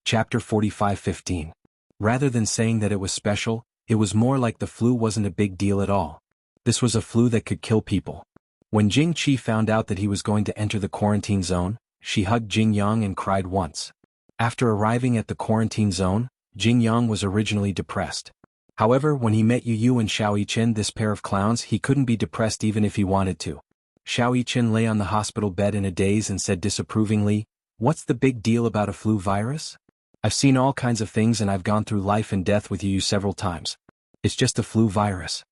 Chapter 45:15. Rather than saying that it was special, it was more like the flu wasn't a big deal at all. This was a flu that could kill people. When Jing Qi found out that he was going to enter the quarantine zone, she hugged Jing Yang and cried once. After arriving at the quarantine zone, Jing Yang was originally depressed. However, when he met Yu Yu and Xiao Yichen, this pair of clowns, he couldn't be depressed even if he wanted to. Xiao Yichen lay on the hospital bed in a daze and said disapprovingly, "What's the big deal about a flu virus? I've seen all kinds of things and I've gone through life and death with Yu Yu several times. It's just a flu virus."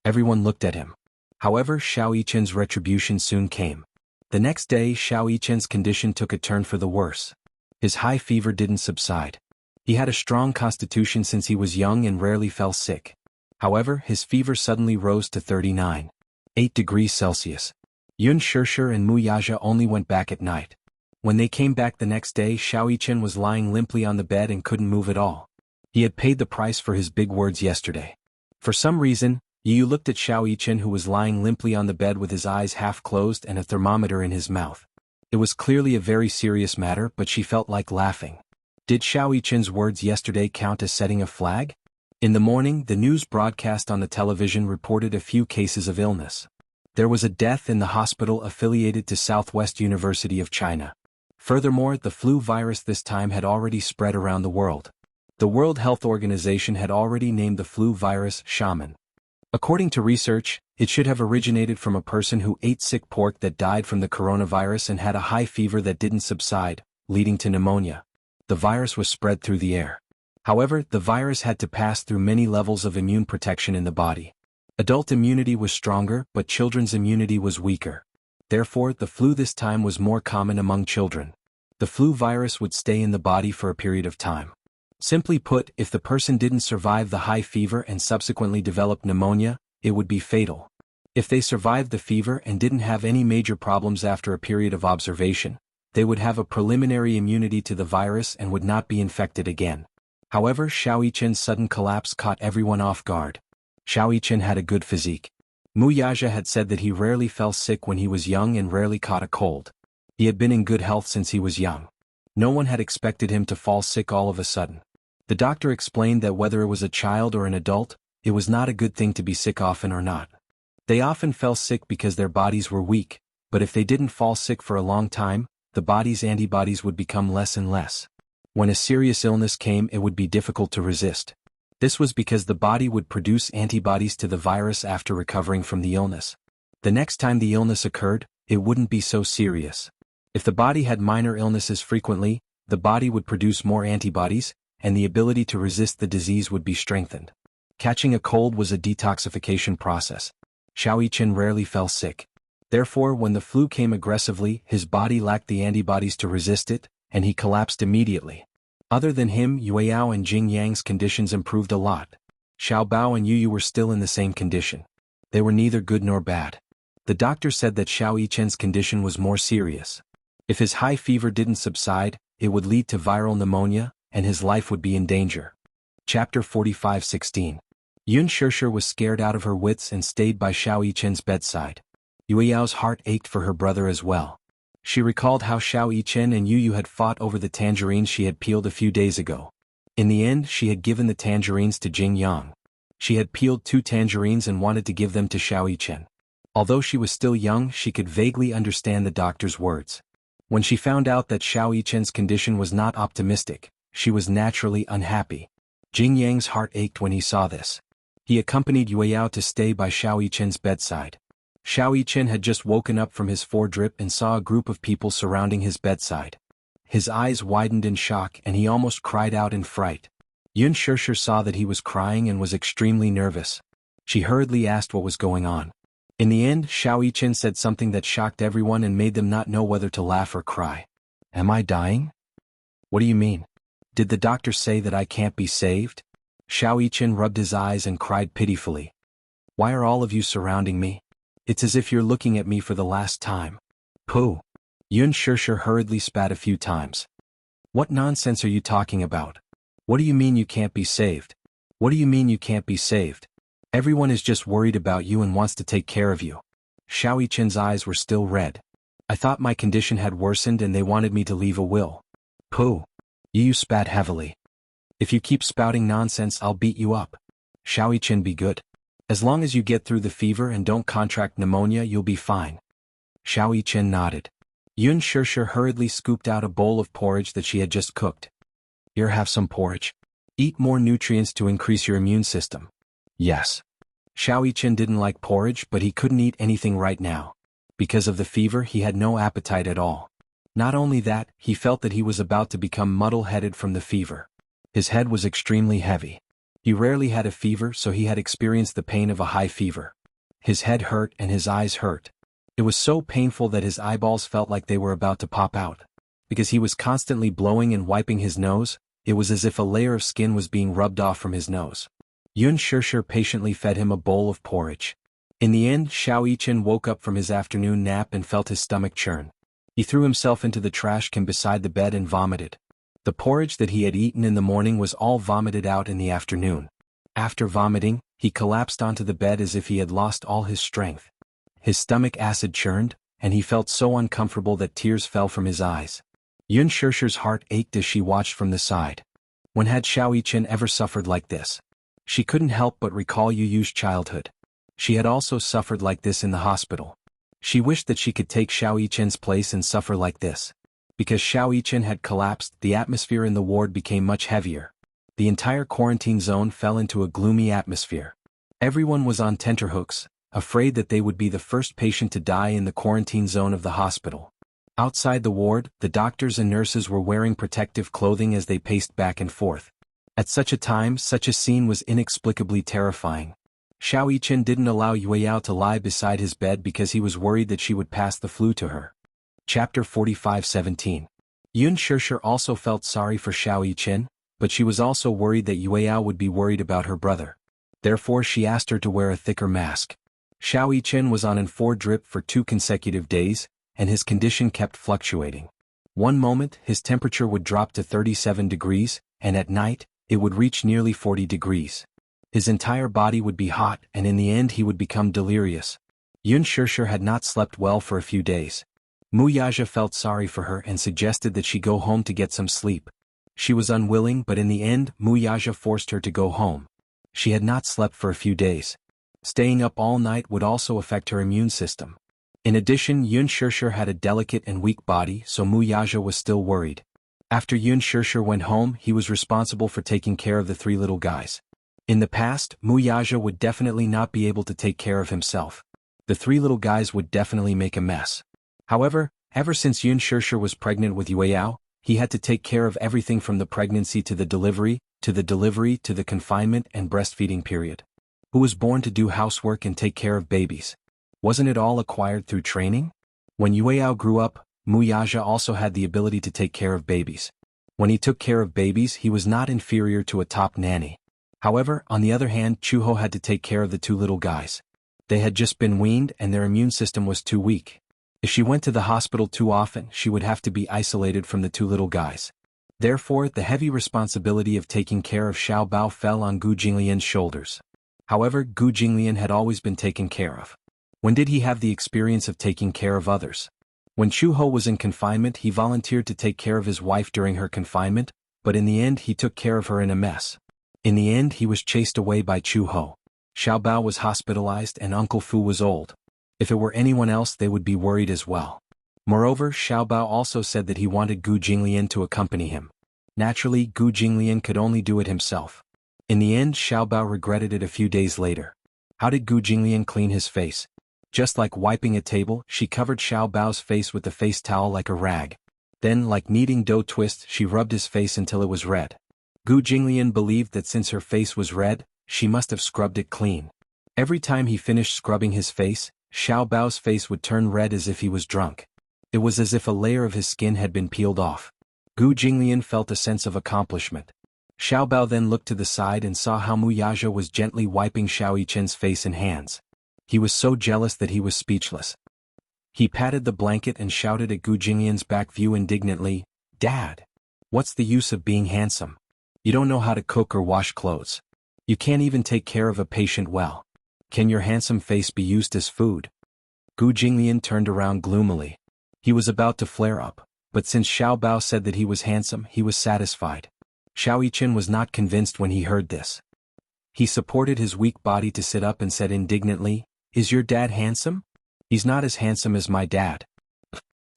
Everyone looked at him. However, Xiao Yichen's retribution soon came. The next day, Xiao Yichen's condition took a turn for the worse. His high fever didn't subside. He had a strong constitution since he was young and rarely fell sick. However, his fever suddenly rose to 39.8 degrees Celsius. Yun Shishir and Mu Yaja only went back at night. When they came back the next day, Xiao Yichen was lying limply on the bed and couldn't move at all. He had paid the price for his big words yesterday. For some reason, Yu looked at Xiao Yichen, who was lying limply on the bed with his eyes half closed and a thermometer in his mouth. It was clearly a very serious matter, but she felt like laughing. Did Xiao Yichen's words yesterday count as setting a flag? In the morning, the news broadcast on the television reported a few cases of illness. There was a death in the hospital affiliated to Southwest University of China. Furthermore, the flu virus this time had already spread around the world. The World Health Organization had already named the flu virus shaman. According to research, it should have originated from a person who ate sick pork that died from the coronavirus and had a high fever that didn't subside, leading to pneumonia. The virus was spread through the air. However, the virus had to pass through many levels of immune protection in the body. Adult immunity was stronger, but children's immunity was weaker. Therefore, the flu this time was more common among children. The flu virus would stay in the body for a period of time. Simply put, if the person didn't survive the high fever and subsequently develop pneumonia, it would be fatal. If they survived the fever and didn't have any major problems after a period of observation, they would have a preliminary immunity to the virus and would not be infected again. However, Xiao Yichen's sudden collapse caught everyone off guard. Xiao Yichen had a good physique. Mu Yaja had said that he rarely fell sick when he was young and rarely caught a cold. He had been in good health since he was young. No one had expected him to fall sick all of a sudden. The doctor explained that whether it was a child or an adult, it was not a good thing to be sick often or not. They often fell sick because their bodies were weak, but if they didn't fall sick for a long time, the body's antibodies would become less and less. When a serious illness came, it would be difficult to resist. This was because the body would produce antibodies to the virus after recovering from the illness. The next time the illness occurred, it wouldn't be so serious. If the body had minor illnesses frequently, the body would produce more antibodies, and the ability to resist the disease would be strengthened. Catching a cold was a detoxification process. Xiao Yichen rarely fell sick. Therefore, when the flu came aggressively, his body lacked the antibodies to resist it, and he collapsed immediately. Other than him, Yue Yao and Jing Yang's conditions improved a lot. Xiao Bao and Yu Yu were still in the same condition. They were neither good nor bad. The doctor said that Xiao Yichen's condition was more serious. If his high fever didn't subside, it would lead to viral pneumonia, and his life would be in danger. Chapter 45:16. Yun Shishir was scared out of her wits and stayed by Xiao Yichen's bedside. Yue Yao's heart ached for her brother as well. She recalled how Xiao Yichen and Yu Yu had fought over the tangerines she had peeled a few days ago. In the end, she had given the tangerines to Jing Yang. She had peeled 2 tangerines and wanted to give them to Xiao Yichen. Although she was still young, she could vaguely understand the doctor's words. When she found out that Xiao Yichen's condition was not optimistic, she was naturally unhappy. Jing Yang's heart ached when he saw this. He accompanied Yue Yao to stay by Xiao Yichen's bedside. Xiao Yichen had just woken up from his foredrip and saw a group of people surrounding his bedside. His eyes widened in shock and he almost cried out in fright. Yun Shishir saw that he was crying and was extremely nervous. She hurriedly asked what was going on. In the end, Xiao Yichen said something that shocked everyone and made them not know whether to laugh or cry. "Am I dying?" "What do you mean? Did the doctor say that I can't be saved?" Xiao Yichen rubbed his eyes and cried pitifully. "Why are all of you surrounding me? It's as if you're looking at me for the last time." "Pooh." Yun Shishir hurriedly spat a few times. "What nonsense are you talking about? What do you mean you can't be saved? What do you mean you can't be saved? Everyone is just worried about you and wants to take care of you." Xiao Yichen's eyes were still red. "I thought my condition had worsened and they wanted me to leave a will." "Pooh. Yu spat heavily. If you keep spouting nonsense, I'll beat you up. Xiao Yichen, be good. As long as you get through the fever and don't contract pneumonia, you'll be fine. Xiao Yichen nodded. Yun Shishir hurriedly scooped out a bowl of porridge that she had just cooked. Here, have some porridge. Eat more nutrients to increase your immune system. Yes. Xiao Yichen didn't like porridge, but he couldn't eat anything right now. Because of the fever, he had no appetite at all. Not only that, he felt that he was about to become muddle-headed from the fever. His head was extremely heavy. He rarely had a fever, so he had experienced the pain of a high fever. His head hurt and his eyes hurt. It was so painful that his eyeballs felt like they were about to pop out. Because he was constantly blowing and wiping his nose, it was as if a layer of skin was being rubbed off from his nose. Yun Shishir patiently fed him a bowl of porridge. In the end, Xiao Yichen woke up from his afternoon nap and felt his stomach churn. He threw himself into the trash can beside the bed and vomited. The porridge that he had eaten in the morning was all vomited out in the afternoon. After vomiting, he collapsed onto the bed as if he had lost all his strength. His stomach acid churned, and he felt so uncomfortable that tears fell from his eyes. Yun Shishir's heart ached as she watched from the side. When had Xiao Yichen ever suffered like this? She couldn't help but recall Yu's childhood. She had also suffered like this in the hospital. She wished that she could take Xiao Yichen's place and suffer like this. Because Xiao Yichen had collapsed, the atmosphere in the ward became much heavier. The entire quarantine zone fell into a gloomy atmosphere. Everyone was on tenterhooks, afraid that they would be the first patient to die in the quarantine zone of the hospital. Outside the ward, the doctors and nurses were wearing protective clothing as they paced back and forth. At such a time, such a scene was inexplicably terrifying. Xiao Yichen didn't allow Yueyao to lie beside his bed because he was worried that she would pass the flu to her. Chapter 45:17. Yun Shishir also felt sorry for Xiao Yichen, but she was also worried that Yueyao would be worried about her brother. Therefore she asked her to wear a thicker mask. Xiao Yichen was on an 4-drip for 2 consecutive days, and his condition kept fluctuating. One moment, his temperature would drop to 37 degrees, and at night, it would reach nearly 40 degrees. His entire body would be hot, and in the end he would become delirious. Yun Shishir had not slept well for a few days. Muyaja felt sorry for her and suggested that she go home to get some sleep. She was unwilling, but in the end, Muyaja forced her to go home. She had not slept for a few days. Staying up all night would also affect her immune system. In addition, Yun Shishir had a delicate and weak body, so Muyaja was still worried. After Yun Shishir went home, he was responsible for taking care of the 3 little guys. In the past, Muyaja would definitely not be able to take care of himself. The 3 little guys would definitely make a mess. However, ever since Yun Shishir was pregnant with Yueyao, he had to take care of everything from the pregnancy to the delivery, to the confinement and breastfeeding period. Who was born to do housework and take care of babies? Wasn't it all acquired through training? When Yueyao grew up, Muyaja also had the ability to take care of babies. When he took care of babies, he was not inferior to a top nanny. However, on the other hand, Chuho had to take care of the 2 little guys. They had just been weaned and their immune system was too weak. If she went to the hospital too often, she would have to be isolated from the 2 little guys. Therefore, the heavy responsibility of taking care of Xiao Bao fell on Gu Jinglian's shoulders. However, Gu Jinglian had always been taken care of. When did he have the experience of taking care of others? When Chuho was in confinement, he volunteered to take care of his wife during her confinement, but in the end he took care of her in a mess. In the end he was chased away by Chuho. Xiao Bao was hospitalized and Uncle Fu was old. If it were anyone else, they would be worried as well. Moreover, Xiao Bao also said that he wanted Gu Jinglian to accompany him. Naturally, Gu Jinglian could only do it himself. In the end, Xiao Bao regretted it a few days later. How did Gu Jinglian clean his face? Just like wiping a table, she covered Xiao Bao's face with the face towel like a rag. Then, like kneading dough twist, she rubbed his face until it was red. Gu Jinglian believed that since her face was red, she must have scrubbed it clean. Every time he finished scrubbing his face, Xiao Bao's face would turn red as if he was drunk. It was as if a layer of his skin had been peeled off. Gu Jinglian felt a sense of accomplishment. Xiao Bao then looked to the side and saw how Muyaja was gently wiping Xiao Yichen's face and hands. He was so jealous that he was speechless. He patted the blanket and shouted at Gu Jinglian's back view indignantly, "Dad! What's the use of being handsome? You don't know how to cook or wash clothes. You can't even take care of a patient well. Can your handsome face be used as food?" Gu Jinglian turned around gloomily. He was about to flare up. But since Xiao Bao said that he was handsome, he was satisfied. Xiao Yichen was not convinced when he heard this. He supported his weak body to sit up and said indignantly, "Is your dad handsome? He's not as handsome as my dad.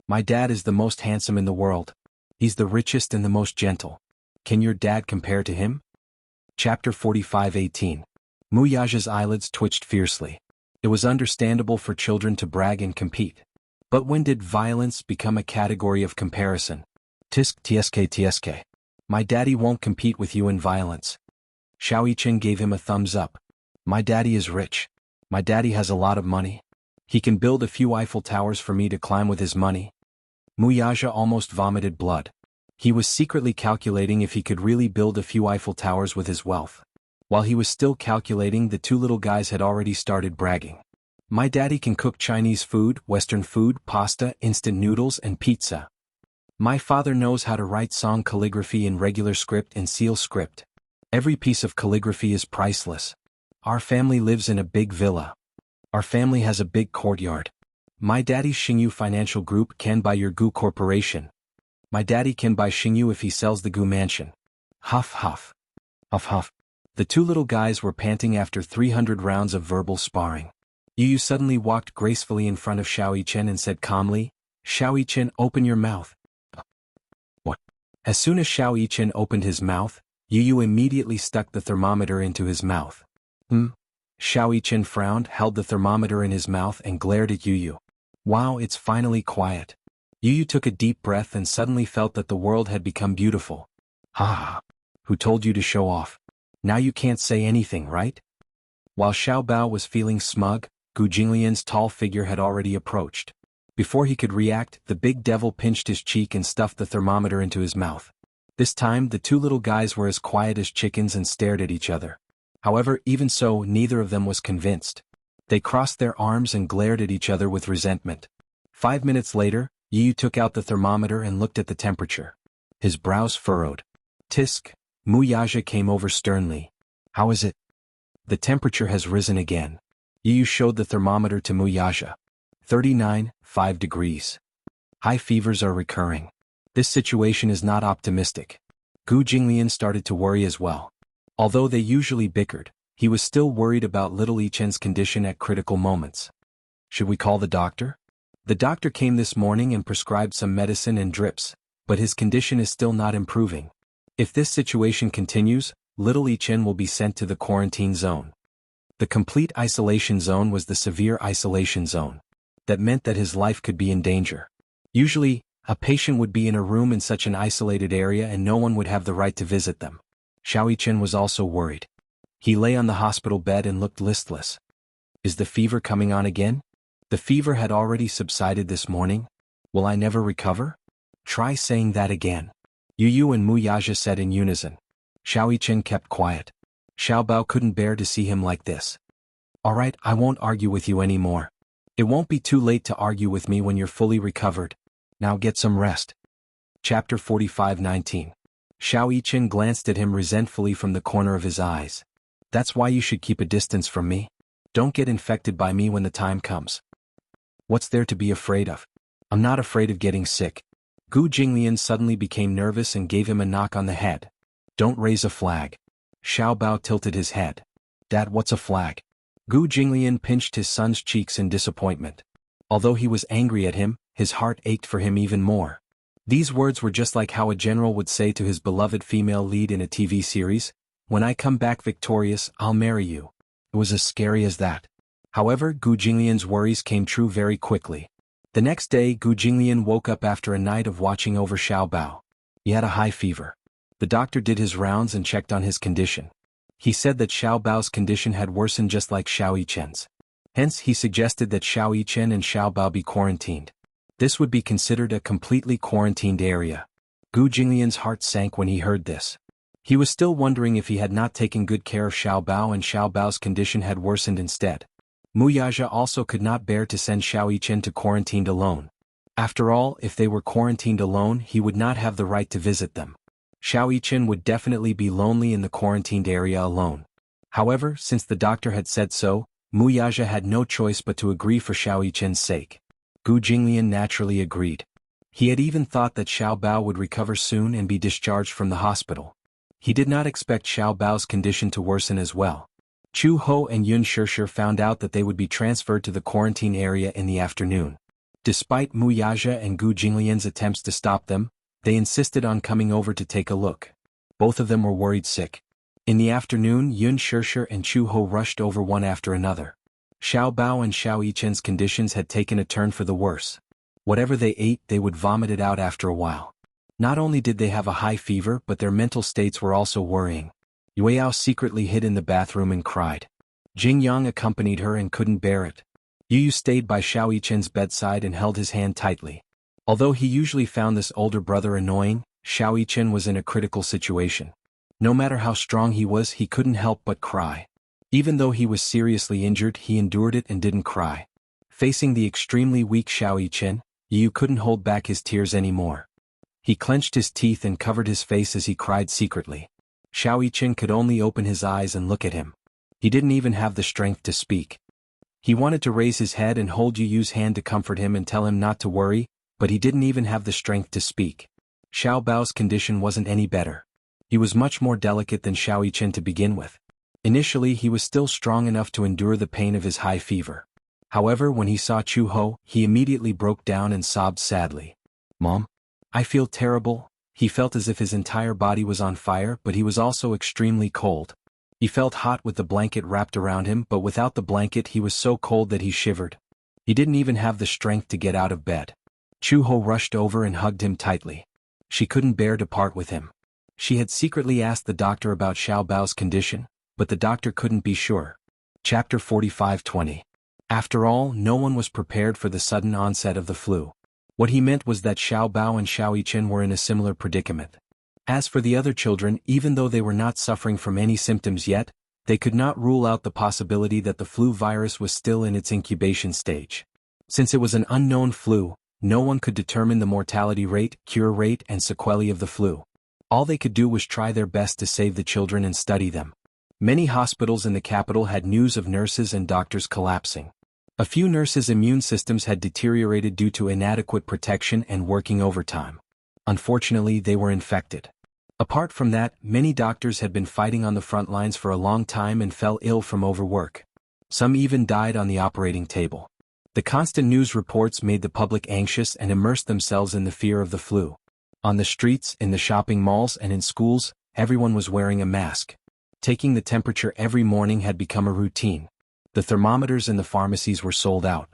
My dad is the most handsome in the world. He's the richest and the most gentle. Can your dad compare to him?" Chapter 45:18. Muyaja's eyelids twitched fiercely. It was understandable for children to brag and compete. But when did violence become a category of comparison? Tisk tsk. My daddy won't compete with you in violence. Xiao Yichen gave him a thumbs up. My daddy is rich. My daddy has a lot of money. He can build a few Eiffel Towers for me to climb with his money. Muyaja almost vomited blood. He was secretly calculating if he could really build a few Eiffel Towers with his wealth. While he was still calculating, the two little guys had already started bragging. My daddy can cook Chinese food, Western food, pasta, instant noodles, and pizza. My father knows how to write song calligraphy in regular script and seal script. Every piece of calligraphy is priceless. Our family lives in a big villa. Our family has a big courtyard. My daddy's Xingyu Financial Group can buy your Gu Corporation. My daddy can buy Xingyu if he sells the Gu Mansion. Huff huff. Huff huff. The two little guys were panting after 300 rounds of verbal sparring. Yu suddenly walked gracefully in front of Xiao Yichen and said calmly, "Xiao Yichen, open your mouth." What? As soon as Xiao Yichen opened his mouth, Yu immediately stuck the thermometer into his mouth. Xiao Yichen frowned, held the thermometer in his mouth and glared at Yu. Wow, it's finally quiet. Yu took a deep breath and suddenly felt that the world had become beautiful. Ha! Who told you to show off? Now you can't say anything, right? While Xiao Bao was feeling smug, Gu Jinglian's tall figure had already approached. Before he could react, the big devil pinched his cheek and stuffed the thermometer into his mouth. This time, the two little guys were as quiet as chickens and stared at each other. However, even so, neither of them was convinced. They crossed their arms and glared at each other with resentment. 5 minutes later, Yu took out the thermometer and looked at the temperature. His brows furrowed. Tisk. Muyaja came over sternly. How is it? The temperature has risen again. Yu showed the thermometer to Muyaja. 39.5 degrees. High fevers are recurring. This situation is not optimistic. Gu Jinglian started to worry as well. Although they usually bickered, he was still worried about little Yichen's condition at critical moments. Should we call the doctor? The doctor came this morning and prescribed some medicine and drips, but his condition is still not improving. If this situation continues, little Yichen will be sent to the quarantine zone. The complete isolation zone was the severe isolation zone. That meant that his life could be in danger. Usually, a patient would be in a room in such an isolated area and no one would have the right to visit them. Xiao Yichen was also worried. He lay on the hospital bed and looked listless. Is the fever coming on again? The fever had already subsided this morning. Will I never recover? Try saying that again. Yu and Muyaja said in unison. Xiao Yichen kept quiet. Xiao Bao couldn't bear to see him like this. All right, I won't argue with you anymore. It won't be too late to argue with me when you're fully recovered. Now get some rest. Chapter 45:19. Xiao Yichen glanced at him resentfully from the corner of his eyes. That's why you should keep a distance from me. Don't get infected by me when the time comes. What's there to be afraid of? I'm not afraid of getting sick. Gu Jinglian suddenly became nervous and gave him a knock on the head. Don't raise a flag. Xiao Bao tilted his head. Dad, what's a flag? Gu Jinglian pinched his son's cheeks in disappointment. Although he was angry at him, his heart ached for him even more. These words were just like how a general would say to his beloved female lead in a TV series, "When I come back victorious, I'll marry you." It was as scary as that. However, Gu Jinglian's worries came true very quickly. The next day, Gu Jinglian woke up after a night of watching over Xiao Bao. He had a high fever. The doctor did his rounds and checked on his condition. He said that Xiao Bao's condition had worsened just like Xiao Yichen's. Hence, he suggested that Xiao Yichen and Xiao Bao be quarantined. This would be considered a completely quarantined area. Gu Jinglian's heart sank when he heard this. He was still wondering if he had not taken good care of Xiao Bao and Xiao Bao's condition had worsened instead. Muyaja also could not bear to send Xiao Yichen to quarantined alone. After all, if they were quarantined alone, he would not have the right to visit them. Xiao Yichen would definitely be lonely in the quarantined area alone. However, since the doctor had said so, Muyaja had no choice but to agree for Xiao Yichen's sake. Gu Jinglian naturally agreed. He had even thought that Xiao Bao would recover soon and be discharged from the hospital. He did not expect Xiao Bao's condition to worsen as well. Chu Ho and Yun Shishir found out that they would be transferred to the quarantine area in the afternoon. Despite Mu Yaja and Gu Jinglian's attempts to stop them, they insisted on coming over to take a look. Both of them were worried sick. In the afternoon, Yun Shishir and Chu Ho rushed over one after another. Xiao Bao and Xiao Yichen's conditions had taken a turn for the worse. Whatever they ate, they would vomit it out after a while. Not only did they have a high fever, but their mental states were also worrying. Yueyao secretly hid in the bathroom and cried. Jing Yang accompanied her and couldn't bear it. Yu stayed by Xiao Yichen's bedside and held his hand tightly. Although he usually found this older brother annoying, Xiao Yichen was in a critical situation. No matter how strong he was, he couldn't help but cry. Even though he was seriously injured, he endured it and didn't cry. Facing the extremely weak Xiao Yichen, Yu couldn't hold back his tears anymore. He clenched his teeth and covered his face as he cried secretly. Xiao Yichen could only open his eyes and look at him. He didn't even have the strength to speak. He wanted to raise his head and hold Yu's hand to comfort him and tell him not to worry, but he didn't even have the strength to speak. Xiao Bao's condition wasn't any better. He was much more delicate than Xiao Yichen to begin with. Initially, he was still strong enough to endure the pain of his high fever. However, when he saw Chu Ho, he immediately broke down and sobbed sadly. "Mom? I feel terrible." He felt as if his entire body was on fire, but he was also extremely cold. He felt hot with the blanket wrapped around him, but without the blanket he was so cold that he shivered. He didn't even have the strength to get out of bed. Chu Ho rushed over and hugged him tightly. She couldn't bear to part with him. She had secretly asked the doctor about Xiao Bao's condition, but the doctor couldn't be sure. Chapter 45:20. After all, no one was prepared for the sudden onset of the flu. What he meant was that Xiao Bao and Xiao Yichen were in a similar predicament. As for the other children, even though they were not suffering from any symptoms yet, they could not rule out the possibility that the flu virus was still in its incubation stage. Since it was an unknown flu, no one could determine the mortality rate, cure rate, and sequelae of the flu. All they could do was try their best to save the children and study them. Many hospitals in the capital had news of nurses and doctors collapsing. A few nurses' immune systems had deteriorated due to inadequate protection and working overtime. Unfortunately, they were infected. Apart from that, many doctors had been fighting on the front lines for a long time and fell ill from overwork. Some even died on the operating table. The constant news reports made the public anxious and immersed themselves in the fear of the flu. On the streets, in the shopping malls, and in schools, everyone was wearing a mask. Taking the temperature every morning had become a routine. The thermometers in the pharmacies were sold out.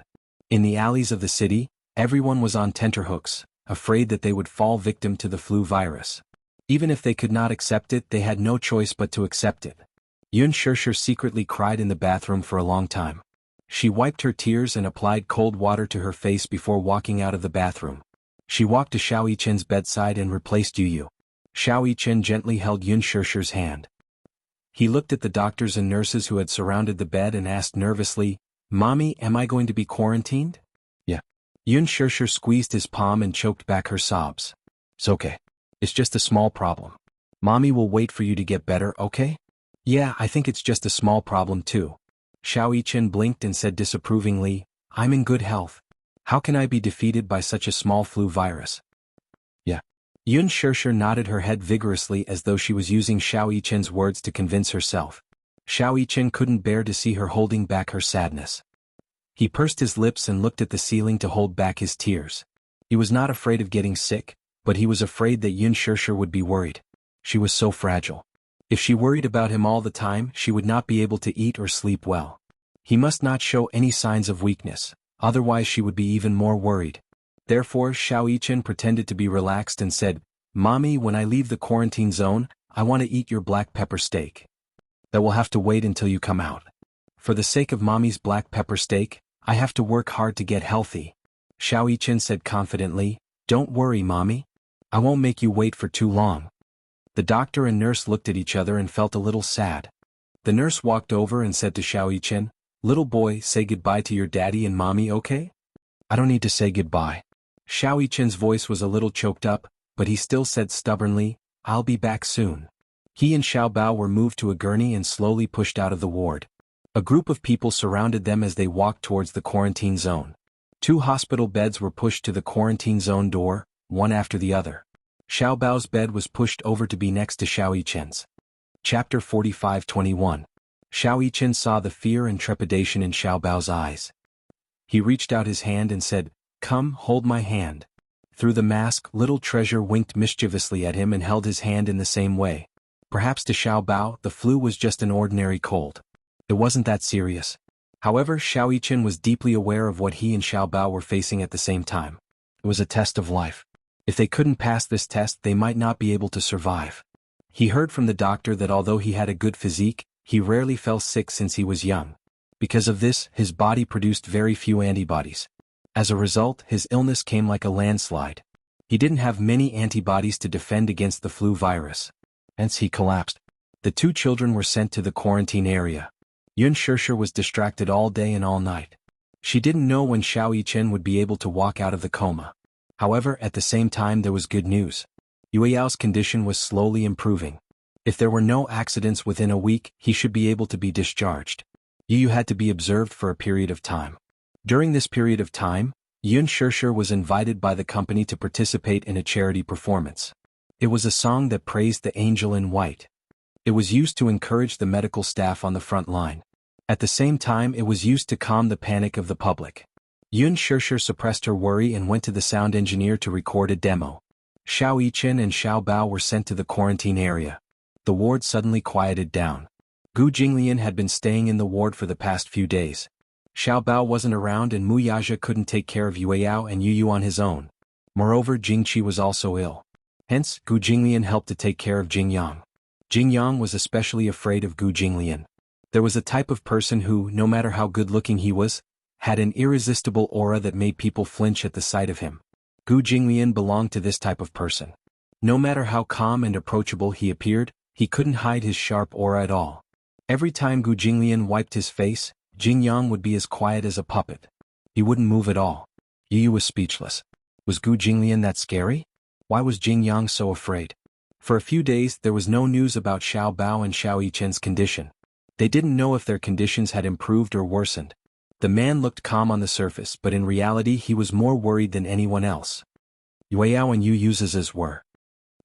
In the alleys of the city, everyone was on tenterhooks, afraid that they would fall victim to the flu virus. Even if they could not accept it, they had no choice but to accept it. Yun Shishir secretly cried in the bathroom for a long time. She wiped her tears and applied cold water to her face before walking out of the bathroom. She walked to Xiao Yichen's bedside and replaced Yu. Xiao Yichen gently held Yun Shishir's hand. He looked at the doctors and nurses who had surrounded the bed and asked nervously, "Mommy, am I going to be quarantined?" "Yeah." Yun Shishir squeezed his palm and choked back her sobs. "It's okay. It's just a small problem. Mommy will wait for you to get better, okay?" "Yeah, I think it's just a small problem too." Xiao Yichen blinked and said disapprovingly, "I'm in good health. How can I be defeated by such a small flu virus?" "Yeah." Yun Shishir nodded her head vigorously as though she was using Xiao Yichen's words to convince herself. Xiao Yichen couldn't bear to see her holding back her sadness. He pursed his lips and looked at the ceiling to hold back his tears. He was not afraid of getting sick, but he was afraid that Yun Shishir would be worried. She was so fragile. If she worried about him all the time, she would not be able to eat or sleep well. He must not show any signs of weakness, otherwise she would be even more worried. Therefore, Xiao Yichen pretended to be relaxed and said, "Mommy, when I leave the quarantine zone, I want to eat your black pepper steak. That will have to wait until you come out. For the sake of Mommy's black pepper steak, I have to work hard to get healthy." Xiao Yichen said confidently, "Don't worry, Mommy. I won't make you wait for too long." The doctor and nurse looked at each other and felt a little sad. The nurse walked over and said to Xiao Yichen, "Little boy, say goodbye to your daddy and mommy, okay?" "I don't need to say goodbye." Xiao Yichen's voice was a little choked up, but he still said stubbornly, "I'll be back soon." He and Xiao Bao were moved to a gurney and slowly pushed out of the ward. A group of people surrounded them as they walked towards the quarantine zone. 2 hospital beds were pushed to the quarantine zone door, one after the other. Xiao Bao's bed was pushed over to be next to Xiao Yichen's. Chapter 45:21. Xiao Yichen saw the fear and trepidation in Xiao Bao's eyes. He reached out his hand and said, "Come, hold my hand." Through the mask, little treasure winked mischievously at him and held his hand in the same way. Perhaps to Xiao Bao, the flu was just an ordinary cold. It wasn't that serious. However, Xiao Yichen was deeply aware of what he and Xiao Bao were facing at the same time. It was a test of life. If they couldn't pass this test, they might not be able to survive. He heard from the doctor that although he had a good physique, he rarely fell sick since he was young. Because of this, his body produced very few antibodies. As a result, his illness came like a landslide. He didn't have many antibodies to defend against the flu virus. Hence he collapsed. The two children were sent to the quarantine area. Yun Shishir was distracted all day and all night. She didn't know when Xiao Yichen would be able to walk out of the coma. However, at the same time there was good news. Yueyao's condition was slowly improving. If there were no accidents within a week, he should be able to be discharged. Yu had to be observed for a period of time. During this period of time, Yun Shishir was invited by the company to participate in a charity performance. It was a song that praised the angel in white. It was used to encourage the medical staff on the front line. At the same time, it was used to calm the panic of the public. Yun Shishir suppressed her worry and went to the sound engineer to record a demo. Xiao Yichen and Xiao Bao were sent to the quarantine area. The ward suddenly quieted down. Gu Jinglian had been staying in the ward for the past few days. Xiao Bao wasn't around and Mu Yaja couldn't take care of Yueyao and Yu on his own. Moreover, Jingqi was also ill. Hence, Gu Jinglian helped to take care of Jingyang. Jingyang was especially afraid of Gu Jinglian. There was a type of person who, no matter how good-looking he was, had an irresistible aura that made people flinch at the sight of him. Gu Jinglian belonged to this type of person. No matter how calm and approachable he appeared, he couldn't hide his sharp aura at all. Every time Gu Jinglian wiped his face, Jingyang would be as quiet as a puppet. He wouldn't move at all. Yu was speechless. Was Gu Jinglian that scary? Why was Jingyang so afraid? For a few days there was no news about Xiao Bao and Xiao Yichen's condition. They didn't know if their conditions had improved or worsened. The man looked calm on the surface, but in reality he was more worried than anyone else. Yueyao and Yu Yu's were.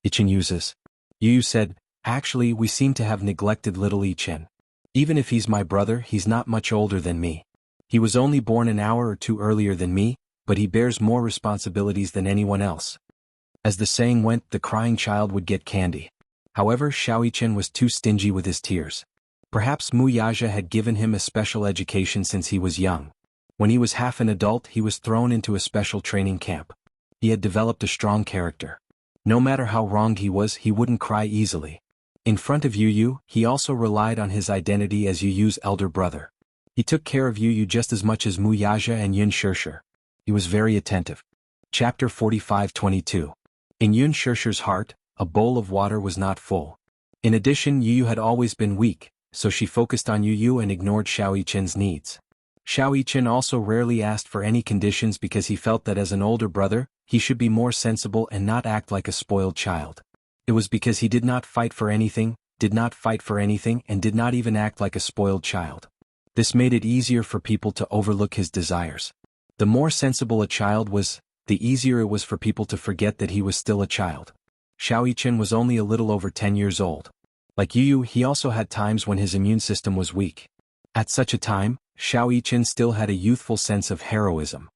Yichen Yu's. Yu said, "Actually, we seem to have neglected little Yichen. Even if he's my brother, he's not much older than me. He was only born an hour or two earlier than me, but he bears more responsibilities than anyone else." As the saying went, the crying child would get candy. However, Xiao Yichen was too stingy with his tears. Perhaps Mu Yaja had given him a special education since he was young. When he was half an adult, he was thrown into a special training camp. He had developed a strong character. No matter how wronged he was, he wouldn't cry easily. In front of Yu, he also relied on his identity as Yu's elder brother. He took care of Yu just as much as Mu Yaja and Yun Shishir. He was very attentive. Chapter 45:22. In Yun Shishir's heart, a bowl of water was not full. In addition, Yu had always been weak, so she focused on Yu and ignored Xiao Yichen's needs. Xiao Yichen also rarely asked for any conditions because he felt that as an older brother, he should be more sensible and not act like a spoiled child. It was because he did not fight for anything, and did not even act like a spoiled child. This made it easier for people to overlook his desires. The more sensible a child was, the easier it was for people to forget that he was still a child. Xiao Yichen was only a little over 10 years old. Like Yu, he also had times when his immune system was weak. At such a time, Xiao Yichen still had a youthful sense of heroism.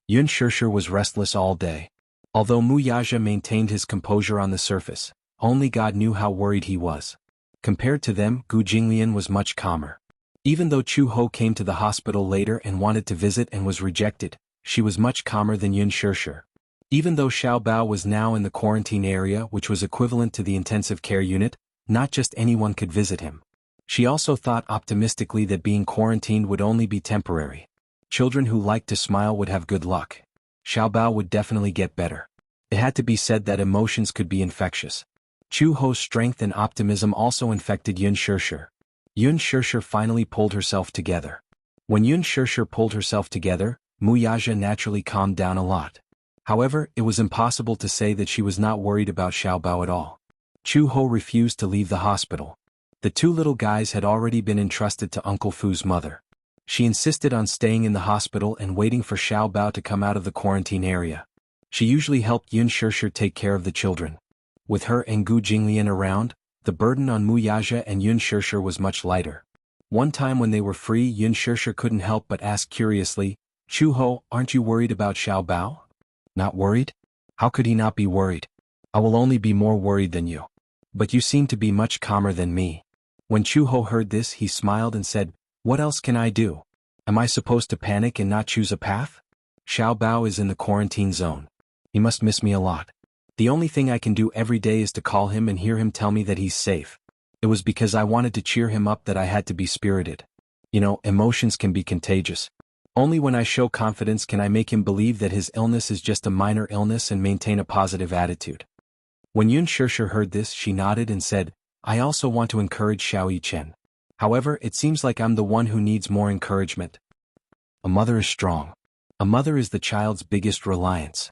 Yun Shishir was restless all day. Although Mu Yaja maintained his composure on the surface, only God knew how worried he was. Compared to them, Gu Jinglian was much calmer. Even though Chu Ho came to the hospital later and wanted to visit and was rejected, she was much calmer than Yun Shishir. Even though Xiao Bao was now in the quarantine area, which was equivalent to the intensive care unit, not just anyone could visit him. She also thought optimistically that being quarantined would only be temporary. Children who liked to smile would have good luck. Xiao Bao would definitely get better. It had to be said that emotions could be infectious. Chu Ho's strength and optimism also infected Yun Shishir. Yun Shishir finally pulled herself together. When Yun Shishir pulled herself together, Mu Yaja naturally calmed down a lot. However, it was impossible to say that she was not worried about Xiao Bao at all. Chu Ho refused to leave the hospital. The two little guys had already been entrusted to Uncle Fu's mother. She insisted on staying in the hospital and waiting for Xiao Bao to come out of the quarantine area. She usually helped Yun Shirshir take care of the children. With her and Gu Jinglian around, the burden on Mu Yaja and Yun Shirshir was much lighter. One time when they were free, Yun Shirshir couldn't help but ask curiously, "Chu Ho, aren't you worried about Xiao Bao?" "Not worried? How could he not be worried? I will only be more worried than you. But you seem to be much calmer than me." When Chu Ho heard this, he smiled and said, "What else can I do? Am I supposed to panic and not choose a path? Xiao Bao is in the quarantine zone. He must miss me a lot. The only thing I can do every day is to call him and hear him tell me that he's safe. It was because I wanted to cheer him up that I had to be spirited. You know, emotions can be contagious. Only when I show confidence can I make him believe that his illness is just a minor illness and maintain a positive attitude." When Yun Shirshir heard this, she nodded and said, "I also want to encourage Xiao Yichen. However, it seems like I'm the one who needs more encouragement. A mother is strong. A mother is the child's biggest reliance.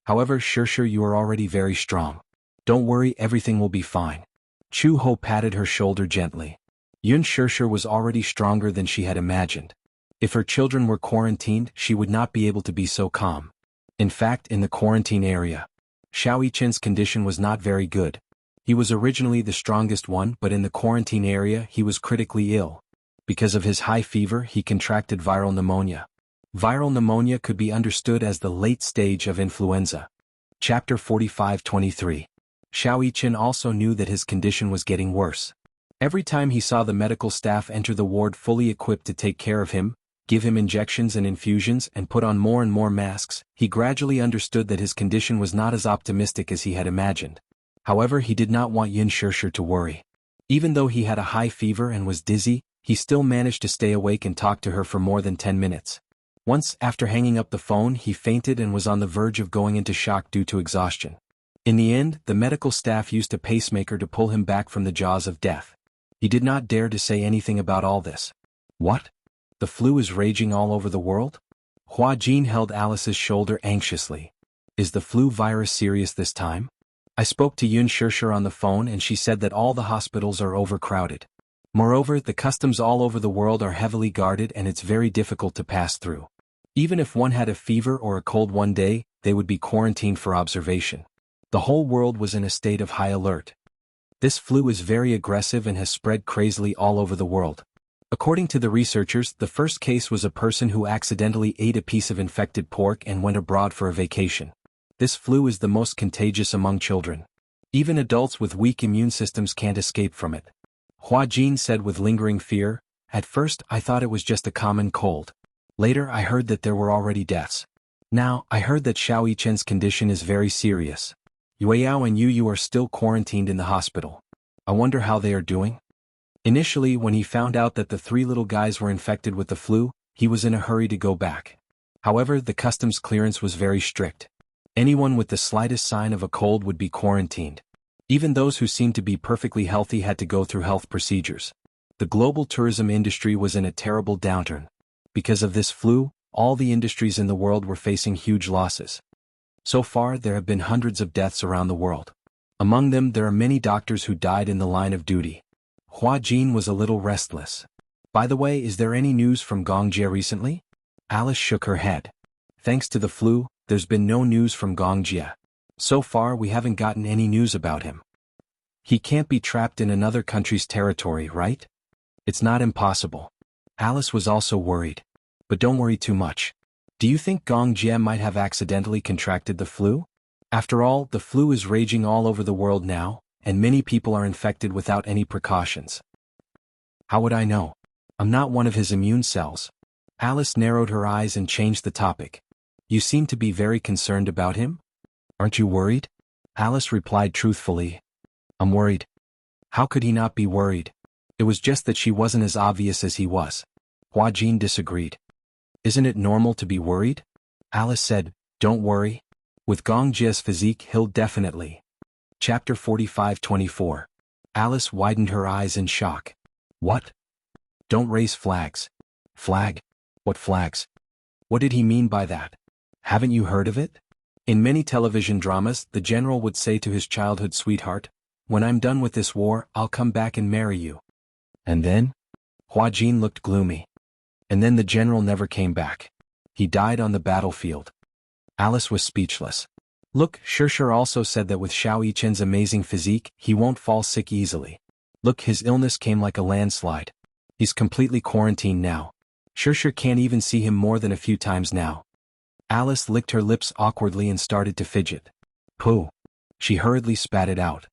However, Shirshir, you are already very strong. Don't worry, everything will be fine." Chu Ho patted her shoulder gently. Yun Shirshir was already stronger than she had imagined. If her children were quarantined, she would not be able to be so calm. In fact, in the quarantine area, Xiao Yichen's condition was not very good. He was originally the strongest one, but in the quarantine area he was critically ill. Because of his high fever, he contracted viral pneumonia. Viral pneumonia could be understood as the late stage of influenza. Chapter 45-23. Xiao Yichen also knew that his condition was getting worse. Every time he saw the medical staff enter the ward fully equipped to take care of him, give him injections and infusions and put on more and more masks, he gradually understood that his condition was not as optimistic as he had imagined. However, he did not want Yun Shirshir to worry. Even though he had a high fever and was dizzy, he still managed to stay awake and talk to her for more than 10 minutes. Once, after hanging up the phone, he fainted and was on the verge of going into shock due to exhaustion. In the end, the medical staff used a pacemaker to pull him back from the jaws of death. He did not dare to say anything about all this. "What? The flu is raging all over the world?" Hua Jin held Alice's shoulder anxiously. "Is the flu virus serious this time? I spoke to Yun Shirshir on the phone and she said that all the hospitals are overcrowded. Moreover, the customs all over the world are heavily guarded and it's very difficult to pass through. Even if one had a fever or a cold one day, they would be quarantined for observation." The whole world was in a state of high alert. This flu is very aggressive and has spread crazily all over the world. According to the researchers, the first case was a person who accidentally ate a piece of infected pork and went abroad for a vacation. This flu is the most contagious among children. Even adults with weak immune systems can't escape from it. Hua Jin said with lingering fear, "At first I thought it was just a common cold. Later I heard that there were already deaths. Now, I heard that Xiao Yichen's condition is very serious. Yueyao and Yu are still quarantined in the hospital. I wonder how they are doing?" Initially, when he found out that the 3 little guys were infected with the flu, he was in a hurry to go back. However, the customs clearance was very strict. Anyone with the slightest sign of a cold would be quarantined. Even those who seemed to be perfectly healthy had to go through health procedures. The global tourism industry was in a terrible downturn. Because of this flu, all the industries in the world were facing huge losses. So far, there have been hundreds of deaths around the world. Among them, there are many doctors who died in the line of duty. Hua Jin was a little restless. "By the way, is there any news from Gongjie recently?" Alice shook her head. "Thanks to the flu, there's been no news from Gongjie. So far, we haven't gotten any news about him. He can't be trapped in another country's territory, right? It's not impossible." Alice was also worried. "But don't worry too much. Do you think Gongjie might have accidentally contracted the flu? After all, the flu is raging all over the world now, and many people are infected without any precautions." "How would I know? I'm not one of his immune cells." Alice narrowed her eyes and changed the topic. "You seem to be very concerned about him? Aren't you worried?" Alice replied truthfully. "I'm worried." How could he not be worried? It was just that she wasn't as obvious as he was. Hua Jin disagreed. "Isn't it normal to be worried?" Alice said, "Don't worry. With Gongjie's physique, he'll definitely." Chapter 45-24. Alice widened her eyes in shock. "What? Don't raise flags." "Flag? What flags? What did he mean by that? Haven't you heard of it?" In many television dramas, the general would say to his childhood sweetheart, "When I'm done with this war, I'll come back and marry you." "And then?" Hua Jin looked gloomy. "And then the general never came back. He died on the battlefield." Alice was speechless. Look, Shirshir also said that with Xiao Yichen's amazing physique, he won't fall sick easily. Look, his illness came like a landslide. He's completely quarantined now. Shirshir can't even see him more than a few times now. Alice licked her lips awkwardly and started to fidget. Pooh. She hurriedly spat it out.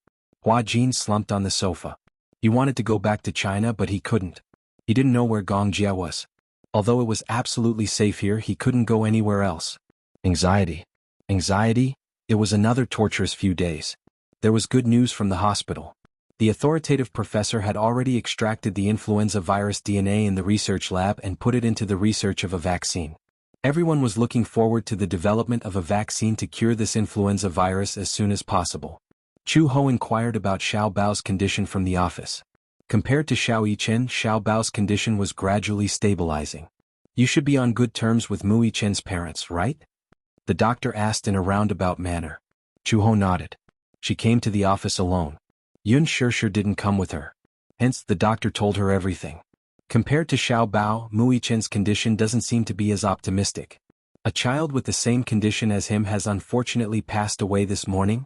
Hua Jin slumped on the sofa. He wanted to go back to China but he couldn't. He didn't know where Gongjia was. Although it was absolutely safe here, he couldn't go anywhere else. Anxiety. Anxiety? It was another torturous few days. There was good news from the hospital. The authoritative professor had already extracted the influenza virus DNA in the research lab and put it into the research of a vaccine. Everyone was looking forward to the development of a vaccine to cure this influenza virus as soon as possible. Chu Ho inquired about Xiao Bao's condition from the office. Compared to Xiao Yichen, Xiao Bao's condition was gradually stabilizing. You should be on good terms with Mu Yichen's parents, right? The doctor asked in a roundabout manner. Chu Ho nodded. She came to the office alone. Yun Shirshir didn't come with her. Hence, the doctor told her everything. Compared to Xiao Bao, Mu Yichen's condition doesn't seem to be as optimistic. A child with the same condition as him has unfortunately passed away this morning.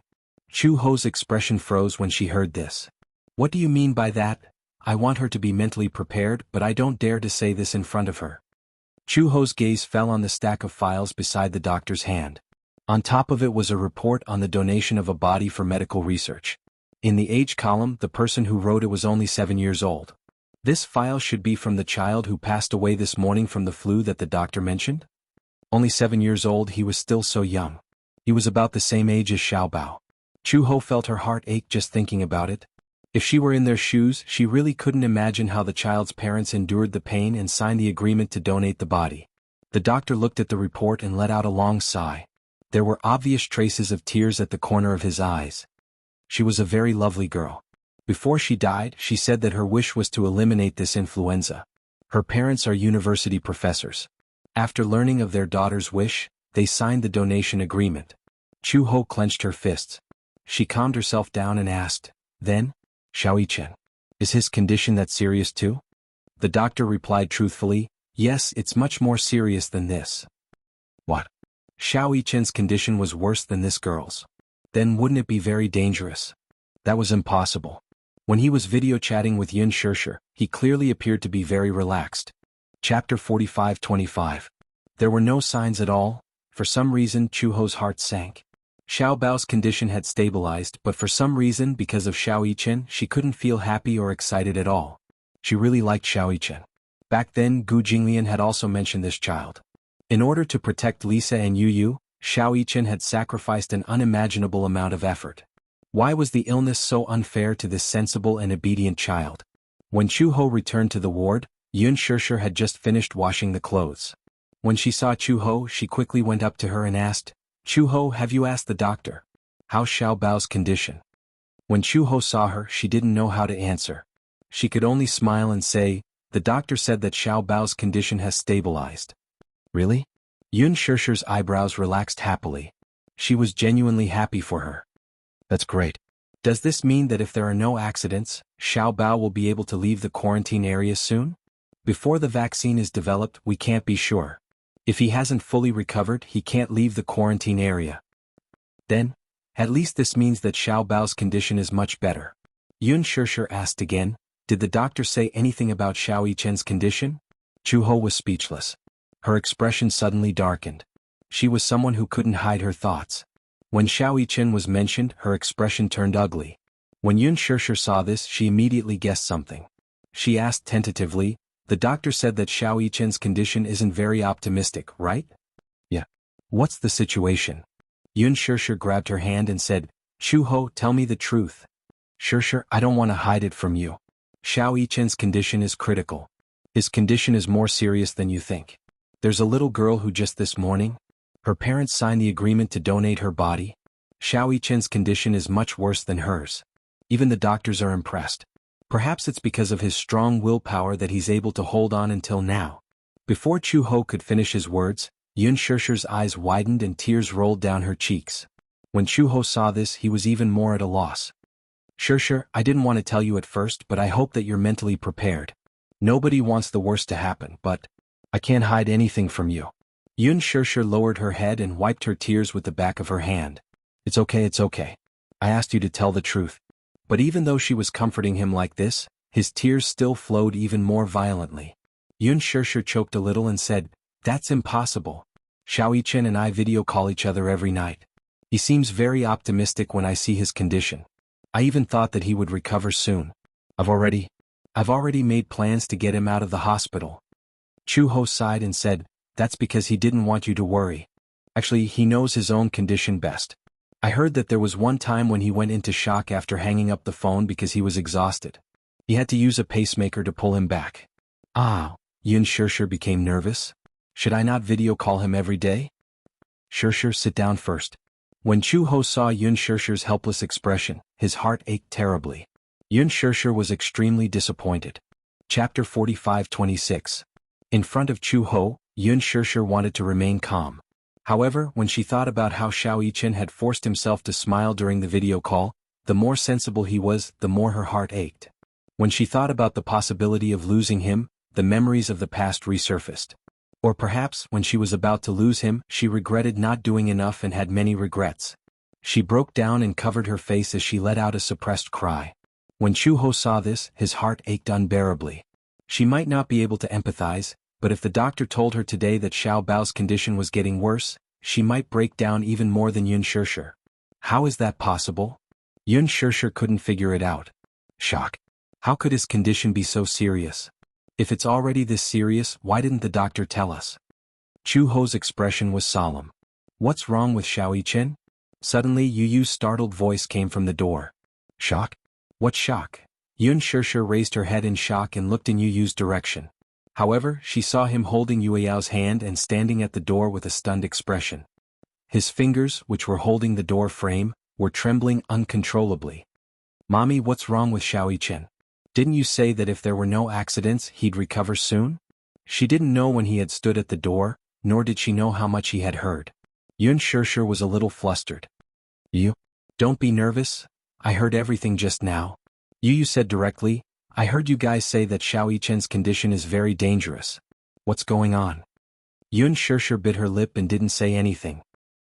Chu Ho's expression froze when she heard this. What do you mean by that? I want her to be mentally prepared, but I don't dare to say this in front of her. Chu Ho's gaze fell on the stack of files beside the doctor's hand. On top of it was a report on the donation of a body for medical research. In the age column, the person who wrote it was only 7 years old. This file should be from the child who passed away this morning from the flu that the doctor mentioned? Only 7 years old, he was still so young. He was about the same age as Xiao Bao. Chu Ho felt her heart ache just thinking about it. If she were in their shoes, she really couldn't imagine how the child's parents endured the pain and signed the agreement to donate the body. The doctor looked at the report and let out a long sigh. There were obvious traces of tears at the corner of his eyes. She was a very lovely girl. Before she died, she said that her wish was to eliminate this influenza. Her parents are university professors. After learning of their daughter's wish, they signed the donation agreement. Chu Ho clenched her fists. She calmed herself down and asked, Then? Xiao Yichen. Is his condition that serious too? The doctor replied truthfully, Yes, it's much more serious than this. What? Xiao Yichen's condition was worse than this girl's. Then wouldn't it be very dangerous? That was impossible. When he was video chatting with Yun Shirshir, he clearly appeared to be very relaxed. Chapter 45-25. There were no signs at all. For some reason, Chu Ho's heart sank. Xiao Bao's condition had stabilized, but for some reason, because of Xiao Yichen, she couldn't feel happy or excited at all. She really liked Xiao Yichen. Back then, Gu Jinglian had also mentioned this child. In order to protect Lisa and Yu Yu, Xiao Yichen had sacrificed an unimaginable amount of effort. Why was the illness so unfair to this sensible and obedient child? When Chu Ho returned to the ward, Yun Shirshir had just finished washing the clothes. When she saw Chu Ho, she quickly went up to her and asked, Chu Ho, have you asked the doctor? How's Xiao Bao's condition? When Chu Ho saw her, she didn't know how to answer. She could only smile and say, The doctor said that Xiao Bao's condition has stabilized. Really? Yun Shirshir's eyebrows relaxed happily. She was genuinely happy for her. That's great. Does this mean that if there are no accidents, Xiao Bao will be able to leave the quarantine area soon? Before the vaccine is developed, we can't be sure. If he hasn't fully recovered, he can't leave the quarantine area. Then, at least this means that Xiao Bao's condition is much better. Yun Shirshir asked again, Did the doctor say anything about Xiao Yichen's condition? Chu Ho was speechless. Her expression suddenly darkened. She was someone who couldn't hide her thoughts. When Xiao Yichen was mentioned, her expression turned ugly. When Yun Shirshir saw this, she immediately guessed something. She asked tentatively, The doctor said that Xiao Yichen's condition isn't very optimistic, right? Yeah. What's the situation? Yun Shirshir grabbed her hand and said, Chu Ho, tell me the truth. Shirshir, I don't want to hide it from you. Xiao Yichen's condition is critical. His condition is more serious than you think. There's a little girl who just this morning, her parents signed the agreement to donate her body. Xiao Yichen's condition is much worse than hers. Even the doctors are impressed. Perhaps it's because of his strong willpower that he's able to hold on until now. Before Chu Ho could finish his words, Yun Shirshir's eyes widened and tears rolled down her cheeks. When Chu Ho saw this, he was even more at a loss. Shirshir, I didn't want to tell you at first, but I hope that you're mentally prepared. Nobody wants the worst to happen, but I can't hide anything from you. Yun Shirshir lowered her head and wiped her tears with the back of her hand. It's okay, it's okay. I asked you to tell the truth. But even though she was comforting him like this, his tears still flowed even more violently. Yun Shishir choked a little and said, "That's impossible. Xiao Yichen and I video call each other every night. He seems very optimistic when I see his condition. I even thought that he would recover soon. I've already made plans to get him out of the hospital." Chu Ho sighed and said, "That's because he didn't want you to worry. Actually, he knows his own condition best. I heard that there was one time when he went into shock after hanging up the phone because he was exhausted. He had to use a pacemaker to pull him back." Ah, Yun Shishir became nervous. "Should I not video call him every day?" "Shishir, sit down first." When Chu Ho saw Yun Shishir's helpless expression, his heart ached terribly. Yun Shishir was extremely disappointed. Chapter 45-26. In front of Chu Ho, Yun Shishir wanted to remain calm. However, when she thought about how Xiao Yichen had forced himself to smile during the video call, the more sensible he was, the more her heart ached. When she thought about the possibility of losing him, the memories of the past resurfaced. Or perhaps, when she was about to lose him, she regretted not doing enough and had many regrets. She broke down and covered her face as she let out a suppressed cry. When Chu Ho saw this, his heart ached unbearably. She might not be able to empathize, but if the doctor told her today that Xiao Bao's condition was getting worse, she might break down even more than Yun Shishir. How is that possible? Yun Shishir couldn't figure it out. Shock. How could his condition be so serious? If it's already this serious, why didn't the doctor tell us? Chu Ho's expression was solemn. What's wrong with Xiao Yichen? Suddenly Yu Yu's startled voice came from the door. Shock? What shock? Yun Shishir raised her head in shock and looked in Yu Yu's direction. However, she saw him holding Yue Yao's hand and standing at the door with a stunned expression. His fingers, which were holding the door frame, were trembling uncontrollably. Mommy, what's wrong with Xiao Yichen? Didn't you say that if there were no accidents, he'd recover soon? She didn't know when he had stood at the door, nor did she know how much he had heard. Yun Shishir was a little flustered. You? Don't be nervous. I heard everything just now. Yu said directly, I heard you guys say that Xiao Yichen's condition is very dangerous. What's going on? Yun Shishir bit her lip and didn't say anything.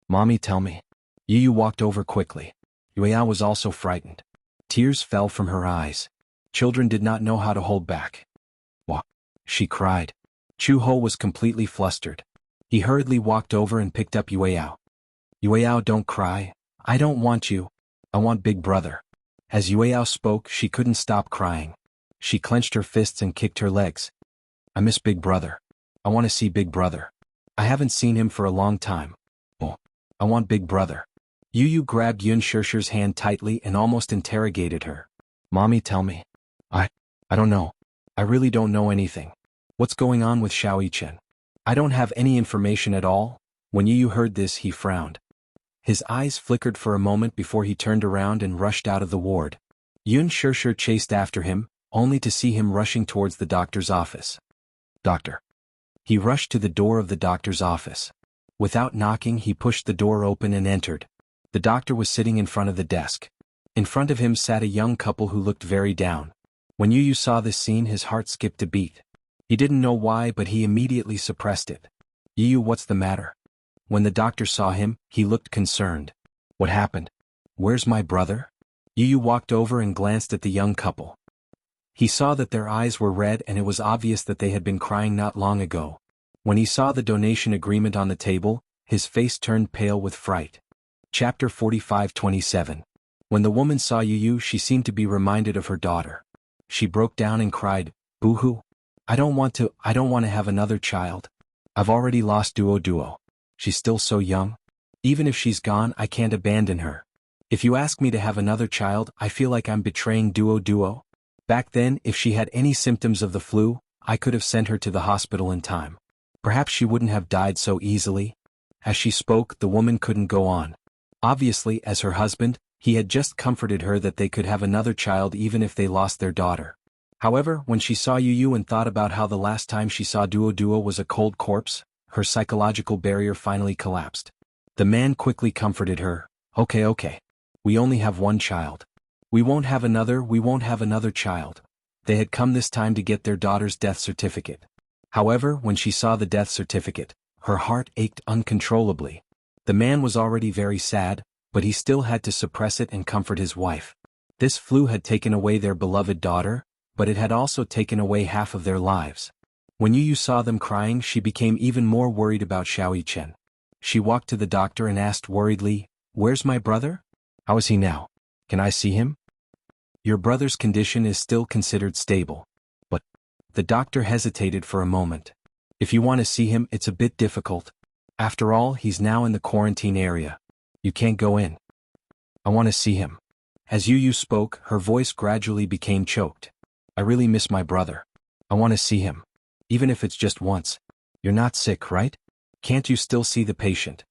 Mommy, tell me. Yu walked over quickly. Yueyao was also frightened. Tears fell from her eyes. Children did not know how to hold back. What? She cried. Chu Ho was completely flustered. He hurriedly walked over and picked up Yueyao. Yueyao, don't cry. I don't want you. I want Big Brother. As Yueyao spoke, she couldn't stop crying. She clenched her fists and kicked her legs. I miss Big Brother. I want to see Big Brother. I haven't seen him for a long time. Oh, I want Big Brother. Yu grabbed Yun Shishir's hand tightly and almost interrogated her. Mommy, tell me. I don't know. I really don't know anything. What's going on with Xiao Yichen? I don't have any information at all. When Yu heard this, he frowned. His eyes flickered for a moment before he turned around and rushed out of the ward. Yun Shishir chased after him, only to see him rushing towards the doctor's office. Doctor. He rushed to the door of the doctor's office. Without knocking, he pushed the door open and entered. The doctor was sitting in front of the desk. In front of him sat a young couple who looked very down. When Yu saw this scene, his heart skipped a beat. He didn't know why, but he immediately suppressed it. Yu, what's the matter? When the doctor saw him, he looked concerned. What happened? Where's my brother? Yu walked over and glanced at the young couple. He saw that their eyes were red and it was obvious that they had been crying not long ago. When he saw the donation agreement on the table, his face turned pale with fright. Chapter 45-27. When the woman saw Yu, she seemed to be reminded of her daughter. She broke down and cried, Boo-hoo. I don't want to have another child. I've already lost Duo. She's still so young. Even if she's gone, I can't abandon her. If you ask me to have another child, I feel like I'm betraying Duo. Back then, if she had any symptoms of the flu, I could have sent her to the hospital in time. Perhaps she wouldn't have died so easily. As she spoke, the woman couldn't go on. Obviously, as her husband, he had just comforted her that they could have another child even if they lost their daughter. However, when she saw Yu and thought about how the last time she saw Duo was a cold corpse, her psychological barrier finally collapsed. The man quickly comforted her. Okay. We only have one child. We won't have another child. They had come this time to get their daughter's death certificate. However, when she saw the death certificate, her heart ached uncontrollably. The man was already very sad, but he still had to suppress it and comfort his wife. This flu had taken away their beloved daughter, but it had also taken away half of their lives. When Yu saw them crying, she became even more worried about Xiao Yichen. She walked to the doctor and asked worriedly, "Where's my brother? How is he now? Can I see him?" "Your brother's condition is still considered stable. But..." The doctor hesitated for a moment. "If you want to see him, it's a bit difficult. After all, he's now in the quarantine area. You can't go in." "I want to see him." As Yu spoke, her voice gradually became choked. "I really miss my brother. I want to see him. Even if it's just once." "You're not sick, right? Can't you still see the patient?"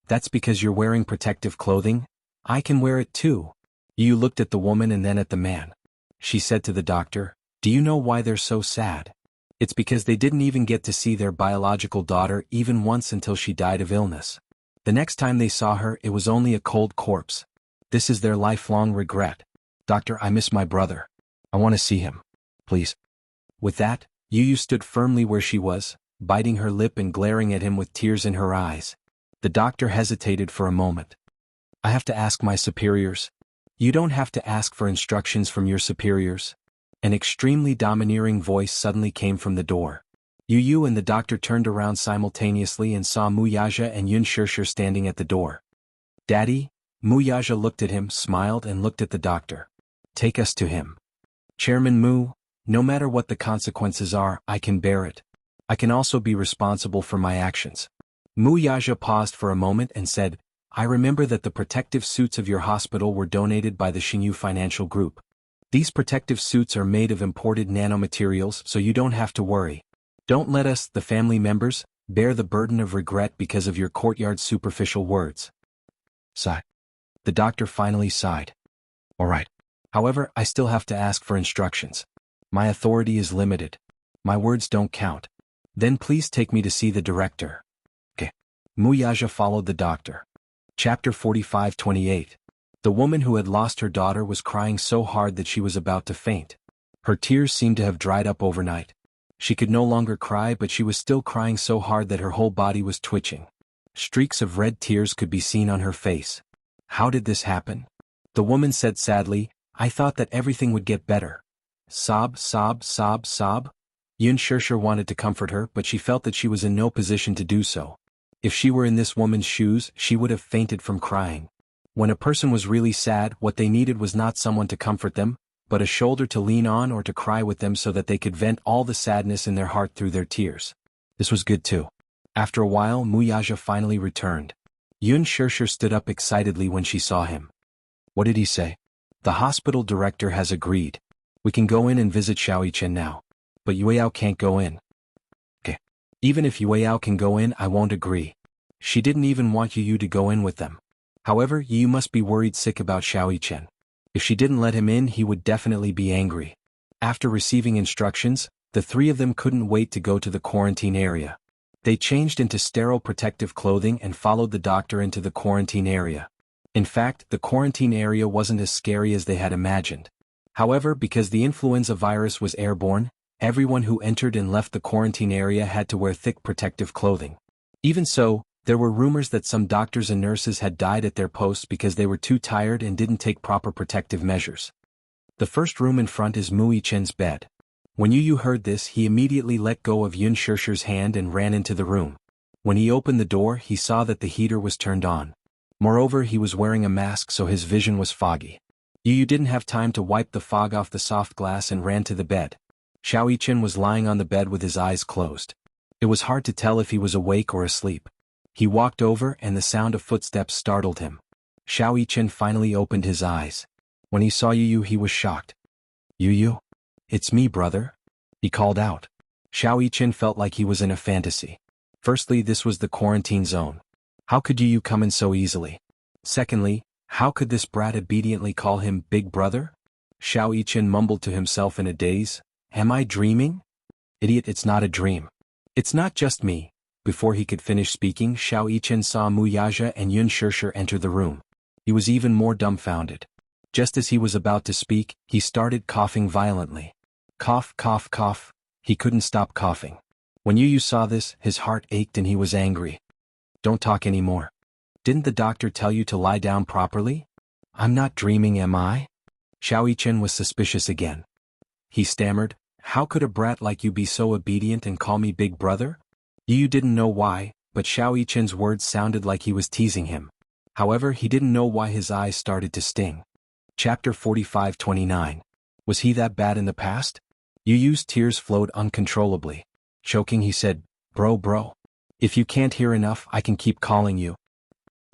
"That's because you're wearing protective clothing. I can wear it too." Yu looked at the woman and then at the man. She said to the doctor, "Do you know why they're so sad? It's because they didn't even get to see their biological daughter even once until she died of illness. The next time they saw her, it was only a cold corpse. This is their lifelong regret. Doctor, I miss my brother. I want to see him. Please." With that, Yu stood firmly where she was, biting her lip and glaring at him with tears in her eyes. The doctor hesitated for a moment. "I have to ask my superiors." "You don't have to ask for instructions from your superiors." An extremely domineering voice suddenly came from the door. Yu and the doctor turned around simultaneously and saw Mu Yaja and Yun Shirshir standing at the door. "Daddy?" Mu Yaja looked at him, smiled and looked at the doctor. "Take us to him." "Chairman Mu, no matter what the consequences are, I can bear it. I can also be responsible for my actions." Mu Yaja paused for a moment and said, "I remember that the protective suits of your hospital were donated by the Xinyu Financial Group. These protective suits are made of imported nanomaterials, so you don't have to worry. Don't let us, the family members, bear the burden of regret because of your courtyard's superficial words." Sigh. The doctor finally sighed. "All right. However, I still have to ask for instructions. My authority is limited. My words don't count. Then please take me to see the director." "Okay." Mu Yaja followed the doctor. Chapter 45-28. The woman who had lost her daughter was crying so hard that she was about to faint. Her tears seemed to have dried up overnight. She could no longer cry, but she was still crying so hard that her whole body was twitching. Streaks of red tears could be seen on her face. "How did this happen?" The woman said sadly, "I thought that everything would get better." Sob, sob, sob, sob. Yun Shirshir wanted to comfort her, but she felt that she was in no position to do so. If she were in this woman's shoes, she would have fainted from crying. When a person was really sad, what they needed was not someone to comfort them, but a shoulder to lean on or to cry with them so that they could vent all the sadness in their heart through their tears. This was good too. After a while, Mu Yaja finally returned. Yun Shirshir stood up excitedly when she saw him. "What did he say?" "The hospital director has agreed. We can go in and visit Xiao Yichen now. But Yueyao can't go in." "Okay. Even if Yueyao can go in, I won't agree. She didn't even want Yu to go in with them. However, Yu must be worried sick about Xiao Yichen. If she didn't let him in, he would definitely be angry." After receiving instructions, the three of them couldn't wait to go to the quarantine area. They changed into sterile protective clothing and followed the doctor into the quarantine area. In fact, the quarantine area wasn't as scary as they had imagined. However, because the influenza virus was airborne, everyone who entered and left the quarantine area had to wear thick protective clothing. Even so, there were rumors that some doctors and nurses had died at their posts because they were too tired and didn't take proper protective measures. The first room in front is Mu Yichen's bed. When Yu heard this, he immediately let go of Yun Shirshir's hand and ran into the room. When he opened the door, he saw that the heater was turned on. Moreover, he was wearing a mask, so his vision was foggy. Yu didn't have time to wipe the fog off the soft glass and ran to the bed. Xiao Yichen was lying on the bed with his eyes closed. It was hard to tell if he was awake or asleep. He walked over and the sound of footsteps startled him. Xiao Yichen finally opened his eyes. When he saw Yu, he was shocked. "Yu? It's me, brother," he called out. Xiao Yichen felt like he was in a fantasy. Firstly, this was the quarantine zone. How could Yu come in so easily? Secondly, how could this brat obediently call him Big Brother? Xiao Yichen mumbled to himself in a daze. "Am I dreaming? Idiot, it's not a dream. It's not just me." Before he could finish speaking, Xiao Yichen saw Mu Yaja and Yun Shirshir enter the room. He was even more dumbfounded. Just as he was about to speak, he started coughing violently. Cough, cough, cough. He couldn't stop coughing. When Yu saw this, his heart ached and he was angry. "Don't talk anymore. Didn't the doctor tell you to lie down properly? I'm not dreaming, am I? Xiao Yichen was suspicious again. He stammered, how could a brat like you be so obedient and call me big brother? Yu didn't know why, but Xiao Yichen's words sounded like he was teasing him. However, he didn't know why his eyes started to sting. Chapter 45-29. Was he that bad in the past? Yu's tears flowed uncontrollably. Choking, he said, Bro. If you can't hear enough, I can keep calling you.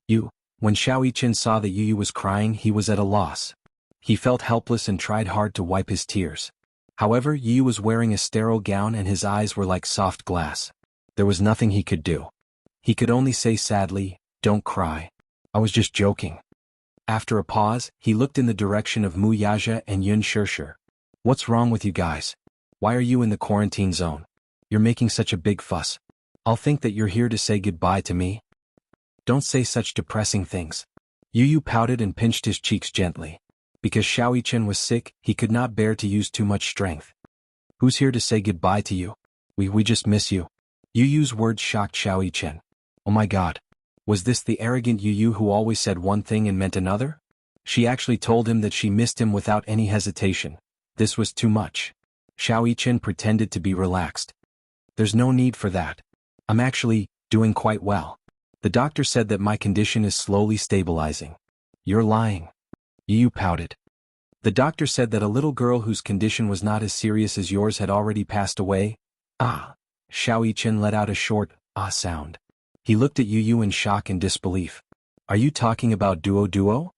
You. When Xiao Yichen saw that Yu was crying, he was at a loss. He felt helpless and tried hard to wipe his tears. However, Yu was wearing a sterile gown and his eyes were like soft glass. There was nothing he could do. He could only say sadly, don't cry. I was just joking. After a pause, he looked in the direction of Mu Yaja and Yun Shirshir. What's wrong with you guys? Why are you in the quarantine zone? You're making such a big fuss. I'll think that you're here to say goodbye to me. Don't say such depressing things. Yu pouted and pinched his cheeks gently. Because Xiao Yichen was sick, he could not bear to use too much strength. Who's here to say goodbye to you? We just miss you. Yu's words shocked Xiao Yichen. Oh my god. Was this the arrogant Yu who always said one thing and meant another? She actually told him that she missed him without any hesitation. This was too much. Xiao Yichen pretended to be relaxed. There's no need for that. I'm actually doing quite well. The doctor said that my condition is slowly stabilizing. You're lying. Yu pouted. The doctor said that a little girl whose condition was not as serious as yours had already passed away. Ah. Xiao Yichen let out a short, ah sound. He looked at Yu in shock and disbelief. Are you talking about Duo?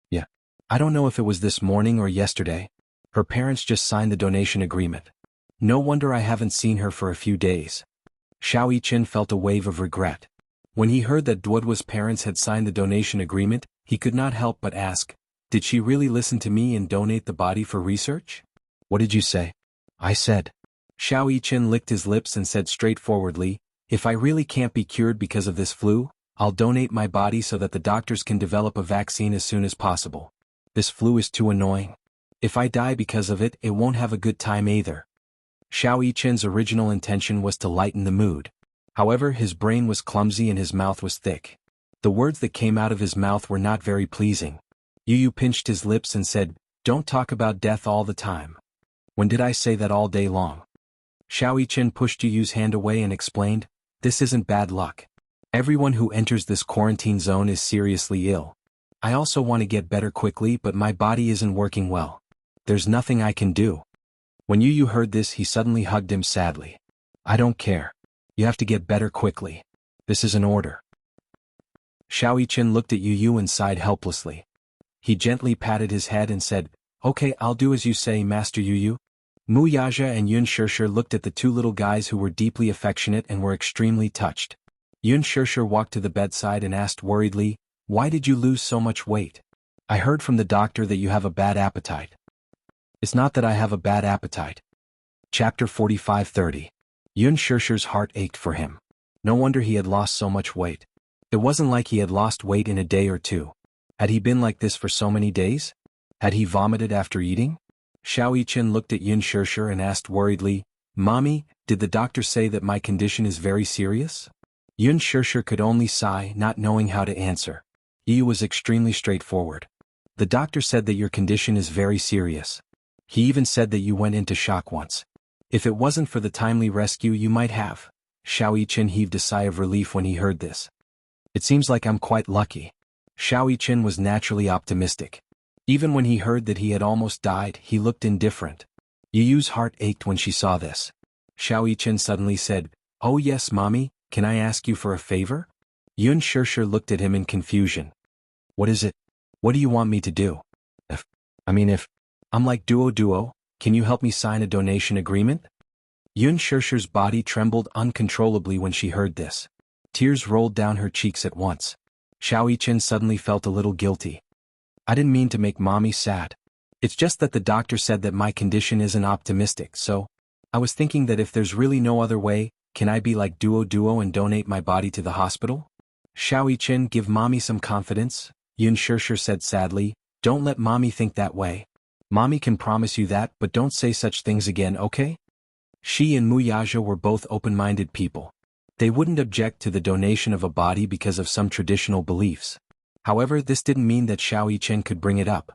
Yeah. I don't know if it was this morning or yesterday. Her parents just signed the donation agreement. No wonder I haven't seen her for a few days. Xiao Yichen felt a wave of regret. When he heard that Duoduo's parents had signed the donation agreement, he could not help but ask, did she really listen to me and donate the body for research? What did you say? I said. Xiao Yichen licked his lips and said straightforwardly, if I really can't be cured because of this flu, I'll donate my body so that the doctors can develop a vaccine as soon as possible. This flu is too annoying. If I die because of it, it won't have a good time either. Xiao Yichen's original intention was to lighten the mood. However, his brain was clumsy and his mouth was thick. The words that came out of his mouth were not very pleasing. Yu pinched his lips and said, don't talk about death all the time. When did I say that all day long? Xiao Yichen pushed Yu's hand away and explained, this isn't bad luck. Everyone who enters this quarantine zone is seriously ill. I also want to get better quickly, but my body isn't working well. There's nothing I can do. When Yu heard this, he suddenly hugged him sadly. I don't care. You have to get better quickly. This is an order. Xiao Yichen looked at Yu and sighed helplessly. He gently patted his head and said, okay, I'll do as you say, Master Yu. Mu Yaja and Yun Shirshir looked at the two little guys who were deeply affectionate and were extremely touched. Yun Shirshir walked to the bedside and asked worriedly, why did you lose so much weight? I heard from the doctor that you have a bad appetite. It's not that I have a bad appetite. Chapter 45-30. Yun Shirshir's heart ached for him. No wonder he had lost so much weight. It wasn't like he had lost weight in a day or two. Had he been like this for so many days? Had he vomited after eating? Xiao Yichen looked at Yun Shirshir and asked worriedly, Mommy, did the doctor say that my condition is very serious? Yun Shirshir could only sigh, not knowing how to answer. Yu was extremely straightforward. The doctor said that your condition is very serious. He even said that you went into shock once. If it wasn't for the timely rescue you might have. Xiao Yichen heaved a sigh of relief when he heard this. It seems like I'm quite lucky. Xiao Yichen was naturally optimistic. Even when he heard that he had almost died, he looked indifferent. Yu's heart ached when she saw this. Xiao Yichen suddenly said, oh yes, Mommy, can I ask you for a favor? Yun Shirshir looked at him in confusion. What is it? What do you want me to do? If I'm like Duo, can you help me sign a donation agreement? Yun Shirshir's body trembled uncontrollably when she heard this. Tears rolled down her cheeks at once. Xiao Yichen suddenly felt a little guilty. I didn't mean to make Mommy sad. It's just that the doctor said that my condition isn't optimistic, so I was thinking that if there's really no other way, can I be like Duo and donate my body to the hospital? Xiao Yichen, give Mommy some confidence, Yun Shirshir said sadly. Don't let Mommy think that way. Mommy can promise you that, but don't say such things again, okay? She and Mu Yaja were both open-minded people. They wouldn't object to the donation of a body because of some traditional beliefs. However, this didn't mean that Xiao Yichen could bring it up.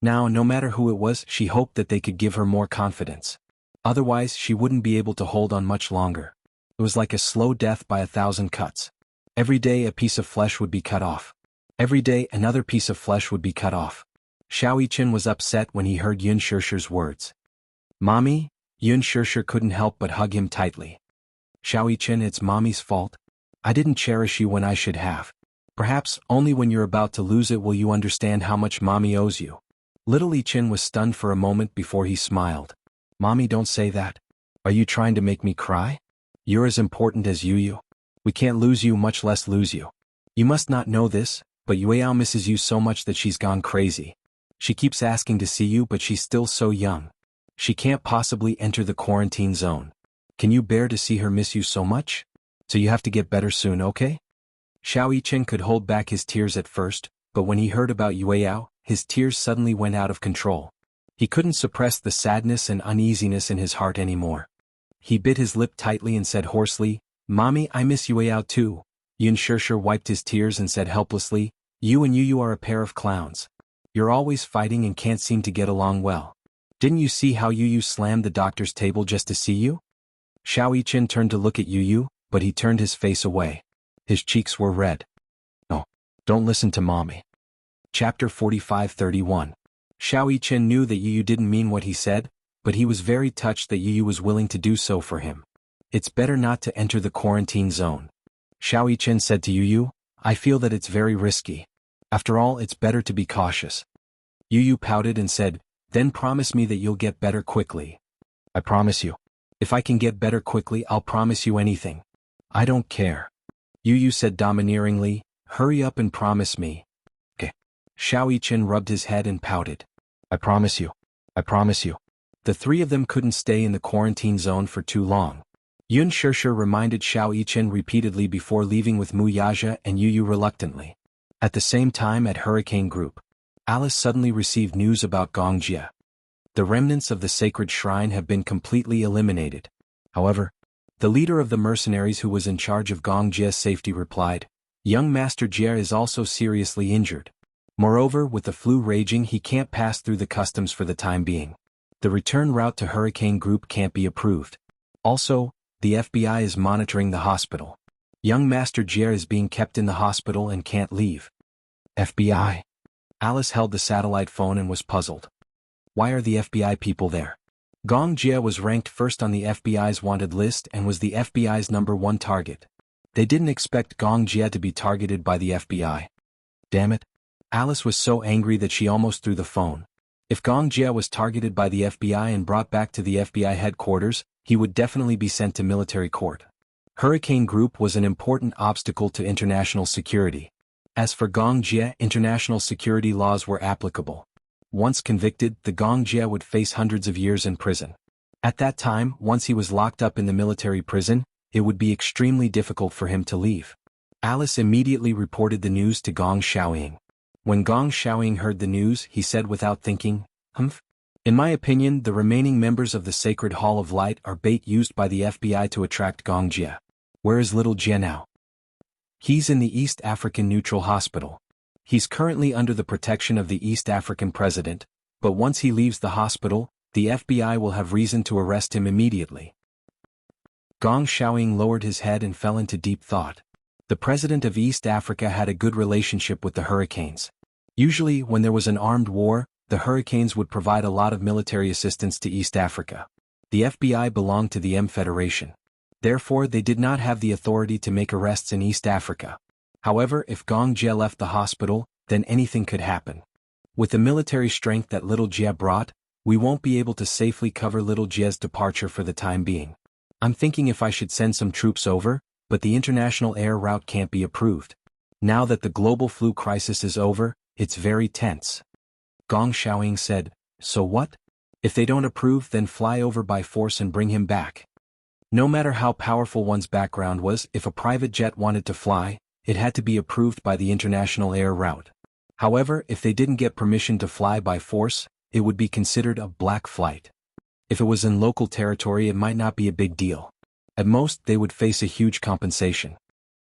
Now, no matter who it was, she hoped that they could give her more confidence. Otherwise, she wouldn't be able to hold on much longer. It was like a slow death by 1,000 cuts. Every day a piece of flesh would be cut off. Every day another piece of flesh would be cut off. Xiao Yichen was upset when he heard Yun Shishir's words. "Mommy?" Yun Shishir couldn't help but hug him tightly. "Xiao Yichen, it's Mommy's fault. I didn't cherish you when I should have. Perhaps only when you're about to lose it will you understand how much Mommy owes you." Little Yichen was stunned for a moment before he smiled. "Mommy, don't say that. Are you trying to make me cry? You're as important as Yu. We can't lose you, much less lose you. You must not know this, but Yueyao misses you so much that she's gone crazy. She keeps asking to see you, but she's still so young. She can't possibly enter the quarantine zone. Can you bear to see her miss you so much? So you have to get better soon, okay?" Xiao Yichen could hold back his tears at first, but when he heard about Yueyao, his tears suddenly went out of control. He couldn't suppress the sadness and uneasiness in his heart anymore. He bit his lip tightly and said hoarsely, "Mommy, I miss Yueyao too." Yun Shishir wiped his tears and said helplessly, "You and Yu are a pair of clowns. You're always fighting and can't seem to get along well. Didn't you see how Yu slammed the doctor's table just to see you?" Xiao Yichen turned to look at Yu, but he turned his face away. His cheeks were red. "No, don't listen to Mommy." Chapter 45-31. Xiao Yichen knew that Yu didn't mean what he said, but he was very touched that Yu was willing to do so for him. "It's better not to enter the quarantine zone." Xiao Yichen said to Yu, "I feel that it's very risky. After all, it's better to be cautious." Yu pouted and said, "Then promise me that you'll get better quickly." "I promise you. If I can get better quickly, I'll promise you anything." "I don't care." Yu said domineeringly, "Hurry up and promise me." "Okay." Xiao Yichen rubbed his head and pouted. "I promise you. I promise you." The three of them couldn't stay in the quarantine zone for too long. Yun Shishir reminded Xiao Yichen repeatedly before leaving with Mu Yaja and Yu reluctantly. At the same time at Hurricane Group, Alice suddenly received news about Gongjie. The remnants of the sacred shrine have been completely eliminated. However, the leader of the mercenaries who was in charge of Gongjie's safety replied, "Young Master Jie is also seriously injured. Moreover, with the flu raging, he can't pass through the customs for the time being. The return route to Hurricane Group can't be approved. Also, the FBI is monitoring the hospital. Young Master Jie is being kept in the hospital and can't leave." FBI? Alice held the satellite phone and was puzzled. Why are the FBI people there? Gongjie was ranked first on the FBI's wanted list and was the FBI's #1 target. They didn't expect Gongjie to be targeted by the FBI. Damn it. Alice was so angry that she almost threw the phone. If Gongjie was targeted by the FBI and brought back to the FBI headquarters, he would definitely be sent to military court. Hurricane Group was an important obstacle to international security. As for Gongjie, international security laws were applicable. Once convicted, the Gongjie would face hundreds of years in prison. At that time, once he was locked up in the military prison, it would be extremely difficult for him to leave. Alice immediately reported the news to Gong Xiaoying. When Gong Xiaoying heard the news, he said without thinking, "Humph. In my opinion, the remaining members of the Sacred Hall of Light are bait used by the FBI to attract Gongjie. Where is little Jie now?" "He's in the East African Neutral Hospital. He's currently under the protection of the East African president, but once he leaves the hospital, the FBI will have reason to arrest him immediately." Gong Xiaoying lowered his head and fell into deep thought. The president of East Africa had a good relationship with the Hurricanes. Usually, when there was an armed war, the Hurricanes would provide a lot of military assistance to East Africa. The FBI belonged to the M Federation. Therefore, they did not have the authority to make arrests in East Africa. However, if Gongjie left the hospital, then anything could happen. With the military strength that little Jie brought, we won't be able to safely cover little Jie's departure for the time being. I'm thinking if I should send some troops over, but the international air route can't be approved. Now that the global flu crisis is over, it's very tense. Gong Xiaoying said, "So what? If they don't approve, then fly over by force and bring him back." No matter how powerful one's background was, if a private jet wanted to fly, it had to be approved by the international air route. However, if they didn't get permission to fly by force, it would be considered a black flight. If it was in local territory, it might not be a big deal. At most, they would face a huge compensation.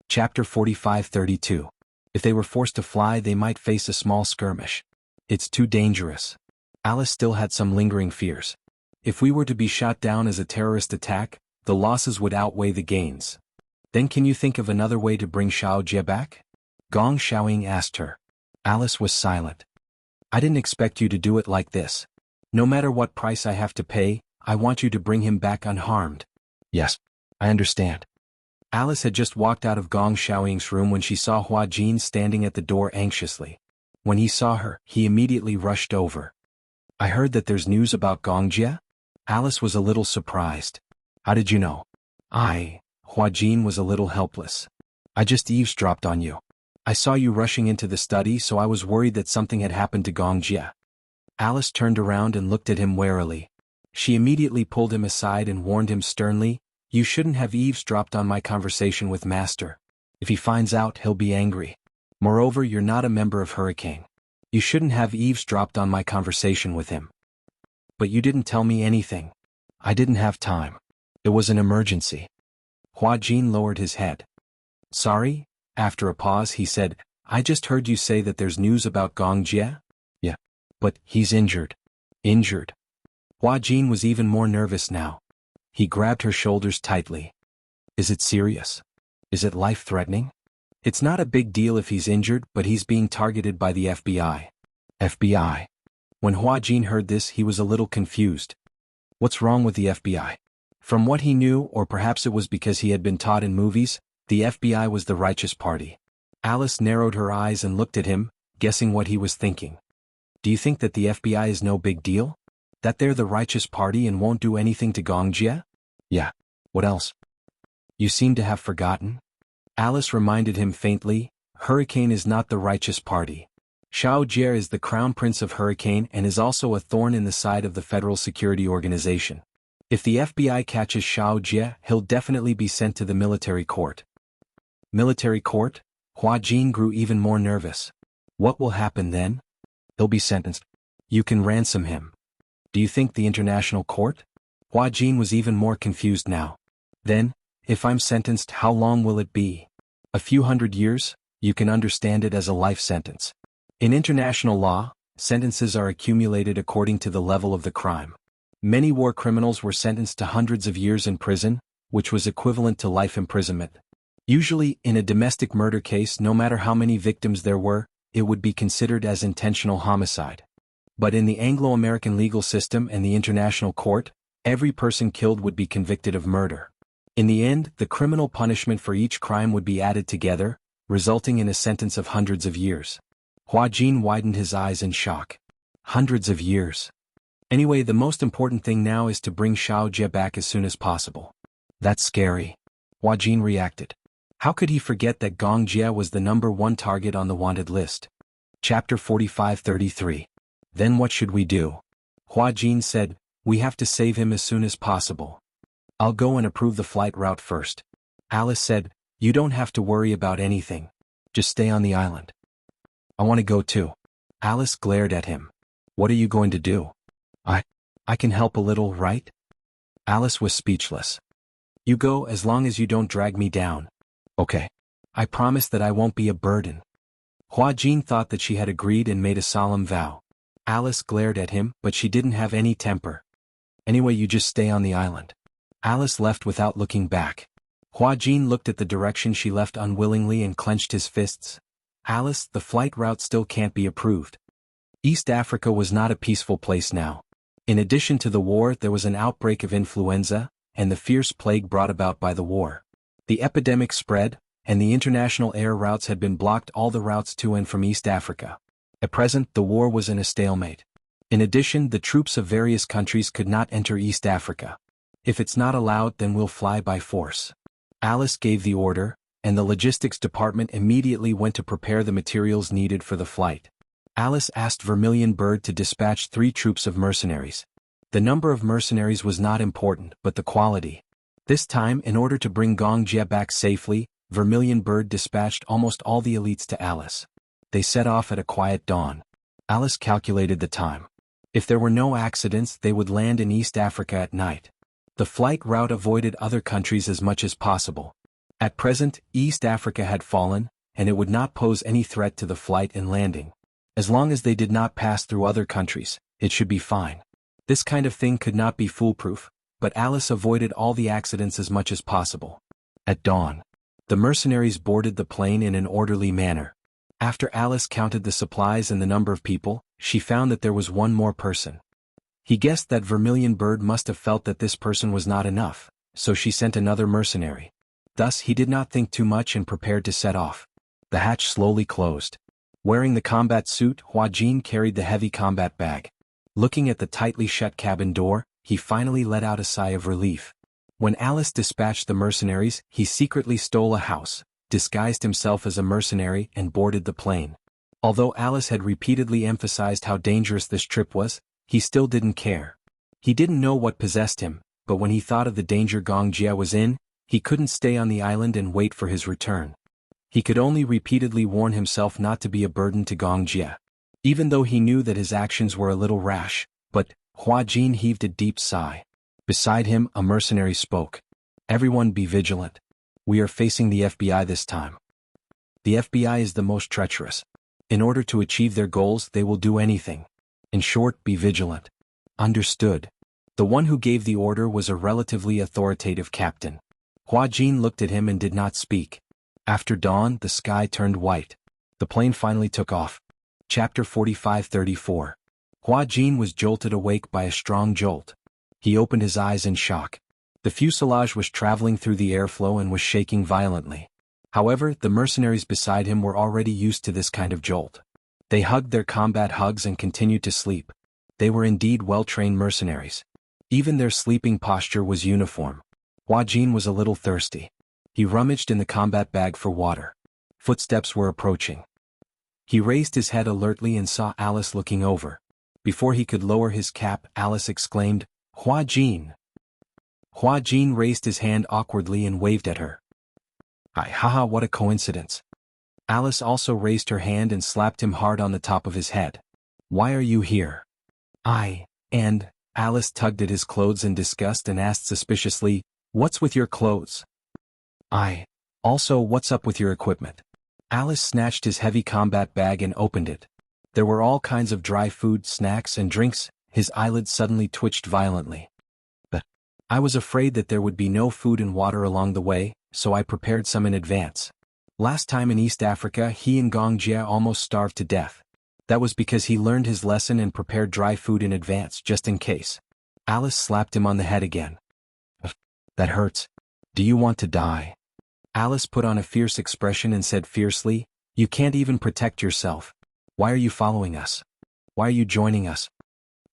Chapter 45:32. If they were forced to fly, they might face a small skirmish. It's too dangerous. Alice still had some lingering fears. If we were to be shot down as a terrorist attack, the losses would outweigh the gains. Then can you think of another way to bring Xiao Jie back? Gong Xiaoying asked her. Alice was silent. I didn't expect you to do it like this. No matter what price I have to pay, I want you to bring him back unharmed. Yes, I understand. Alice had just walked out of Gong Xiaoying's room when she saw Hua Jin standing at the door anxiously. When he saw her, he immediately rushed over. I heard that there's news about Gong Jie? Alice was a little surprised. How did you know? Hua Jin was a little helpless. I just eavesdropped on you. I saw you rushing into the study, so I was worried that something had happened to Gong Jie. Alice turned around and looked at him warily. She immediately pulled him aside and warned him sternly, You shouldn't have eavesdropped on my conversation with Master. If he finds out, he'll be angry. Moreover, you're not a member of Hurricane. You shouldn't have eavesdropped on my conversation with him. But you didn't tell me anything. I didn't have time. It was an emergency. Hua Jin lowered his head. Sorry? After a pause he said, I just heard you say that there's news about Gong Jie? Yeah. But he's injured. Injured? Hua Jin was even more nervous now. He grabbed her shoulders tightly. Is it serious? Is it life-threatening? It's not a big deal if he's injured, but he's being targeted by the FBI. FBI? When Hua Jin heard this, he was a little confused. What's wrong with the FBI? From what he knew, or perhaps it was because he had been taught in movies, the FBI was the righteous party. Alice narrowed her eyes and looked at him, guessing what he was thinking. Do you think that the FBI is no big deal? That they're the righteous party and won't do anything to Gong Jie? Yeah. What else? You seem to have forgotten. Alice reminded him faintly, Hurricane is not the righteous party. Xiao Jie is the crown prince of Hurricane and is also a thorn in the side of the Federal Security Organization. If the FBI catches Xiao Jie, he'll definitely be sent to the military court. Military court? Hua Jin grew even more nervous. What will happen then? He'll be sentenced. You can ransom him. Do you think the international court? Hua Jin was even more confused now. Then, if I'm sentenced, how long will it be? A few hundred years? You can understand it as a life sentence. In international law, sentences are accumulated according to the level of the crime. Many war criminals were sentenced to hundreds of years in prison, which was equivalent to life imprisonment. Usually, in a domestic murder case, no matter how many victims there were, it would be considered as intentional homicide. But in the Anglo-American legal system and the international court, every person killed would be convicted of murder. In the end, the criminal punishment for each crime would be added together, resulting in a sentence of hundreds of years. Hua Jin widened his eyes in shock. Hundreds of years. Anyway, the most important thing now is to bring Xiao Jie back as soon as possible. That's scary. Hua Jin reacted. How could he forget that Gong Jie was the #1 target on the wanted list? Chapter 45:33. Then what should we do? Hua Jin said, We have to save him as soon as possible. I'll go and approve the flight route first. Alice said, You don't have to worry about anything. Just stay on the island. I want to go too. Alice glared at him. What are you going to do? I can help a little, right? Alice was speechless. You go as long as you don't drag me down. Okay. I promise that I won't be a burden. Hua Jin thought that she had agreed and made a solemn vow. Alice glared at him, but she didn't have any temper. Anyway, you just stay on the island. Alice left without looking back. Hua Jin looked at the direction she left unwillingly and clenched his fists. Alice, the flight route still can't be approved. East Africa was not a peaceful place now. In addition to the war, there was an outbreak of influenza, and the fierce plague brought about by the war. The epidemic spread, and the international air routes had been blocked, all the routes to and from East Africa. At present, the war was in a stalemate. In addition, the troops of various countries could not enter East Africa. If it's not allowed, then we'll fly by force. Alice gave the order, and the logistics department immediately went to prepare the materials needed for the flight. Alice asked Vermilion Bird to dispatch 3 troops of mercenaries. The number of mercenaries was not important, but the quality. This time, in order to bring Gong Jie back safely, Vermilion Bird dispatched almost all the elites to Alice. They set off at a quiet dawn. Alice calculated the time. If there were no accidents, they would land in East Africa at night. The flight route avoided other countries as much as possible. At present, East Africa had fallen, and it would not pose any threat to the flight and landing. As long as they did not pass through other countries, it should be fine. This kind of thing could not be foolproof, but Alice avoided all the accidents as much as possible. At dawn, the mercenaries boarded the plane in an orderly manner. After Alice counted the supplies and the number of people, she found that there was one more person. He guessed that Vermilion Bird must have felt that this person was not enough, so she sent another mercenary. Thus he did not think too much and prepared to set off. The hatch slowly closed. Wearing the combat suit, Hua Jin carried the heavy combat bag. Looking at the tightly shut cabin door, he finally let out a sigh of relief. When Alice dispatched the mercenaries, he secretly stole a house, disguised himself as a mercenary and boarded the plane. Although Alice had repeatedly emphasized how dangerous this trip was, he still didn't care. He didn't know what possessed him, but when he thought of the danger Gong Jia was in, he couldn't stay on the island and wait for his return. He could only repeatedly warn himself not to be a burden to Gong Jia. Even though he knew that his actions were a little rash, but Hua Jin heaved a deep sigh. Beside him, a mercenary spoke. "Everyone be vigilant. We are facing the FBI this time. The FBI is the most treacherous. In order to achieve their goals, they will do anything. In short, be vigilant." "Understood." The one who gave the order was a relatively authoritative captain. Hua Jin looked at him and did not speak. After dawn, the sky turned white. The plane finally took off. Chapter 45-34. Hua Jin was jolted awake by a strong jolt. He opened his eyes in shock. The fuselage was traveling through the airflow and was shaking violently. However, the mercenaries beside him were already used to this kind of jolt. They hugged their combat hugs and continued to sleep. They were indeed well-trained mercenaries. Even their sleeping posture was uniform. Hua Jin was a little thirsty. He rummaged in the combat bag for water. Footsteps were approaching. He raised his head alertly and saw Alice looking over. Before he could lower his cap, Alice exclaimed, "Hua Jin!" Hua Jin raised his hand awkwardly and waved at her. Haha, what a coincidence. Alice also raised her hand and slapped him hard on the top of his head. "Why are you here?" And Alice tugged at his clothes in disgust and asked suspiciously, "What's with your clothes?" Also, what's up with your equipment?" Alice snatched his heavy combat bag and opened it. There were all kinds of dry food, snacks, and drinks. His eyelids suddenly twitched violently. "But I was afraid that there would be no food and water along the way, so I prepared some in advance. Last time in East Africa, he and Gong Jia almost starved to death. That was because he learned his lesson and prepared dry food in advance, just in case." Alice slapped him on the head again. "That hurts. Do you want to die?" Alice put on a fierce expression and said fiercely, "You can't even protect yourself. Why are you following us? Why are you joining us?"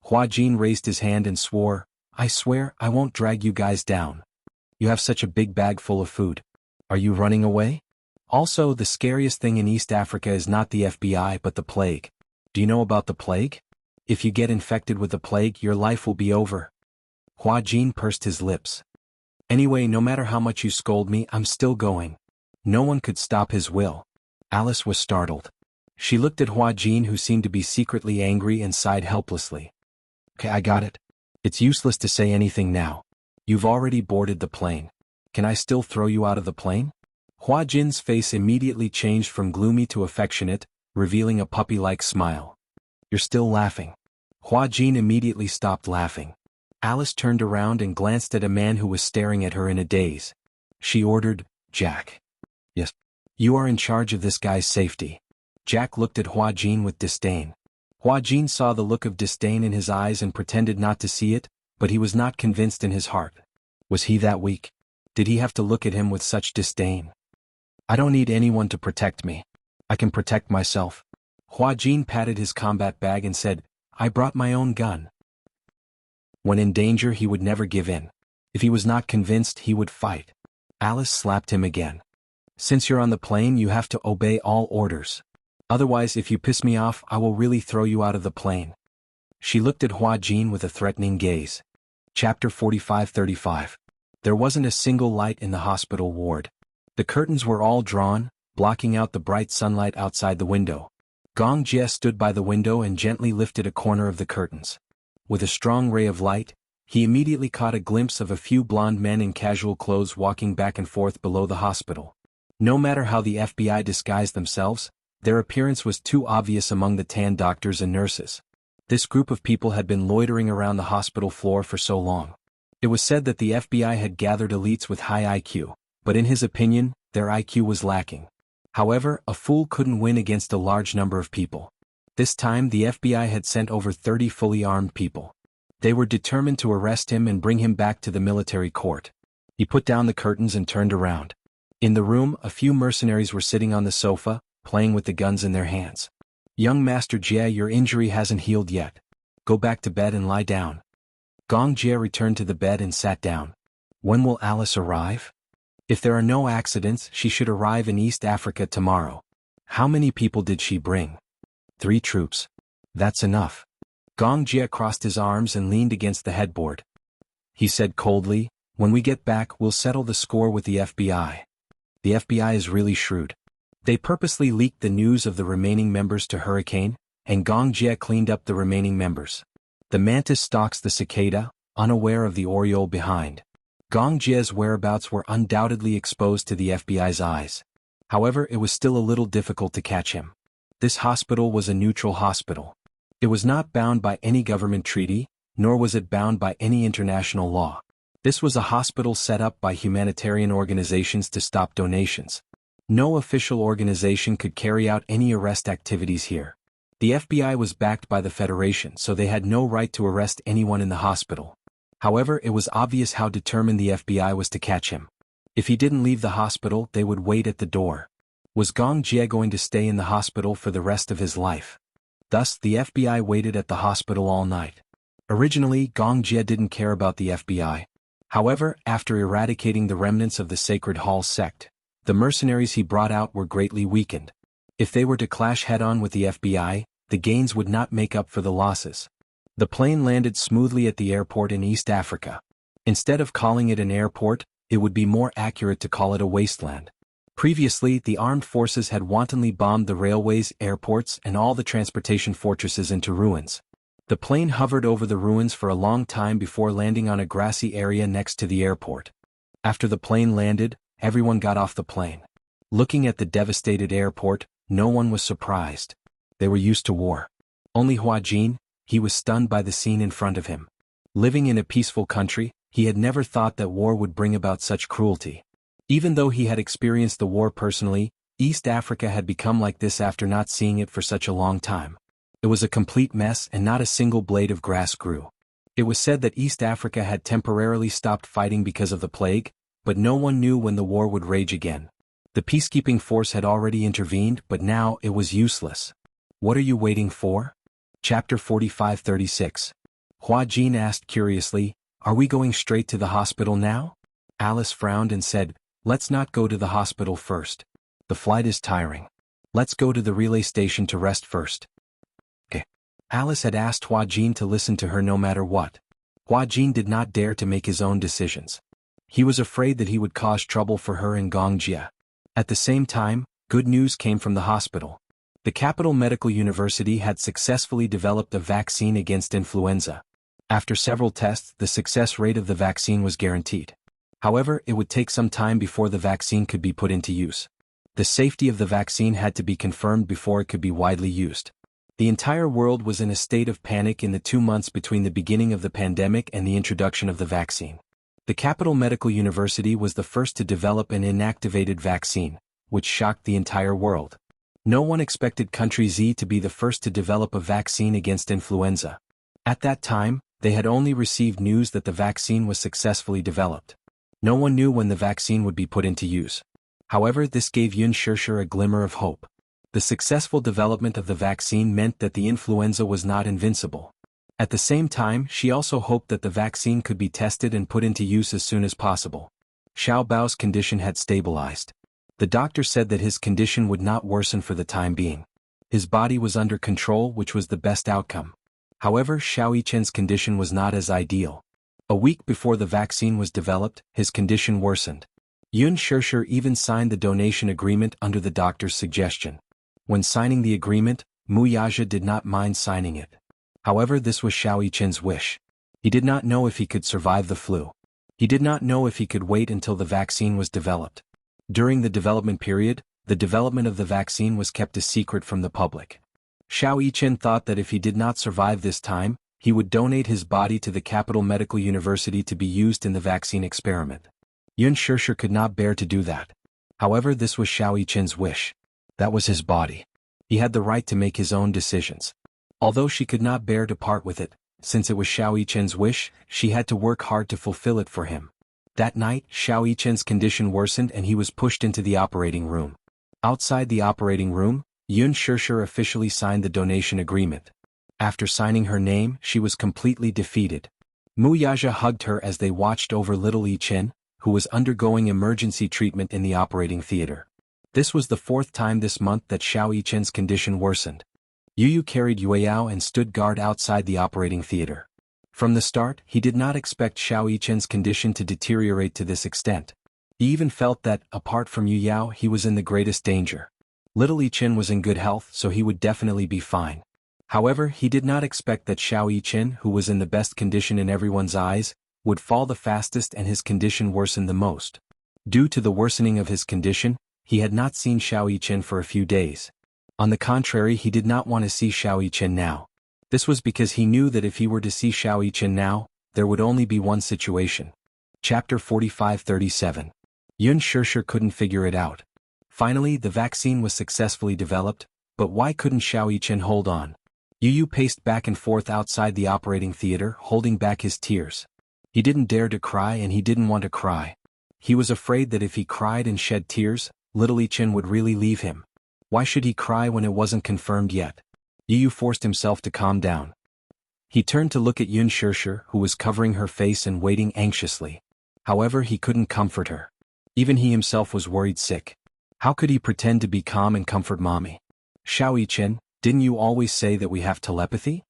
Hua Jin raised his hand and swore, "I swear I won't drag you guys down. You have such a big bag full of food. Are you running away? Also, the scariest thing in East Africa is not the FBI but the plague. Do you know about the plague? If you get infected with the plague, your life will be over." Hua Jin pursed his lips. "Anyway, no matter how much you scold me, I'm still going." No one could stop his will. Alice was startled. She looked at Hua Jin, who seemed to be secretly angry, and sighed helplessly. "Okay, I got it. It's useless to say anything now. You've already boarded the plane. Can I still throw you out of the plane?" Hua Jin's face immediately changed from gloomy to affectionate, revealing a puppy-like smile. "You're still laughing." Hua Jin immediately stopped laughing. Alice turned around and glanced at a man who was staring at her in a daze. She ordered, "Jack." "Yes. You are in charge of this guy's safety." Jack looked at Hua Jin with disdain. Hua Jin saw the look of disdain in his eyes and pretended not to see it, but he was not convinced in his heart. Was he that weak? Did he have to look at him with such disdain? "I don't need anyone to protect me. I can protect myself." Hua Jin patted his combat bag and said, "I brought my own gun." When in danger, he would never give in. If he was not convinced, he would fight. Alice slapped him again. "Since you're on the plane, you have to obey all orders. Otherwise, if you piss me off, I will really throw you out of the plane." She looked at Hua Jin with a threatening gaze. Chapter 45-35. There wasn't a single light in the hospital ward. The curtains were all drawn, blocking out the bright sunlight outside the window. Gong Jia stood by the window and gently lifted a corner of the curtains. With a strong ray of light, He immediately caught a glimpse of a few blonde men in casual clothes walking back and forth below the hospital. No matter how the FBI disguised themselves, their appearance was too obvious among the tan doctors and nurses. This group of people had been loitering around the hospital floor for so long. It was said that the FBI had gathered elites with high IQ, but in his opinion, their IQ was lacking. However, a fool couldn't win against a large number of people. This time the FBI had sent over 30 fully armed people. They were determined to arrest him and bring him back to the military court. He put down the curtains and turned around. In the room, a few mercenaries were sitting on the sofa, playing with the guns in their hands. "Young Master Jie, your injury hasn't healed yet. Go back to bed and lie down." Gong Jie returned to the bed and sat down. "When will Alice arrive?" "If there are no accidents, she should arrive in East Africa tomorrow." "How many people did she bring?" 3 troops. "That's enough." Gong Jie crossed his arms and leaned against the headboard. He said coldly, "When we get back, we'll settle the score with the FBI. The FBI is really shrewd. They purposely leaked the news of the remaining members to Hurricane, and Gong Jie cleaned up the remaining members. The mantis stalks the cicada, unaware of the oriole behind. Gong Jie's whereabouts were undoubtedly exposed to the FBI's eyes. However, it was still a little difficult to catch him. This hospital was a neutral hospital. It was not bound by any government treaty, nor was it bound by any international law. This was a hospital set up by humanitarian organizations to stop donations. No official organization could carry out any arrest activities here. The FBI was backed by the Federation, so they had no right to arrest anyone in the hospital. However, it was obvious how determined the FBI was to catch him. If he didn't leave the hospital, they would wait at the door. Was Gong Jie going to stay in the hospital for the rest of his life? Thus, the FBI waited at the hospital all night. Originally, Gong Jie didn't care about the FBI. However, after eradicating the remnants of the Sacred Hall sect, the mercenaries he brought out were greatly weakened. If they were to clash head-on with the FBI, the gains would not make up for the losses. The plane landed smoothly at the airport in East Africa. Instead of calling it an airport, it would be more accurate to call it a wasteland. Previously, the armed forces had wantonly bombed the railways, airports, and all the transportation fortresses into ruins. The plane hovered over the ruins for a long time before landing on a grassy area next to the airport. After the plane landed, everyone got off the plane. Looking at the devastated airport, no one was surprised. They were used to war. Only Hua Jin, he was stunned by the scene in front of him. Living in a peaceful country, he had never thought that war would bring about such cruelty. Even though he had experienced the war personally, East Africa had become like this after not seeing it for such a long time. It was a complete mess and not a single blade of grass grew. It was said that East Africa had temporarily stopped fighting because of the plague, but no one knew when the war would rage again. The peacekeeping force had already intervened, but now it was useless. "What are you waiting for?" Chapter 45-36. Hua Jin asked curiously, "Are we going straight to the hospital now?" Alice frowned and said, "Let's not go to the hospital first. The flight is tiring. Let's go to the relay station to rest first." Okay. Alice had asked Hua Jin to listen to her no matter what. Hua Jin did not dare to make his own decisions. He was afraid that he would cause trouble for her and Gong Jie. At the same time, good news came from the hospital. The Capital Medical University had successfully developed a vaccine against influenza. After several tests, the success rate of the vaccine was guaranteed. However, it would take some time before the vaccine could be put into use. The safety of the vaccine had to be confirmed before it could be widely used. The entire world was in a state of panic in the 2 months between the beginning of the pandemic and the introduction of the vaccine. The Capital Medical University was the first to develop an inactivated vaccine, which shocked the entire world. No one expected country Z to be the first to develop a vaccine against influenza. At that time, they had only received news that the vaccine was successfully developed. No one knew when the vaccine would be put into use. However, this gave Yun Shishir a glimmer of hope. The successful development of the vaccine meant that the influenza was not invincible. At the same time, she also hoped that the vaccine could be tested and put into use as soon as possible. Xiao Bao's condition had stabilized. The doctor said that his condition would not worsen for the time being. His body was under control, which was the best outcome. However, Xiao Yichen's condition was not as ideal. A week before the vaccine was developed, his condition worsened. Yun Shishir even signed the donation agreement under the doctor's suggestion. When signing the agreement, Mu Yaja did not mind signing it. However, this was Xiao Yichen's wish. He did not know if he could survive the flu. He did not know if he could wait until the vaccine was developed. During the development period, the development of the vaccine was kept a secret from the public. Xiao Yichen thought that if he did not survive this time, he would donate his body to the Capital Medical University to be used in the vaccine experiment. Yun Shishir could not bear to do that. However, this was Xiao Yichen's wish. That was his body. He had the right to make his own decisions. Although she could not bear to part with it, since it was Xiao Yichen's wish, she had to work hard to fulfill it for him. That night, Xiao Yichen's condition worsened and he was pushed into the operating room. Outside the operating room, Yun Shishir officially signed the donation agreement. After signing her name, she was completely defeated. Mu Yaja hugged her as they watched over little Yichen, who was undergoing emergency treatment in the operating theater. This was the 4th time this month that Xiao Yichen's condition worsened. Yu carried Yueyao and stood guard outside the operating theater. From the start, he did not expect Xiao Yichen's condition to deteriorate to this extent. He even felt that, apart from Yueyao, he was in the greatest danger. Little Yichen was in good health, so he would definitely be fine. However, he did not expect that Xiao Yichen, who was in the best condition in everyone's eyes, would fall the fastest and his condition worsen the most. Due to the worsening of his condition, he had not seen Xiao Yichen for a few days. On the contrary, he did not want to see Xiao Yichen now. This was because he knew that if he were to see Xiao Yichen now, there would only be one situation. Chapter 45-37. Yun Shishir couldn't figure it out. Finally, the vaccine was successfully developed, but why couldn't Xiao Yichen hold on? Yu paced back and forth outside the operating theater, holding back his tears. He didn't dare to cry and he didn't want to cry. He was afraid that if he cried and shed tears, little Yichen would really leave him. Why should he cry when it wasn't confirmed yet? Yu forced himself to calm down. He turned to look at Yun Shishir, who was covering her face and waiting anxiously. However, he couldn't comfort her. Even he himself was worried sick. How could he pretend to be calm and comfort mommy? Xiao Yichen, didn't you always say that we have telepathy?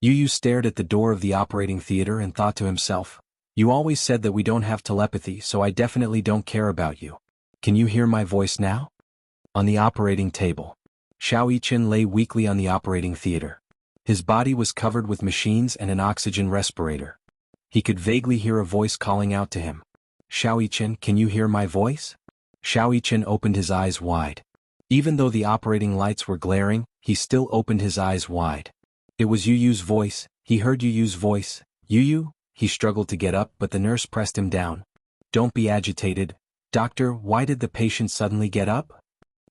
Yu stared at the door of the operating theater and thought to himself, you always said that we don't have telepathy, so I definitely don't care about you. Can you hear my voice now? On the operating table. Xiao Yichen lay weakly on the operating theater. His body was covered with machines and an oxygen respirator. He could vaguely hear a voice calling out to him. Xiao Yichen, can you hear my voice? Xiao Yichen opened his eyes wide. Even though the operating lights were glaring, he still opened his eyes wide. It was Yu's voice. He heard Yu's voice. Yu? He struggled to get up, but the nurse pressed him down. Don't be agitated. Doctor, why did the patient suddenly get up?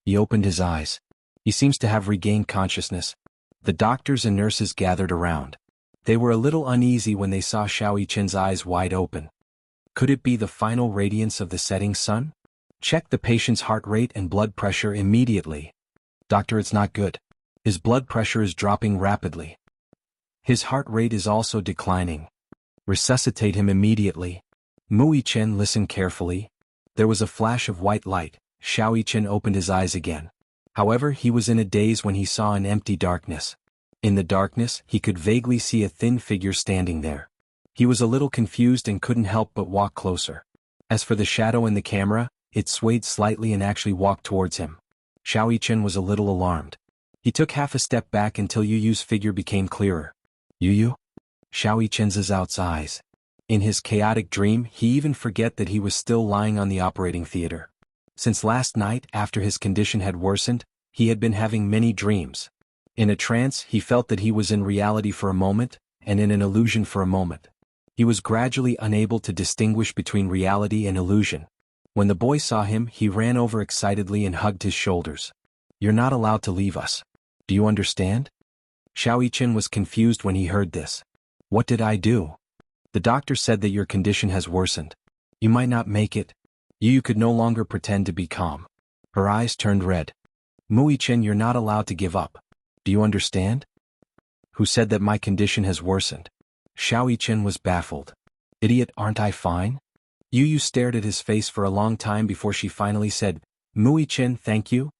He opened his eyes. He seems to have regained consciousness. The doctors and nurses gathered around. They were a little uneasy when they saw Xiao Yichen's eyes wide open. Could it be the final radiance of the setting sun? Check the patient's heart rate and blood pressure immediately. Doctor, it's not good. His blood pressure is dropping rapidly. His heart rate is also declining. Resuscitate him immediately. Mu Yichen listened carefully. There was a flash of white light. Xiao Yichen opened his eyes again. However, he was in a daze when he saw an empty darkness. In the darkness, he could vaguely see a thin figure standing there. He was a little confused and couldn't help but walk closer. As for the shadow in the camera, it swayed slightly and actually walked towards him. Xiao Yichen was a little alarmed. He took half a step back until Yu's figure became clearer. Yu? Xiao Yichen's eyes. In his chaotic dream, he even forget that he was still lying on the operating theater. Since last night, after his condition had worsened, he had been having many dreams. In a trance, he felt that he was in reality for a moment, and in an illusion for a moment. He was gradually unable to distinguish between reality and illusion. When the boy saw him, he ran over excitedly and hugged his shoulders. You're not allowed to leave us. Do you understand? Xiao Yichen was confused when he heard this. What did I do? The doctor said that your condition has worsened. You might not make it. Yu could no longer pretend to be calm. Her eyes turned red. Mu Yichen, you're not allowed to give up. Do you understand? Who said that my condition has worsened? Xiao Yichen was baffled. Idiot, aren't I fine? Yu stared at his face for a long time before she finally said, Mu Yichen, thank you.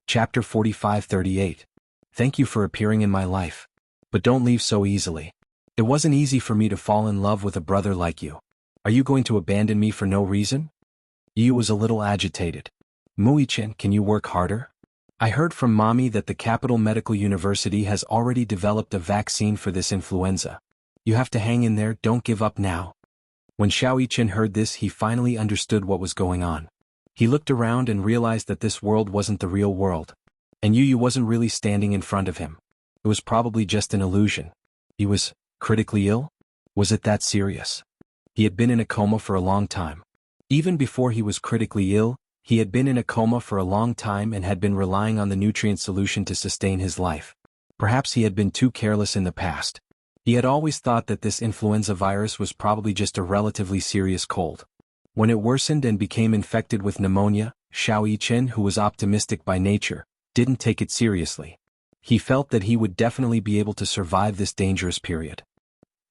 Chapter 45-38. Thank you for appearing in my life. But don't leave so easily. It wasn't easy for me to fall in love with a brother like you. Are you going to abandon me for no reason? Yu was a little agitated. Mu Yichen, can you work harder? I heard from mommy that the Capital Medical University has already developed a vaccine for this influenza. You have to hang in there, don't give up now. When Xiao Yichen heard this, he finally understood what was going on. He looked around and realized that this world wasn't the real world. And Yu Yu wasn't really standing in front of him. It was probably just an illusion. He was critically ill? Was it that serious? He had been in a coma for a long time. Even before he was critically ill, he had been in a coma for a long time and had been relying on the nutrient solution to sustain his life. Perhaps he had been too careless in the past. He had always thought that this influenza virus was probably just a relatively serious cold. When it worsened and became infected with pneumonia, Xiao Yichen, who was optimistic by nature, didn't take it seriously. He felt that he would definitely be able to survive this dangerous period.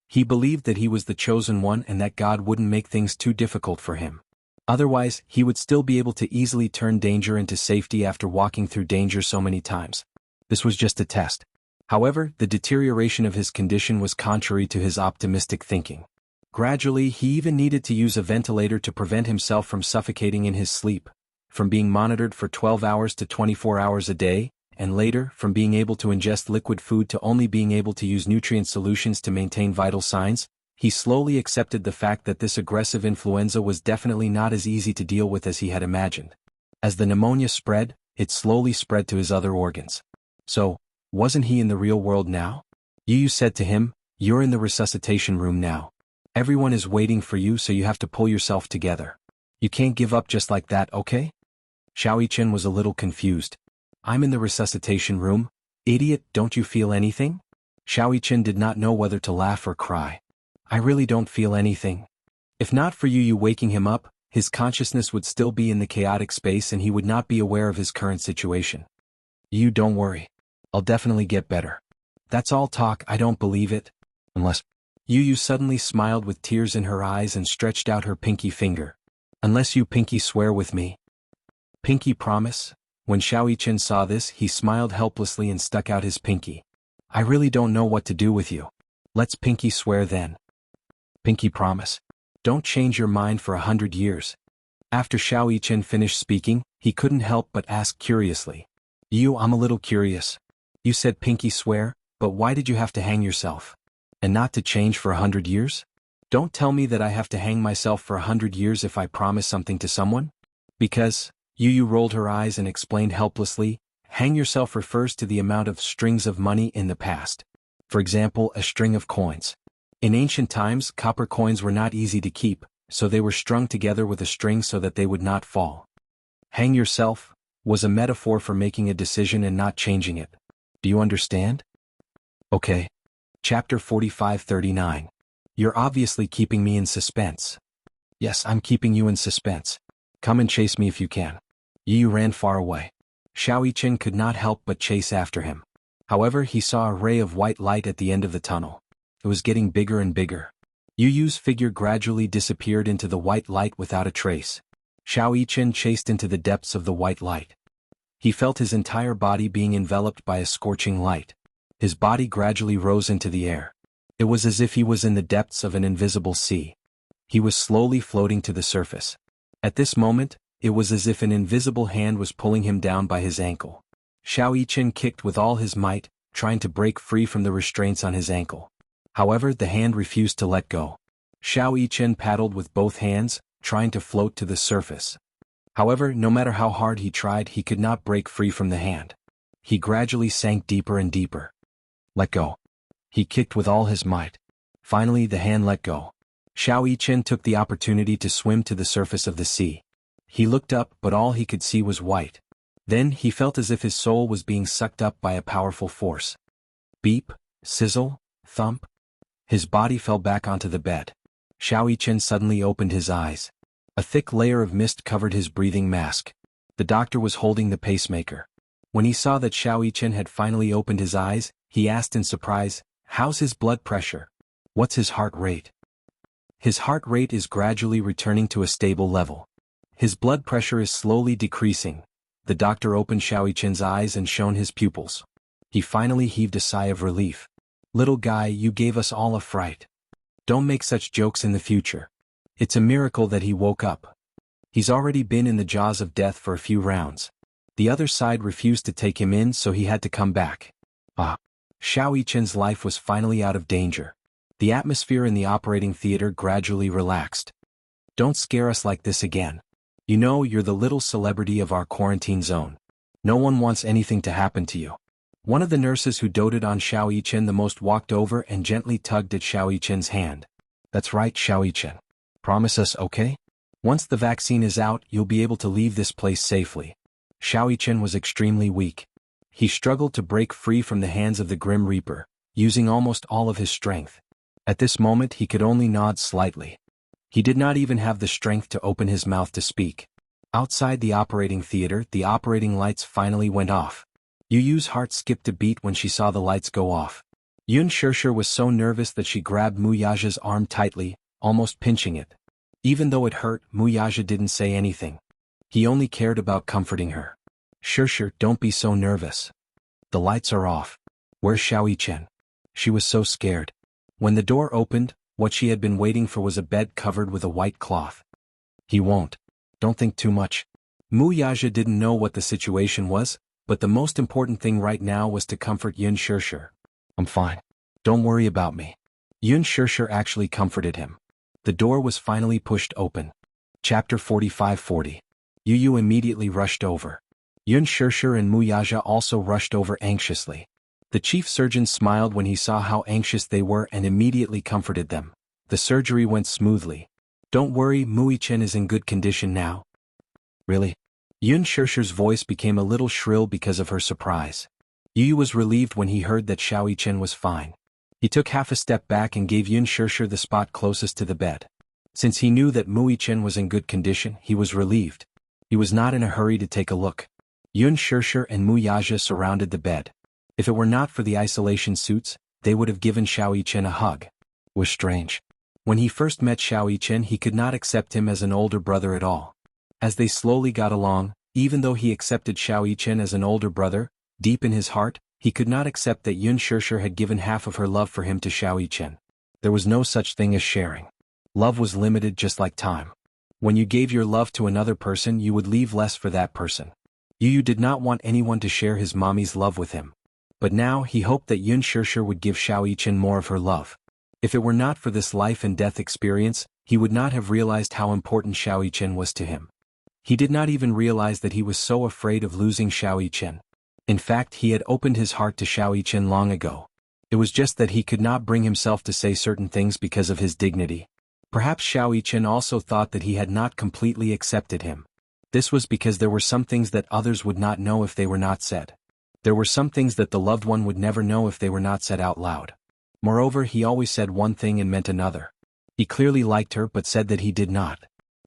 He believed that he was the chosen one and that God wouldn't make things too difficult for him. Otherwise, he would still be able to easily turn danger into safety after walking through danger so many times. This was just a test. However, the deterioration of his condition was contrary to his optimistic thinking. Gradually, he even needed to use a ventilator to prevent himself from suffocating in his sleep, from being monitored for 12 hours to 24 hours a day, and later, from being able to ingest liquid food to only being able to use nutrient solutions to maintain vital signs. He slowly accepted the fact that this aggressive influenza was definitely not as easy to deal with as he had imagined. As the pneumonia spread, it slowly spread to his other organs. So, wasn't he in the real world now? Yu Yu said to him, "You're in the resuscitation room now. Everyone is waiting for you, so you have to pull yourself together. You can't give up just like that, okay?" Xiao Yichen was a little confused. "I'm in the resuscitation room? Idiot, don't you feel anything?" Xiao Yichen did not know whether to laugh or cry. "I really don't feel anything." If not for Yu Yu waking him up, his consciousness would still be in the chaotic space and he would not be aware of his current situation. "You don't worry. I'll definitely get better." "That's all talk, I don't believe it. Unless—" Yu Yu suddenly smiled with tears in her eyes and stretched out her pinky finger. "Unless you pinky swear with me." "Pinky promise?" When Xiao Yichen saw this, he smiled helplessly and stuck out his pinky. "I really don't know what to do with you. Let's pinky swear then." "Pinky promise. Don't change your mind for 100 years. After Xiao Yichen finished speaking, he couldn't help but ask curiously. "You, I'm a little curious. You said pinky swear, but why did you have to hang yourself? And not to change for 100 years? Don't tell me that I have to hang myself for 100 years if I promise something to someone?" "Because," Yu Yu rolled her eyes and explained helplessly, "hang yourself refers to the amount of strings of money in the past. For example, a string of coins. In ancient times, copper coins were not easy to keep, so they were strung together with a string so that they would not fall. Hang yourself was a metaphor for making a decision and not changing it. Do you understand?" "Okay." Chapter 45-39. "You're obviously keeping me in suspense." "Yes, I'm keeping you in suspense. Come and chase me if you can." Yu Yu ran far away. Xiao Yichen could not help but chase after him. However, he saw a ray of white light at the end of the tunnel. It was getting bigger and bigger. Yu Yu's figure gradually disappeared into the white light without a trace. Xiao Yichen chased into the depths of the white light. He felt his entire body being enveloped by a scorching light. His body gradually rose into the air. It was as if he was in the depths of an invisible sea. He was slowly floating to the surface. At this moment, it was as if an invisible hand was pulling him down by his ankle. Xiao Yichen kicked with all his might, trying to break free from the restraints on his ankle. However, the hand refused to let go. Xiao Yichen paddled with both hands, trying to float to the surface. However, no matter how hard he tried, he could not break free from the hand. He gradually sank deeper and deeper. "Let go." He kicked with all his might. Finally, the hand let go. Xiao Yichen took the opportunity to swim to the surface of the sea. He looked up, but all he could see was white. Then he felt as if his soul was being sucked up by a powerful force. Beep, sizzle, thump. His body fell back onto the bed. Xiao Yichen suddenly opened his eyes. A thick layer of mist covered his breathing mask. The doctor was holding the pacemaker. When he saw that Xiao Yichen had finally opened his eyes, he asked in surprise, "How's his blood pressure? What's his heart rate?" "His heart rate is gradually returning to a stable level. His blood pressure is slowly decreasing." The doctor opened Xiao Yichen's eyes and shone his pupils. He finally heaved a sigh of relief. "Little guy, you gave us all a fright. Don't make such jokes in the future. It's a miracle that he woke up. He's already been in the jaws of death for a few rounds. The other side refused to take him in, so he had to come back." Xiao Yichen's life was finally out of danger. The atmosphere in the operating theater gradually relaxed. Don't scare us like this again. You know you're the little celebrity of our quarantine zone. No one wants anything to happen to you. One of the nurses who doted on Xiao Yichen the most walked over and gently tugged at Xiao Yichen's hand. That's right, Xiao Yichen. Promise us, okay? Once the vaccine is out, you'll be able to leave this place safely. Xiao Yichen was extremely weak. He struggled to break free from the hands of the Grim Reaper, using almost all of his strength. At this moment he could only nod slightly. He did not even have the strength to open his mouth to speak. Outside the operating theater, the operating lights finally went off. Yu Yu's heart skipped a beat when she saw the lights go off. Yun Shirshir was so nervous that she grabbed Mu Yaja's arm tightly, almost pinching it. Even though it hurt, Mu Yaja didn't say anything. He only cared about comforting her. Shirshir, don't be so nervous. The lights are off. Where's Xiao Yichen? She was so scared. When the door opened, what she had been waiting for was a bed covered with a white cloth. He won't. Don't think too much. Mu Yaja didn't know what the situation was, but the most important thing right now was to comfort Yun Shirshir. I'm fine. Don't worry about me. Yun Shirshir actually comforted him. The door was finally pushed open. Chapter 45-40. Yu Yu immediately rushed over. Yun Shirshir and Mu Yaja also rushed over anxiously. The chief surgeon smiled when he saw how anxious they were and immediately comforted them. The surgery went smoothly. Don't worry, Mu Yichen is in good condition now. Really? Yun Shirshir's voice became a little shrill because of her surprise. Yu Yu was relieved when he heard that Xiao Yichen was fine. He took half a step back and gave Yun Shirshir the spot closest to the bed. Since he knew that Mu Yichen was in good condition, he was relieved. He was not in a hurry to take a look. Yun Shirshir and Mu Yaja surrounded the bed. If it were not for the isolation suits, they would have given Xiao Yichen a hug. It was strange. When he first met Xiao Yichen, he could not accept him as an older brother at all. As they slowly got along, even though he accepted Xiao Yichen as an older brother, deep in his heart, he could not accept that Yun Shirshir had given half of her love for him to Xiao Yichen. There was no such thing as sharing. Love was limited just like time. When you gave your love to another person, you would leave less for that person. Yu Yu did not want anyone to share his mommy's love with him. But now he hoped that Yun Shirshir would give Xiao Yichen more of her love. If it were not for this life and death experience, he would not have realized how important Xiao Yichen was to him. He did not even realize that he was so afraid of losing Xiao Yichen. In fact, he had opened his heart to Xiao Yichen long ago. It was just that he could not bring himself to say certain things because of his dignity. Perhaps Xiao Yichen also thought that he had not completely accepted him. This was because there were some things that others would not know if they were not said. There were some things that the loved one would never know if they were not said out loud. Moreover, he always said one thing and meant another. He clearly liked her but said that he did not.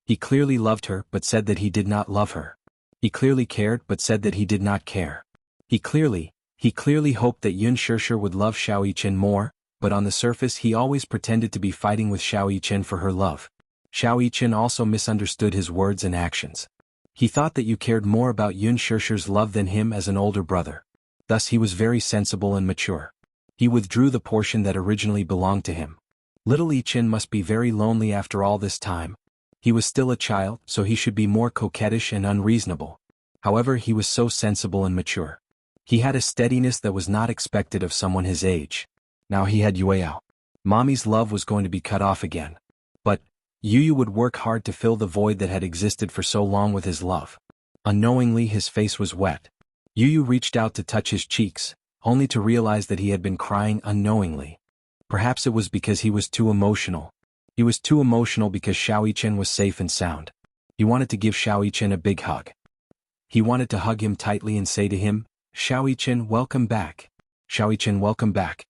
He clearly loved her but said that he did not love her. He clearly cared but said that he did not care. He clearly hoped that Yun Shirshir would love Xiao Yichen more, but on the surface he always pretended to be fighting with Xiao Yichen for her love. Xiao Yichen also misunderstood his words and actions. He thought that you cared more about Yun Shirshir's love than him as an older brother. Thus he was very sensible and mature. He withdrew the portion that originally belonged to him. Little Yichen must be very lonely after all this time. He was still a child, so he should be more coquettish and unreasonable. However, he was so sensible and mature. He had a steadiness that was not expected of someone his age. Now he had Yueyao. Mommy's love was going to be cut off again. But Yu Yu would work hard to fill the void that had existed for so long with his love. Unknowingly his face was wet. Yu Yu reached out to touch his cheeks, only to realize that he had been crying unknowingly. Perhaps it was because he was too emotional. He was too emotional because Xiao Yichen was safe and sound. He wanted to give Xiao Yichen a big hug. He wanted to hug him tightly and say to him, Xiao Yichen, welcome back. Xiao Yichen, welcome back.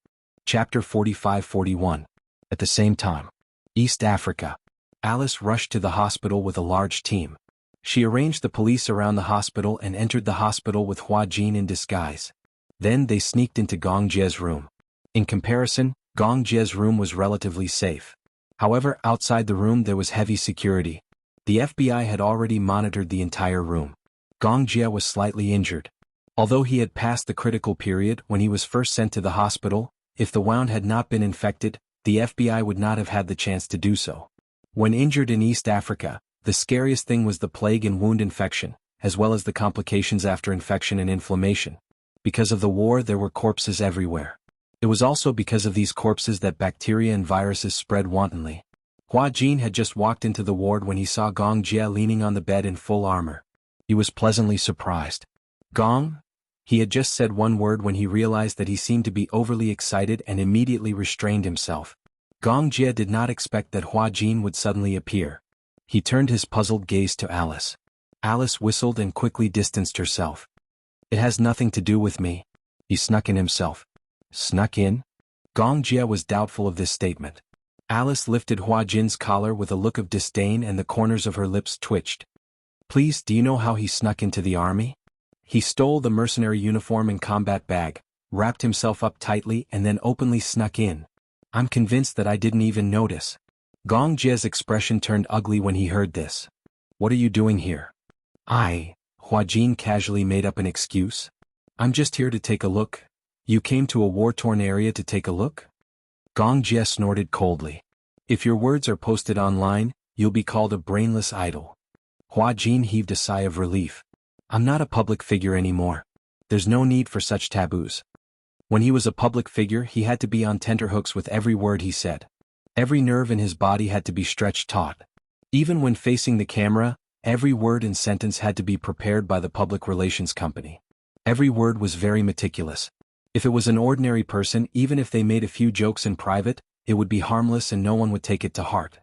Chapter 45-41. At the same time. East Africa. Alice rushed to the hospital with a large team. She arranged the police around the hospital and entered the hospital with Hua Jin in disguise. Then they sneaked into Gong Jie's room. In comparison, Gong Jie's room was relatively safe. However, outside the room there was heavy security. The FBI had already monitored the entire room. Gong Jie was slightly injured. Although he had passed the critical period when he was first sent to the hospital, if the wound had not been infected, the FBI would not have had the chance to do so. When injured in East Africa, the scariest thing was the plague and wound infection, as well as the complications after infection and inflammation. Because of the war, there were corpses everywhere. It was also because of these corpses that bacteria and viruses spread wantonly. Hua Jin had just walked into the ward when he saw Gong Jie leaning on the bed in full armor. He was pleasantly surprised. Gong? He had just said one word when he realized that he seemed to be overly excited and immediately restrained himself. Gong Jie did not expect that Hua Jin would suddenly appear. He turned his puzzled gaze to Alice. Alice whistled and quickly distanced herself. It has nothing to do with me. He snuck in himself. Snuck in? Gong Jie was doubtful of this statement. Alice lifted Hua Jin's collar with a look of disdain and the corners of her lips twitched. Please, do you know how he snuck into the army? He stole the mercenary uniform and combat bag, wrapped himself up tightly and then openly snuck in. I'm convinced that I didn't even notice. Gong Jie's expression turned ugly when he heard this. What are you doing here? Hua Jin casually made up an excuse. I'm just here to take a look. You came to a war-torn area to take a look? Gong Jie snorted coldly. If your words are posted online, you'll be called a brainless idol. Hua Jin heaved a sigh of relief. I'm not a public figure anymore. There's no need for such taboos. When he was a public figure, he had to be on tenterhooks with every word he said. Every nerve in his body had to be stretched taut. Even when facing the camera, every word and sentence had to be prepared by the public relations company. Every word was very meticulous. If it was an ordinary person, even if they made a few jokes in private, it would be harmless and no one would take it to heart.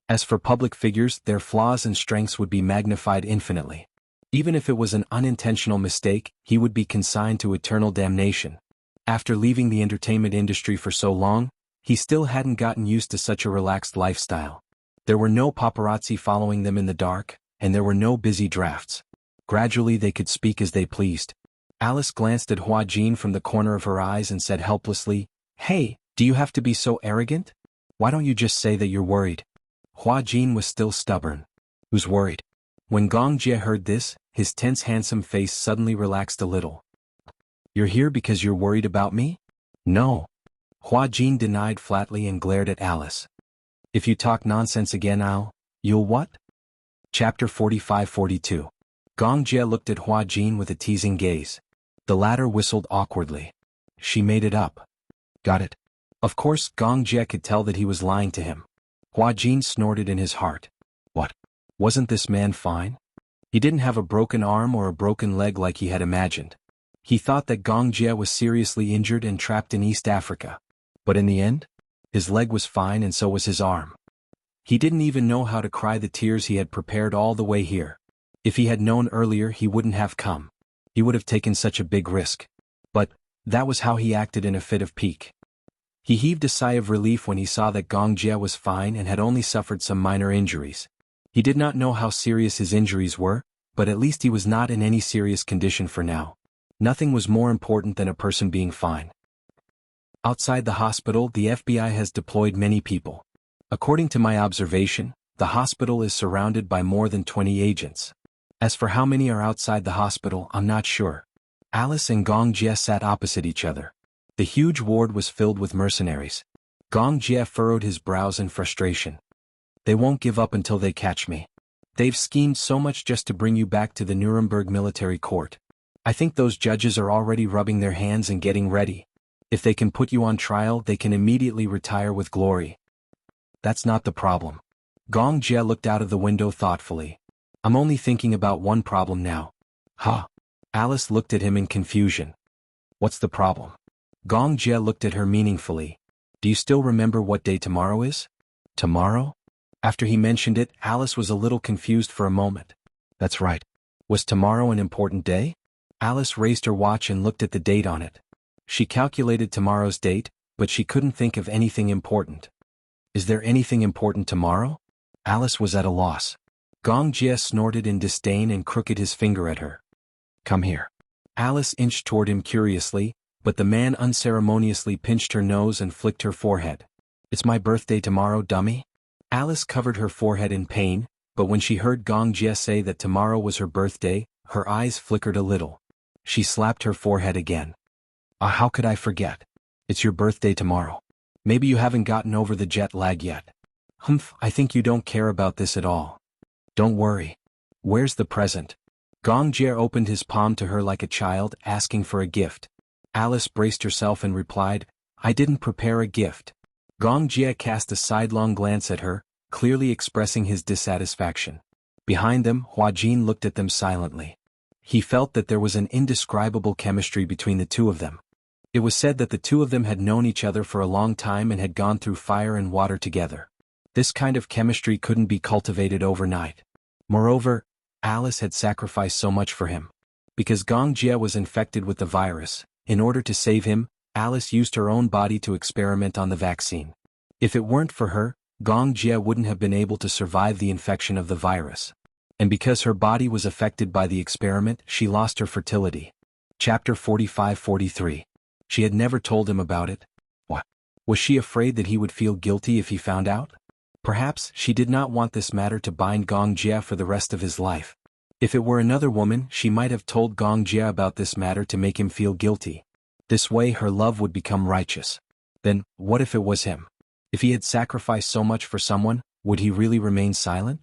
As for public figures, their flaws and strengths would be magnified infinitely. Even if it was an unintentional mistake, he would be consigned to eternal damnation. After leaving the entertainment industry for so long, he still hadn't gotten used to such a relaxed lifestyle. There were no paparazzi following them in the dark, and there were no busy drafts. Gradually they could speak as they pleased. Alice glanced at Hua Jin from the corner of her eyes and said helplessly, Hey, do you have to be so arrogant? Why don't you just say that you're worried? Hua Jin was still stubborn. Who's worried? When Gong Jie heard this, his tense handsome face suddenly relaxed a little. You're here because you're worried about me? No. Hua Jin denied flatly and glared at Alice. If you talk nonsense again you'll what? Chapter 45-42. Gong Jie looked at Hua Jin with a teasing gaze. The latter whistled awkwardly. She made it up. Got it. Of course, Gong Jie could tell that he was lying to him. Hua Jin snorted in his heart. What? Wasn't this man fine? He didn't have a broken arm or a broken leg like he had imagined. He thought that Gong Jie was seriously injured and trapped in East Africa. But in the end, his leg was fine and so was his arm. He didn't even know how to cry the tears he had prepared all the way here. If he had known earlier, he wouldn't have come. He would have taken such a big risk. But that was how he acted in a fit of pique. He heaved a sigh of relief when he saw that Gong Jie was fine and had only suffered some minor injuries. He did not know how serious his injuries were, but at least he was not in any serious condition for now. Nothing was more important than a person being fine. Outside the hospital, the FBI has deployed many people. According to my observation, the hospital is surrounded by more than 20 agents. As for how many are outside the hospital, I'm not sure. Alice and Gong Jie sat opposite each other. The huge ward was filled with mercenaries. Gong Jie furrowed his brows in frustration. They won't give up until they catch me. They've schemed so much just to bring you back to the Nuremberg military court. I think those judges are already rubbing their hands and getting ready. If they can put you on trial, they can immediately retire with glory. That's not the problem. Gong Jie looked out of the window thoughtfully. I'm only thinking about one problem now. Huh? Alice looked at him in confusion. What's the problem? Gong Jie looked at her meaningfully. Do you still remember what day tomorrow is? Tomorrow? After he mentioned it, Alice was a little confused for a moment. That's right. Was tomorrow an important day? Alice raised her watch and looked at the date on it. She calculated tomorrow's date, but she couldn't think of anything important. Is there anything important tomorrow? Alice was at a loss. Gong Jie snorted in disdain and crooked his finger at her. Come here. Alice inched toward him curiously, but the man unceremoniously pinched her nose and flicked her forehead. It's my birthday tomorrow, dummy. Alice covered her forehead in pain, but when she heard Gong Jie say that tomorrow was her birthday, her eyes flickered a little. She slapped her forehead again. How could I forget? It's your birthday tomorrow. Maybe you haven't gotten over the jet lag yet. Humph, I think you don't care about this at all. Don't worry. Where's the present? Gong Jie opened his palm to her like a child asking for a gift. Alice braced herself and replied, I didn't prepare a gift. Gong Jie cast a sidelong glance at her, clearly expressing his dissatisfaction. Behind them, Hua Jin looked at them silently. He felt that there was an indescribable chemistry between the two of them. It was said that the two of them had known each other for a long time and had gone through fire and water together. This kind of chemistry couldn't be cultivated overnight. Moreover, Alice had sacrificed so much for him. Because Gong Jie was infected with the virus, in order to save him, Alice used her own body to experiment on the vaccine. If it weren't for her, Gong Jie wouldn't have been able to survive the infection of the virus. And because her body was affected by the experiment, she lost her fertility. Chapter 45-43. She had never told him about it. What? Was she afraid that he would feel guilty if he found out? Perhaps she did not want this matter to bind Gong Jie for the rest of his life. If it were another woman, she might have told Gong Jie about this matter to make him feel guilty. This way her love would become righteous. Then, what if it was him? If he had sacrificed so much for someone, would he really remain silent?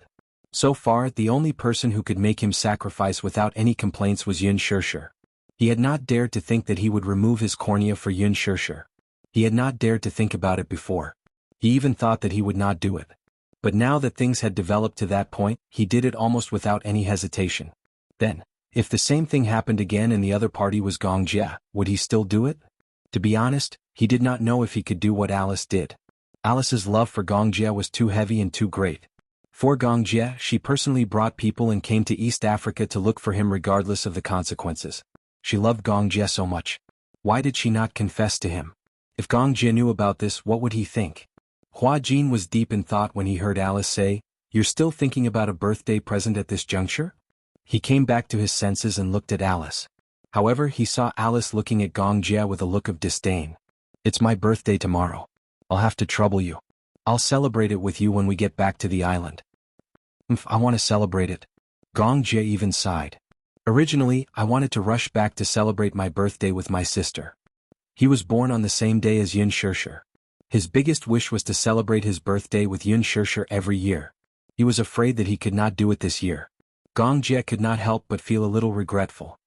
So far, the only person who could make him sacrifice without any complaints was Yun Shirshir. He had not dared to think that he would remove his cornea for Yun Shirshir. He had not dared to think about it before. He even thought that he would not do it. But now that things had developed to that point, he did it almost without any hesitation. Then, if the same thing happened again and the other party was Gong Jie, would he still do it? To be honest, he did not know if he could do what Alice did. Alice's love for Gong Jie was too heavy and too great. For Gong Jie, she personally brought people and came to East Africa to look for him regardless of the consequences. She loved Gong Jie so much. Why did she not confess to him? If Gong Jie knew about this, what would he think? Hua Jin was deep in thought when he heard Alice say, "You're still thinking about a birthday present at this juncture?" He came back to his senses and looked at Alice. However, he saw Alice looking at Gong Jie with a look of disdain. "It's my birthday tomorrow. I'll have to trouble you. I'll celebrate it with you when we get back to the island." I want to celebrate it." Gong Jie even sighed. "Originally, I wanted to rush back to celebrate my birthday with my sister. He was born on the same day as Yun Shirshir. His biggest wish was to celebrate his birthday with Yun Shirshir every year. He was afraid that he could not do it this year." Gong Jie could not help but feel a little regretful.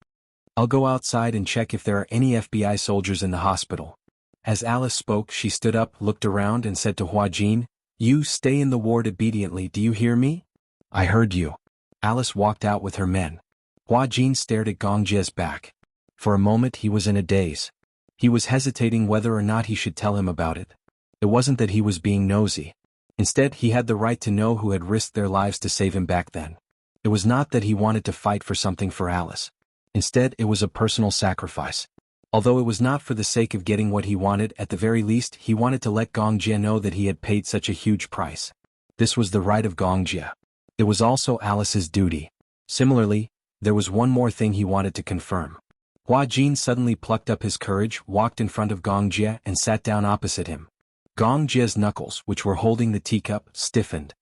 "I'll go outside and check if there are any FBI soldiers in the hospital." As Alice spoke, she stood up, looked around and said to Hua Jin, "You stay in the ward obediently, do you hear me?" "I heard you." Alice walked out with her men. Hua Jin stared at Gong Jie's back. For a moment he was in a daze. He was hesitating whether or not he should tell him about it. It wasn't that he was being nosy. Instead, he had the right to know who had risked their lives to save him back then. It was not that he wanted to fight for something for Alice. Instead, it was a personal sacrifice. Although it was not for the sake of getting what he wanted, at the very least, he wanted to let Gong Jie know that he had paid such a huge price. This was the right of Gong Jie. It was also Alice's duty. Similarly, there was one more thing he wanted to confirm. Hua Jin suddenly plucked up his courage, walked in front of Gong Jie and sat down opposite him. Gong Jie's knuckles, which were holding the teacup, stiffened.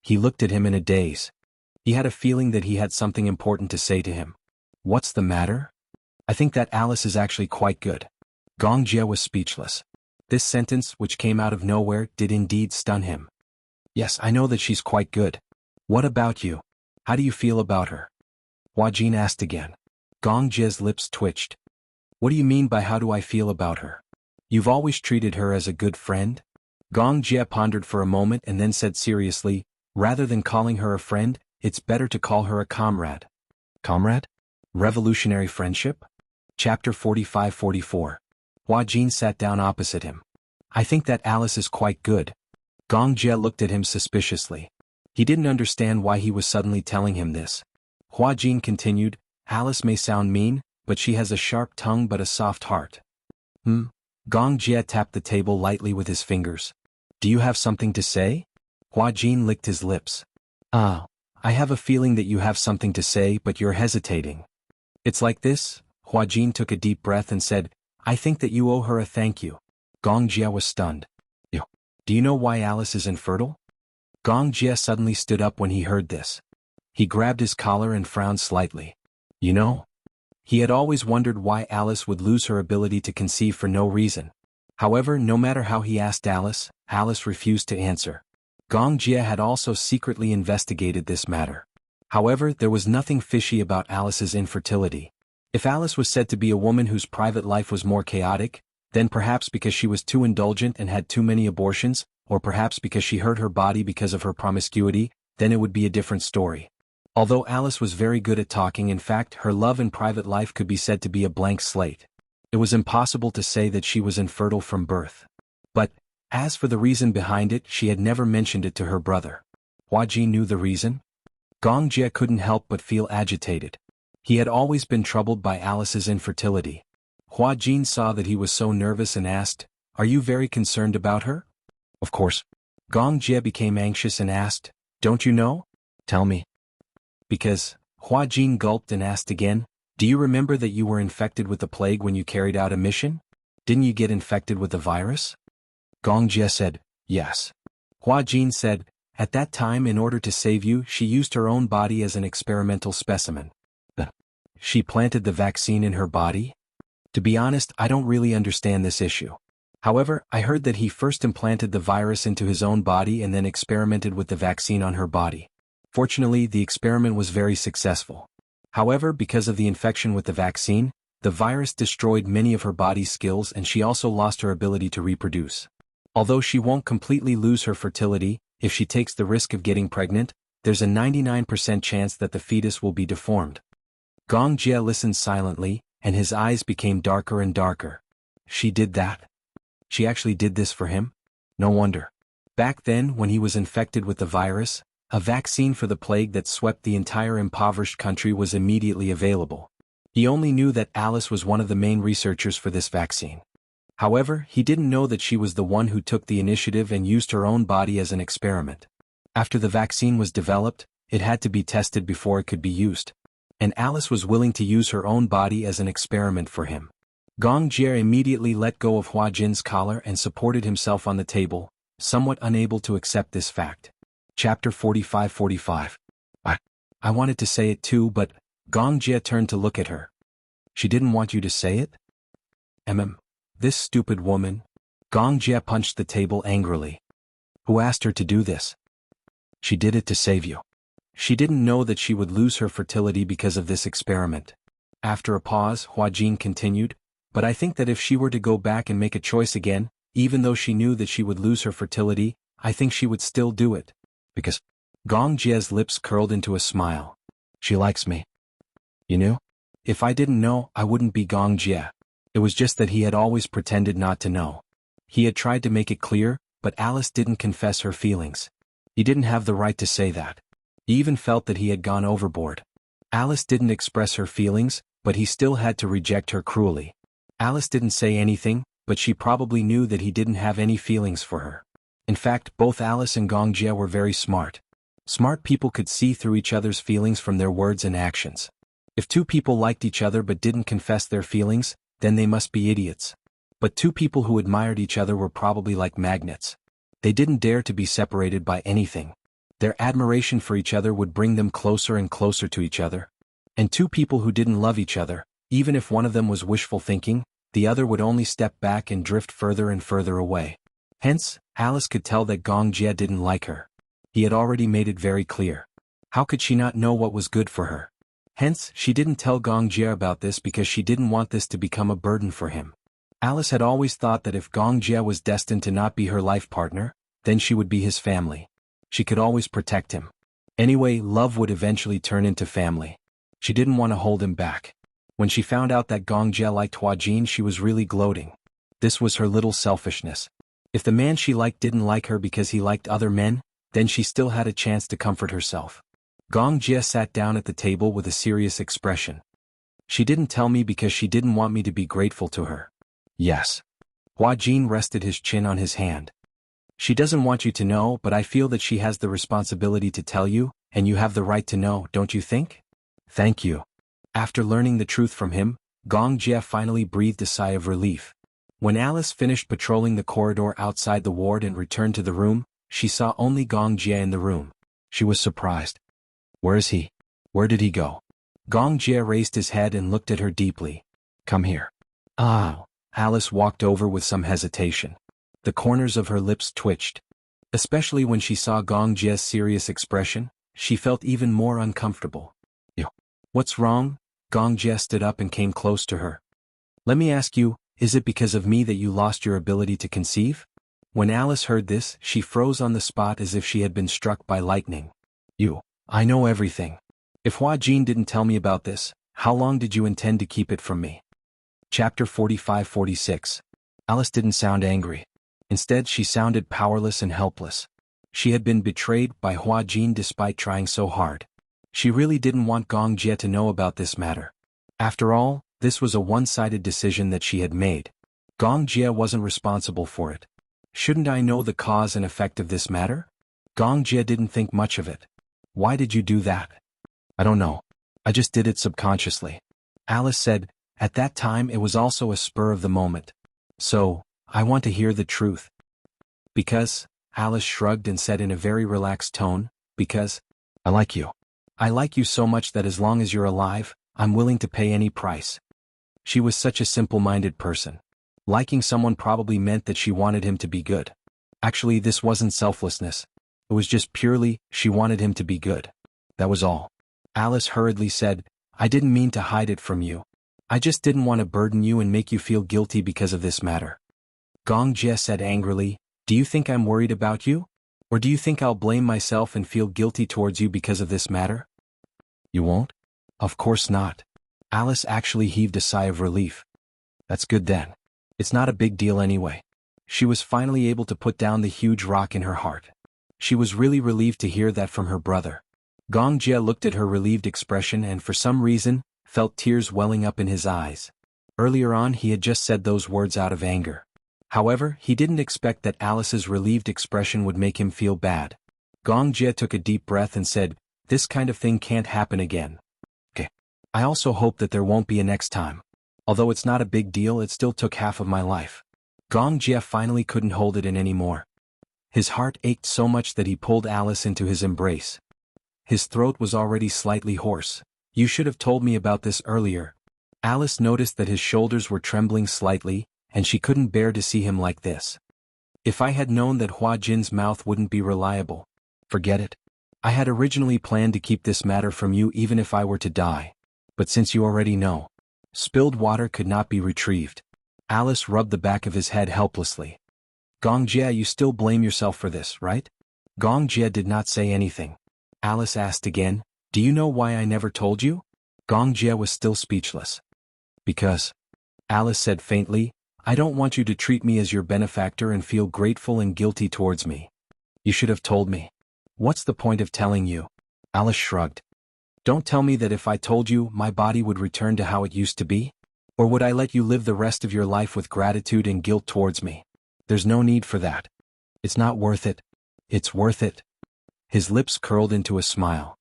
He looked at him in a daze. He had a feeling that he had something important to say to him. "What's the matter?" "I think that Alice is actually quite good." Gong Jie was speechless. This sentence, which came out of nowhere, did indeed stun him. "Yes, I know that she's quite good. What about you? How do you feel about her?" Hua Jin asked again. Gong Jie's lips twitched. "What do you mean by how do I feel about her? You've always treated her as a good friend?" Gong Jie pondered for a moment and then said seriously, "Rather than calling her a friend, it's better to call her a comrade." "Comrade? Revolutionary friendship?" Chapter 45-44. Hua Jin sat down opposite him. "I think that Alice is quite good." Gong Jie looked at him suspiciously. He didn't understand why he was suddenly telling him this. Hua Jin continued, "Alice may sound mean, but she has a sharp tongue but a soft heart." Gong Jie tapped the table lightly with his fingers. "Do you have something to say?" Hua Jin licked his lips. "I have a feeling that you have something to say, but you're hesitating." "It's like this." Hua Jin took a deep breath and said, "I think that you owe her a thank you." Gong Jie was stunned. "Do you know why Alice is infertile?" Gong Jie suddenly stood up when he heard this. He grabbed his collar and frowned slightly. "You know?" He had always wondered why Alice would lose her ability to conceive for no reason. However, no matter how he asked Alice, Alice refused to answer. Gong Jie had also secretly investigated this matter. However, there was nothing fishy about Alice's infertility. If Alice was said to be a woman whose private life was more chaotic, Then perhaps because she was too indulgent and had too many abortions, or perhaps because she hurt her body because of her promiscuity, then it would be a different story. Although Alice was very good at talking, in fact, her love and private life could be said to be a blank slate. It was impossible to say that she was infertile from birth. But, as for the reason behind it, she had never mentioned it to her brother. Hua Jin knew the reason. Gong Jie couldn't help but feel agitated. He had always been troubled by Alice's infertility. Hua Jin saw that he was so nervous and asked, "Are you very concerned about her?" "Of course." Gong Jie became anxious and asked, "Don't you know? Tell me." "Because," Hua Jin gulped and asked again, "do you remember that you were infected with the plague when you carried out a mission? Didn't you get infected with the virus?" Gong Jie said, "Yes." Hua Jin said, "At that time, in order to save you, she used her own body as an experimental specimen." She planted the vaccine in her body? To be honest, I don't really understand this issue. However, I heard that he first implanted the virus into his own body and then experimented with the vaccine on her body. Fortunately, the experiment was very successful. However, because of the infection with the vaccine, the virus destroyed many of her body's skills and she also lost her ability to reproduce. Although she won't completely lose her fertility, if she takes the risk of getting pregnant, there's a 99% chance that the fetus will be deformed. Gong Jie listened silently, and his eyes became darker and darker. She did that? She actually did this for him? No wonder. Back then, when he was infected with the virus, a vaccine for the plague that swept the entire impoverished country was immediately available. He only knew that Alice was one of the main researchers for this vaccine. However, he didn't know that she was the one who took the initiative and used her own body as an experiment. After the vaccine was developed, it had to be tested before it could be used. And Alice was willing to use her own body as an experiment for him. Gong Jie immediately let go of Hua Jin's collar and supported himself on the table, somewhat unable to accept this fact. Chapter 45-45. I wanted to say it too, but Gong Jie turned to look at her. She didn't want you to say it? This stupid woman. Gong Jie punched the table angrily. Who asked her to do this? She did it to save you. She didn't know that she would lose her fertility because of this experiment. After a pause, Hua Jin continued, but I think that if she were to go back and make a choice again, even though she knew that she would lose her fertility, I think she would still do it. Because Gong Jie's lips curled into a smile. She likes me. You knew? If I didn't know, I wouldn't be Gong Jie. It was just that he had always pretended not to know. He had tried to make it clear, but Alice didn't confess her feelings. He didn't have the right to say that. He even felt that he had gone overboard. Alice didn't express her feelings, but he still had to reject her cruelly. Alice didn't say anything, but she probably knew that he didn't have any feelings for her. In fact, both Alice and Gong Jie were very smart. Smart people could see through each other's feelings from their words and actions. If two people liked each other but didn't confess their feelings, then they must be idiots. But two people who admired each other were probably like magnets. They didn't dare to be separated by anything. Their admiration for each other would bring them closer and closer to each other. And two people who didn't love each other, even if one of them was wishful thinking, the other would only step back and drift further and further away. Hence, Alice could tell that Gong Jie didn't like her. He had already made it very clear. How could she not know what was good for her? Hence, she didn't tell Gong Jie about this because she didn't want this to become a burden for him. Alice had always thought that if Gong Jie was destined to not be her life partner, then she would be his family. She could always protect him. Anyway, love would eventually turn into family. She didn't want to hold him back. When she found out that Gong Jie liked Hua Jin, she was really gloating. This was her little selfishness. If the man she liked didn't like her because he liked other men, then she still had a chance to comfort herself. Gong Jie sat down at the table with a serious expression. She didn't tell me because she didn't want me to be grateful to her. Yes. Hua Jin rested his chin on his hand. She doesn't want you to know, but I feel that she has the responsibility to tell you, and you have the right to know, don't you think? Thank you. After learning the truth from him, Gong Jie finally breathed a sigh of relief. When Alice finished patrolling the corridor outside the ward and returned to the room, she saw only Gong Jie in the room. She was surprised. Where is he? Where did he go? Gong Jie raised his head and looked at her deeply. Come here. Ah. Alice walked over with some hesitation. The corners of her lips twitched. Especially when she saw Gong Jie's serious expression, she felt even more uncomfortable. What's wrong? Gong Jie stood up and came close to her. Let me ask you, Is it because of me that you lost your ability to conceive? When Alice heard this, she froze on the spot as if she had been struck by lightning. I know everything. If Hua Jin didn't tell me about this, how long did you intend to keep it from me? Chapter 45-46. Alice didn't sound angry. Instead, she sounded powerless and helpless. She had been betrayed by Hua Jin despite trying so hard. She really didn't want Gong Jie to know about this matter. After all, this was a one-sided decision that she had made. Gong Jie wasn't responsible for it. Shouldn't I know the cause and effect of this matter? Gong Jie didn't think much of it. Why did you do that? I don't know. I just did it subconsciously. Alice said. At that time it was also a spur of the moment. So, I want to hear the truth. Because, Alice shrugged and said in a very relaxed tone, because I like you. I like you so much that as long as you're alive, I'm willing to pay any price. She was such a simple-minded person. Liking someone probably meant that she wanted him to be good. Actually, this wasn't selflessness. It was just purely, she wanted him to be good. That was all. Alice hurriedly said, I didn't mean to hide it from you. I just didn't want to burden you and make you feel guilty because of this matter. Gong Jie said angrily, do you think I'm worried about you? Or do you think I'll blame myself and feel guilty towards you because of this matter? You won't? Of course not. Alice actually heaved a sigh of relief. That's good then. It's not a big deal anyway. She was finally able to put down the huge rock in her heart. She was really relieved to hear that from her brother. Gong Jie looked at her relieved expression and for some reason, felt tears welling up in his eyes. Earlier on he had just said those words out of anger. However, he didn't expect that Alice's relieved expression would make him feel bad. Gong Jie took a deep breath and said, this kind of thing can't happen again. Okay. I also hope that there won't be a next time. Although it's not a big deal, it still took half of my life. Gong Jie finally couldn't hold it in anymore. His heart ached so much that he pulled Alice into his embrace. His throat was already slightly hoarse. You should have told me about this earlier. Alice noticed that his shoulders were trembling slightly, and she couldn't bear to see him like this. If I had known that Hua Jin's mouth wouldn't be reliable. Forget it. I had originally planned to keep this matter from you even if I were to die. But since you already know. Spilled water could not be retrieved. Alice rubbed the back of his head helplessly. Gong Jie, you still blame yourself for this, right? Gong Jie did not say anything. Alice asked again, do you know why I never told you? Gong Jie was still speechless. Because, Alice said faintly, I don't want you to treat me as your benefactor and feel grateful and guilty towards me. You should have told me. What's the point of telling you? Alice shrugged. Don't tell me that if I told you, my body would return to how it used to be? Or would I let you live the rest of your life with gratitude and guilt towards me? There's no need for that. It's not worth it. It's worth it. His lips curled into a smile.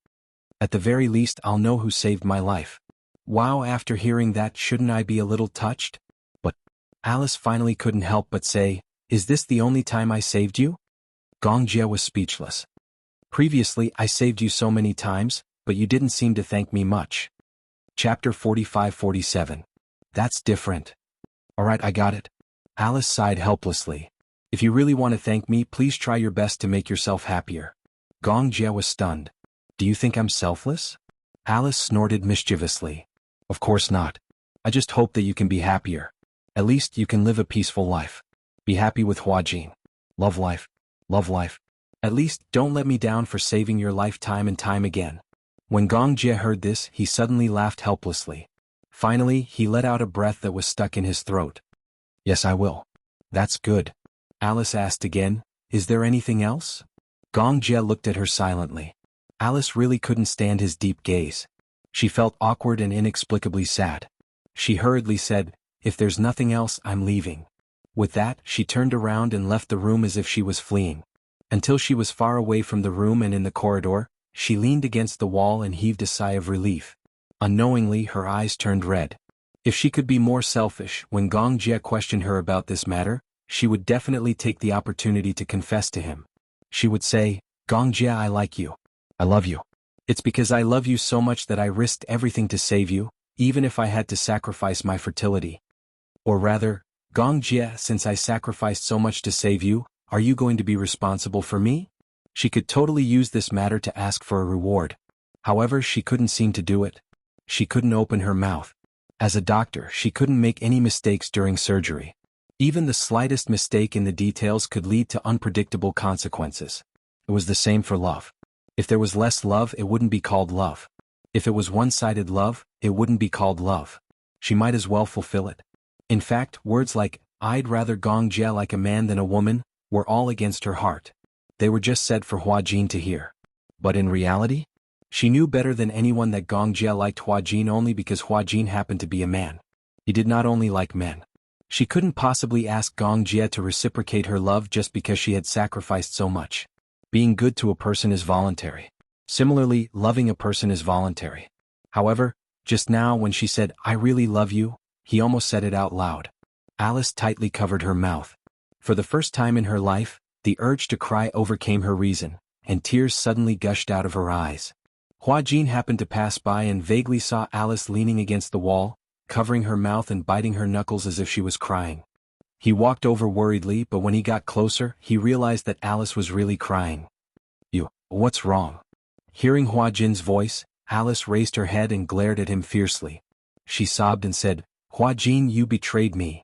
At the very least, I'll know who saved my life. Wow, after hearing that, shouldn't I be a little touched? But Alice finally couldn't help but say, is this the only time I saved you? Gong Jie was speechless. Previously, I saved you so many times, but you didn't seem to thank me much. Chapter 45-47. That's different. Alright, I got it. Alice sighed helplessly. If you really want to thank me, please try your best to make yourself happier. Gong Jie was stunned. Do you think I'm selfless? Alice snorted mischievously. Of course not. I just hope that you can be happier. At least you can live a peaceful life. Be happy with Hua Jin. Love life. Love life. At least don't let me down for saving your life time and time again. When Gong Jie heard this, he suddenly laughed helplessly. Finally, he let out a breath that was stuck in his throat. Yes, I will. That's good. Alice asked again, is there anything else? Gong Jie looked at her silently. Alice really couldn't stand his deep gaze. She felt awkward and inexplicably sad. She hurriedly said, if there's nothing else, I'm leaving. With that, she turned around and left the room as if she was fleeing. Until she was far away from the room and in the corridor, she leaned against the wall and heaved a sigh of relief. Unknowingly, her eyes turned red. If she could be more selfish, when Gong Jie questioned her about this matter, she would definitely take the opportunity to confess to him. She would say, Gong Jie, I like you. I love you. It's because I love you so much that I risked everything to save you, even if I had to sacrifice my fertility. Or rather, Gong Jie, since I sacrificed so much to save you, are you going to be responsible for me? She could totally use this matter to ask for a reward. However, she couldn't seem to do it. She couldn't open her mouth. As a doctor, she couldn't make any mistakes during surgery. Even the slightest mistake in the details could lead to unpredictable consequences. It was the same for love. If there was less love, it wouldn't be called love. If it was one-sided love, it wouldn't be called love. She might as well fulfill it. In fact, words like, "I'd rather Gong Jia like a man than a woman," were all against her heart. They were just said for Hua Jin to hear. But in reality, she knew better than anyone that Gong Jia liked Hua Jin only because Hua Jin happened to be a man. He did not only like men. She couldn't possibly ask Gong Jia to reciprocate her love just because she had sacrificed so much. Being good to a person is voluntary. Similarly, loving a person is voluntary. However, just now when she said, "I really love you," he almost said it out loud. Alice tightly covered her mouth. For the first time in her life, the urge to cry overcame her reason, and tears suddenly gushed out of her eyes. Hua Jin happened to pass by and vaguely saw Alice leaning against the wall, covering her mouth and biting her knuckles as if she was crying. He walked over worriedly, but when he got closer, he realized that Alice was really crying. What's wrong?" Hearing Hua Jin's voice, Alice raised her head and glared at him fiercely. She sobbed and said, "Hua Jin, you betrayed me."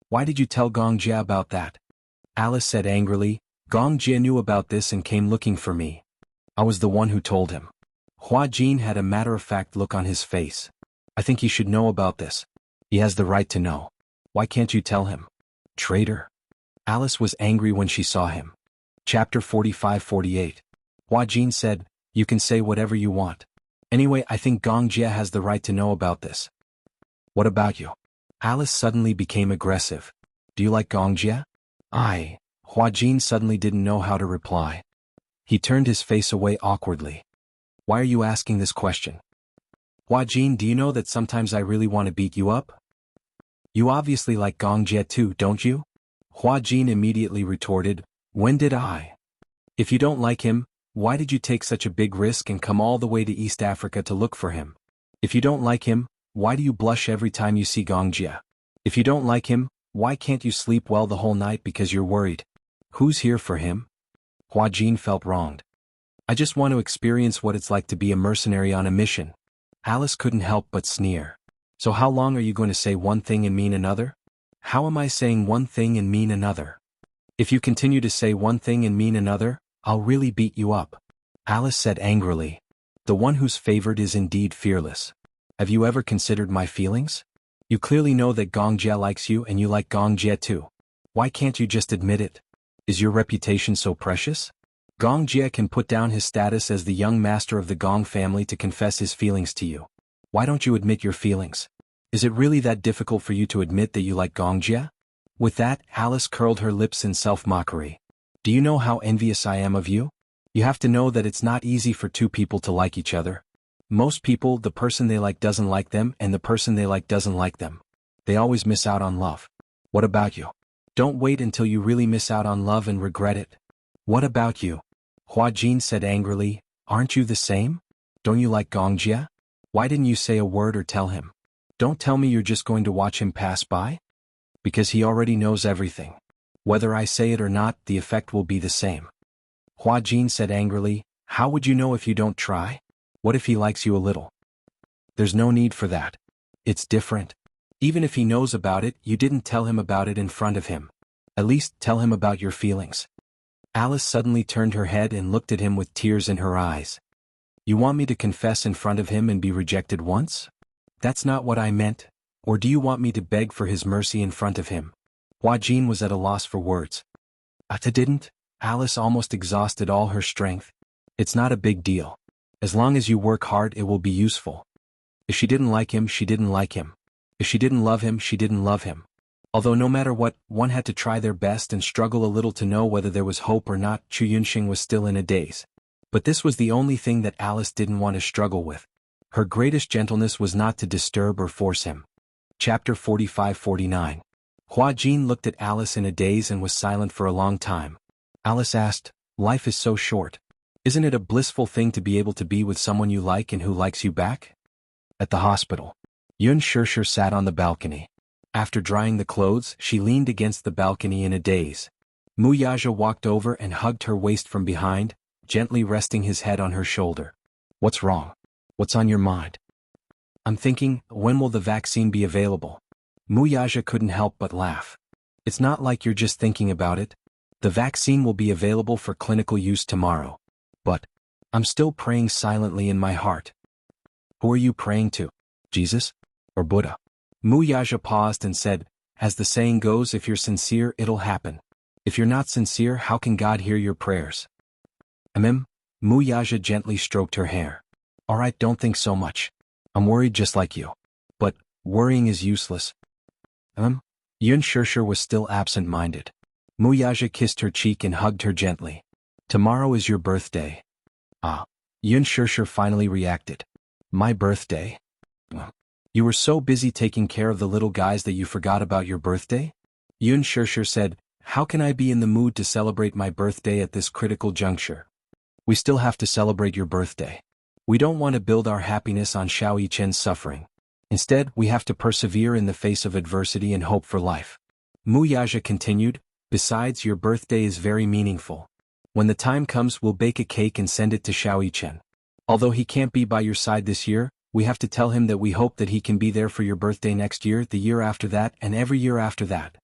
Why did you tell Gong Jia about that?" Alice said angrily. "Gong Jia knew about this and came looking for me. I was the one who told him." Hua Jin had a matter-of-fact look on his face. "I think he should know about this. He has the right to know. Why can't you tell him?" "Traitor." Alice was angry when she saw him. Chapter 45-48. Hua Jin said, "You can say whatever you want. Anyway, I think Gong Jia has the right to know about this." "What about you?" Alice suddenly became aggressive. "Do you like Gong Jia?" Hua Jin suddenly didn't know how to reply. He turned his face away awkwardly. "Why are you asking this question?" "Hua Jin, do you know that sometimes I really want to beat you up?" "You obviously like Gong Jia too, don't you?" Hua Jin immediately retorted, "When did I? If you don't like him, why did you take such a big risk and come all the way to East Africa to look for him? If you don't like him, why do you blush every time you see Gong Jia? If you don't like him, why can't you sleep well the whole night because you're worried? Who's here for him?" Hua Jin felt wronged. "I just want to experience what it's like to be a mercenary on a mission." Alice couldn't help but sneer. "So how long are you going to say one thing and mean another?" "How am I saying one thing and mean another? If you continue to say one thing and mean another, I'll really beat you up," Alice said angrily. "The one who's favored is indeed fearless. Have you ever considered my feelings? You clearly know that Gong Jia likes you and you like Gong Jia too. Why can't you just admit it? Is your reputation so precious? Gong Jia can put down his status as the young master of the Gong family to confess his feelings to you. Why don't you admit your feelings? Is it really that difficult for you to admit that you like Gong Jia?" With that, Alice curled her lips in self-mockery. "Do you know how envious I am of you? You have to know that it's not easy for two people to like each other. Most people, the person they like doesn't like them and the person they like doesn't like them. They always miss out on love. What about you? Don't wait until you really miss out on love and regret it. What about you?" Hua Jin said angrily, "Aren't you the same? Don't you like Gong Jia? Why didn't you say a word or tell him? Don't tell me you're just going to watch him pass by? Because he already knows everything. Whether I say it or not, the effect will be the same." Hua Jin said angrily, "How would you know if you don't try? What if he likes you a little? There's no need for that. It's different. Even if he knows about it, you didn't tell him about it in front of him. At least tell him about your feelings." Alice suddenly turned her head and looked at him with tears in her eyes. "You want me to confess in front of him and be rejected once? That's not what I meant. Or do you want me to beg for his mercy in front of him?" Hua Jin was at a loss for words. "I didn't." Alice almost exhausted all her strength. "It's not a big deal. As long as you work hard, it will be useful. If she didn't like him, she didn't like him. If she didn't love him, she didn't love him. Although no matter what, one had to try their best and struggle a little to know whether there was hope or not." Chu Yunxing was still in a daze. But this was the only thing that Alice didn't want to struggle with. Her greatest gentleness was not to disturb or force him. Chapter 45-49. Hua Jin looked at Alice in a daze and was silent for a long time. Alice asked, "Life is so short. Isn't it a blissful thing to be able to be with someone you like and who likes you back?" At the hospital, Yun Shirshir sat on the balcony. After drying the clothes, she leaned against the balcony in a daze. Mu Yaja walked over and hugged her waist from behind, gently resting his head on her shoulder. "What's wrong? What's on your mind?" I'm thinking, when will the vaccine be available? Muyaja couldn't help but laugh. It's not like you're just thinking about it. The vaccine will be available for clinical use tomorrow. But I'm still praying silently in my heart. Who are you praying to? Jesus? Or Buddha? Muyaja paused and said, as the saying goes, if you're sincere, it'll happen. If you're not sincere, how can God hear your prayers? Muyaja gently stroked her hair. Alright, don't think so much. I'm worried just like you. But worrying is useless. Yun Shirshir was still absent-minded. Muyaja kissed her cheek and hugged her gently. Tomorrow is your birthday. Yun Shirshir finally reacted. My birthday? You were so busy taking care of the little guys that you forgot about your birthday? Yun Shirshir said, how can I be in the mood to celebrate my birthday at this critical juncture? We still have to celebrate your birthday. We don't want to build our happiness on Xiao Yichen's suffering. Instead, we have to persevere in the face of adversity and hope for life. Muyaja continued, besides, your birthday is very meaningful. When the time comes, we'll bake a cake and send it to Xiao Yichen. Although he can't be by your side this year, we have to tell him that we hope that he can be there for your birthday next year, the year after that, and every year after that.